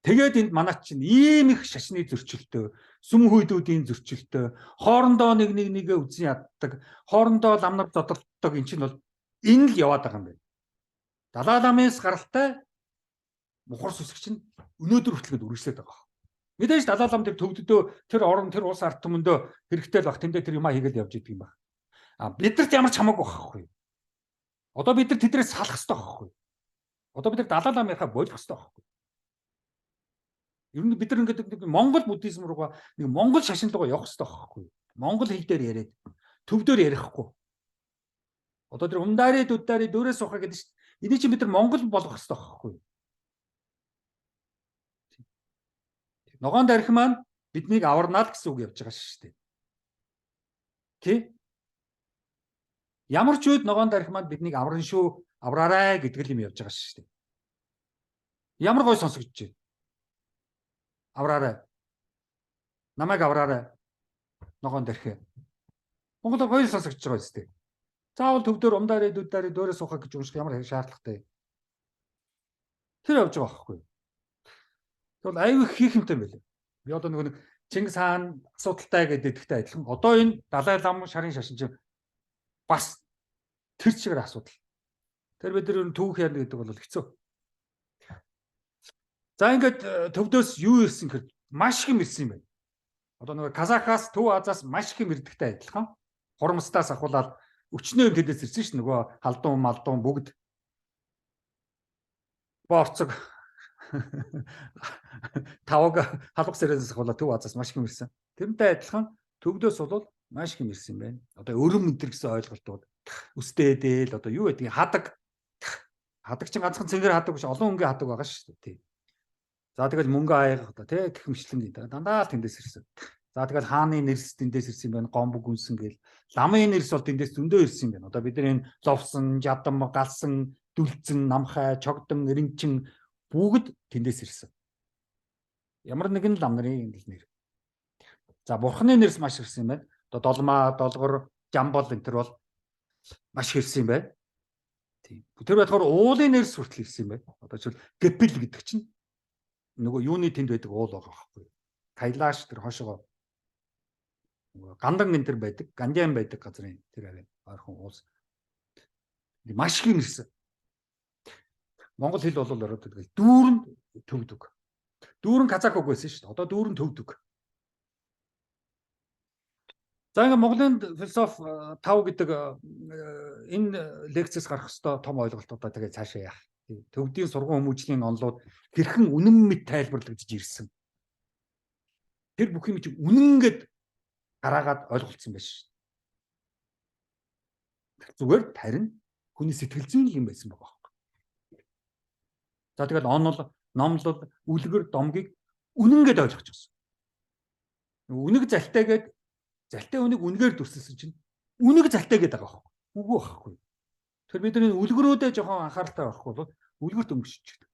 Тэгээд энд манайч чинь ийм их шашны зөрчилтэй, сүм хүйдүүдийн зөрчилтэй, хоорондоо нэгээ үзэн яддаг, хоорондоо ламнар зодтолдог эн чинь бол энэ л яваад байгаа юм байна. Далай ламаас гаралтай мухар сүсгч нь өнөөдөр хүртэл үргэлжлээд байгаа. Мэдээж далай лам тэр төвддөө тэр орон тэр улс ард түмэндөө хэрэгтэй л баг тэндээ тэр юмаа хийгээд явж идэг юм байна. Бидэрт ямар ч хамаагүй байхгүй. Одоо бид нар тэдрээс салах хэрэгтэй байхгүй. Одоо бид нар далай лам яхаа болох хэрэгтэй байхгүй. Ер нь бид нар ингээд Монгол буддизм руугаа нэг Монгол шашин руугаа явах хэрэгтэй байхгүй. Монгол хэл дээр яриад төвдөр ярихгүй. Одоо тэр умдари дүддари дөрөөс сууха гэдэг чинь энийг чинь бид нар Монгол болгох хэрэгтэй байхгүй. Ногоон дарих маань биднийг аварнаа л гэсэн үг явж байгаа шүү дээ. Тэ? Ямар ч үед ногоон дарих маань биднийг авран шүү, авраарай гэдэг юм явж байгаа шүү дээ. Ямар гой сонсогдож байна. Авраарай. Намайг авраарай. Ногоон дарих. Монголоор гоё сонсогдож байгаа шүү дээ. Заавал төвдөр умдари дүддари дөрөөс сууха гэж унших ямар шаардлагатай. Тэр явж байгаа байхгүй. Тэгвэл аюу хийх юмтай байлаа. Би одоо нэг Чингис хаан асуудалтай гэдэгтэй адилхан. Одоо энэ Далай лам шарын шашин чинь бас тэр чигээр асуудал. Тэр бид нар түүх ярина гэдэг бол хэцүү. За ингээд төвдөөс юу ирсэн гэхээр маш их юм ирсэн юм байна. Одоо нэг Казахаас Төв Азаас маш их юм ирдэгтэй адилхан. Хурамстаас ахуулаад өчнөө юм тэдээс ирсэн ш нь нөгөө халдуун малдуун бүгд борцог тавг халуус сэрээс ахуулаад Төв Азаас маш их юм ирсэн. Тэрнтэй адилхан төвдөөс бол маш их юм ирсэн юм байна. Одоо өрөм өнтер гэсэн ойлголтууд өстөөдөл одоо юу гэдэг хадаг чинь ганцхан цэнгэр хадаг биш олон өнгийн хадаг байгаа шүү дээ. За тэгэл мөнгө аяах одоо тий гихмшлэн дандаа тэндээс ирсэн. За тэгэл хааны нэрс тэндээс ирсэн юм байна. Гомбог үнсэн гэл ламын нэрс бол тэндээс зөндөө ирсэн юм байна. Одоо бид нар энэ зовсон, жадам, галсан, дүлцэн, намхай, чогдон, эренчин бүгд тэндээс ирсэн. Ямар нэгэн лам нарын нэр. За бурхны нэрс маш ирсэн юм байна. Одоо долмаа, долгор, жамбол энэ төр бол маш ирсэн юм байна. Тийм. Тэр болохоор уулын нэрс хүртэл ирсэн юм байна. Одоо жишээл гэпэл гэдэг чинь нөгөө юуны тэнд байдаг уул байгаа байхгүй. Кайлаш тэр хошоо гандан энэ төр байдаг, гандиан байдаг газрын тэр аваа ойрхон уус. Маш их ирсэн. Монгол хэл бол ороод байдаг. Дүүрэн төвдөг. Дүүрэн казак үг байсан шүү дээ. Одоо дүүрэн төвдөг. За ингээ Монголын философи 5 гэдэг энэ лекцээс гарах ёстой том ойлголтуудаа тэгээ цаашаа яах. Төвдийн сургууль хүмүүжлийн онолууд хэрхэн үнэн мэд тайлбарлагдж ирсэн. Тэр бүх юм чинь үнэнгээд гараагаад ойлголцсон байж шээ. Зүгээр тарин хүний сэтгэл зүйн юм байсан байгаа байхгүй. За тэгэл онол, номлол, үлгэр, домгийг үнэнгээд ойлгож гисэн. Үнэг залтайгээд залтай үнийг үнгээр дүрсэлсэн чинь үнэг залтай гэдэг байгаа байхгүй. Үгүй байхгүй. Тэр бидний үлгэрүүдээ жоохон анхааралтай байхгүй бол үлгэрт өнгөшчихдэг.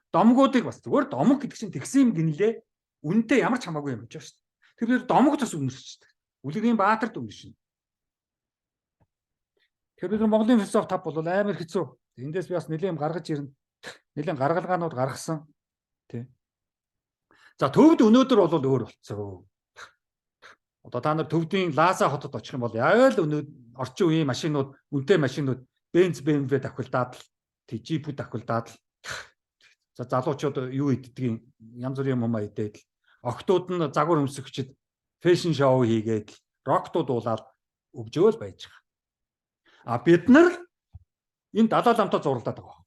Домгуудыг бас зүгээр домог гэдэг чинь тэгсэн юм гинлээ. Үнэтэй ямар ч хамаагүй юм болж байгаа шүү дээ. Тэр бид домог бас өнгөшчихдэг. Үлгэрийн баатарт өнгөшнө. Тэр бид Монголын философи 5 бол амар хэцүү. Эндээс би бас нэлийн гаргаж ирнэ. Нэлийн гаргалгаанууд гаргасан. Тий. За төвд өнөөдөр бол өөр болцсон. Одоо та нар төвдийн Лаза хотод очих юм бол яг л орчин үеийн машинууд, үнэтэй машинууд, Benz, BMW давхилдаад л, Jeep давхилдаад л. За залуучууд юу иддгийг янз бүрийн юм идээд л, охтууд нь загвар өмсөгчд фэшн шоу хийгээд л, роктууд уулаад өгжөөл байж байгаа. Бид нар энэ далай ламтаа зурлаад байгаа.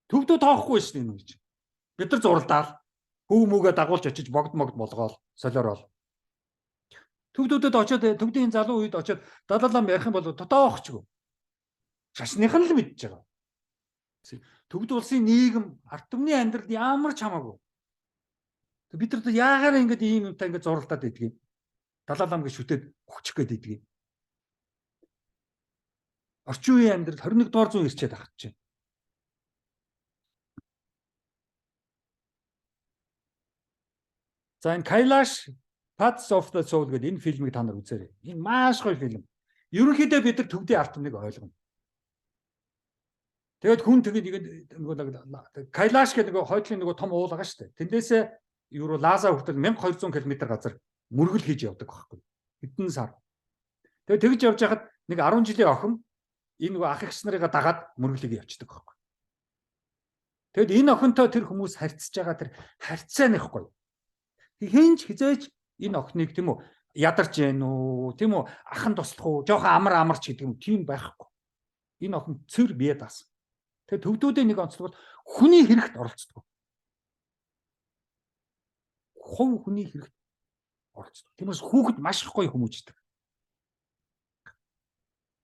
Төвдөө тоохгүй шин энэ гэж. Бид нар зурлаад хүү мүүгээ дагуулж очиж богд болгоол солиорол. Төвдүүдэд очиод төвдийн залуу үед очиод далай лам ярих юм бол дотоохчгүй. Шашных нь л мэдж байгаа. Төвд улсын нийгэм ард түмний амьдрал ямар ч хамаагүй. Бид нар яагаар ингэж ийм юмтай ингэж зурлаад байдгийг. Далай лам гэж шүтээд өгчих гээд байдгийг. Орчин үеийн амьдрал 21 дугаар зуун ирчээд ахаж байна. За энэ Kailash Paths of the Soul гэдэг энэ фильмийг та нар үзээрэй. Энэ маш гоё фильм. Ерөнхийдөө бид нар төгдийн ард түмнийг ойлгоно. Тэгээд хүн тэгээд нөгөө Kailash гэдэг нөгөө хойдлын нөгөө том уул байгаа шүү дээ. Тэндээсээ юу Лаза хүртэл 1200 км газар мөргөл хийж явдаг байхгүй. Хэдэн сар. Тэгээд тэгж явж байхад нэг 10 жилийн охин энэ нөгөө ах эгч нарыгаа дагаад мөргөлийг явчихдаг байхгүй. Тэгэд энэ охинтой тэр хүмүүс харьцаж байгаа тэр харьцаа нэхгүй. Хинч хизээч энэ охиныг тийм үү ядарч гэнэ үү тийм үү ахан туслах уу жоохон амарч гэдэг юм тийм байхгүй. Энэ охин цэр бие даасан. Тэгээ төвдүүдээ нэг онцлог бол хүний хэрэгт оролцдог. Хувь хүний хэрэгт оролцдог. Тиймээс хүүхэд маш их гоё хүмүүждэг.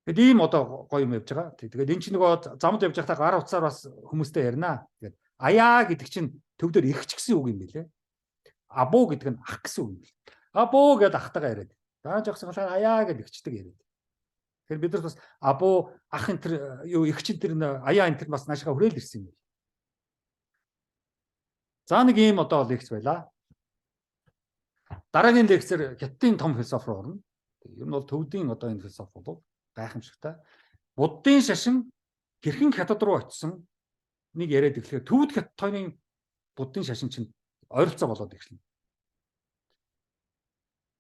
Тэгээд ийм одоо гоё юм явж байгаа. Тэгээд эн чинь нөгөө замд явж байхдаа гар утсаар бас хүмүүстэй ярина. Тэгээд аяа гэдэг чинь төвдөр эргэж гисэн үг юм билэ. Абуу гэдэг нь ах гэсэн үг юм билэ. Абуу гэдэг ахтайгаа яриад. Дааж явсан болохоор аяа гэдэг ихчдэг яриад. Тэгэхээр бид нар бас абуу ах энэ тэр юу ихчин тэр аяа энэ тэр бас наашгаа хүрээл ирсэн юм. За нэг ийм одоо лекц байла. Дараагийн лекцээр хятадын том философи руу орно. Ер нь бол төвдийн одоо энэ философи бол гайхамшигтай. Буддын шашин хэрхэн хятад руу очисон нэг яриад эхлэхээр төвд хятадын буддын шашин чинь ойролцоо болоод эхэлнэ.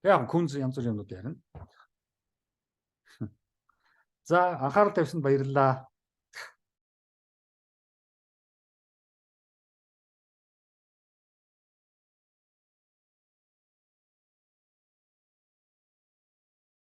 Яг күнз янз бүрийн юмнууд ярина. За анхаарал тавьсанд баярлалаа.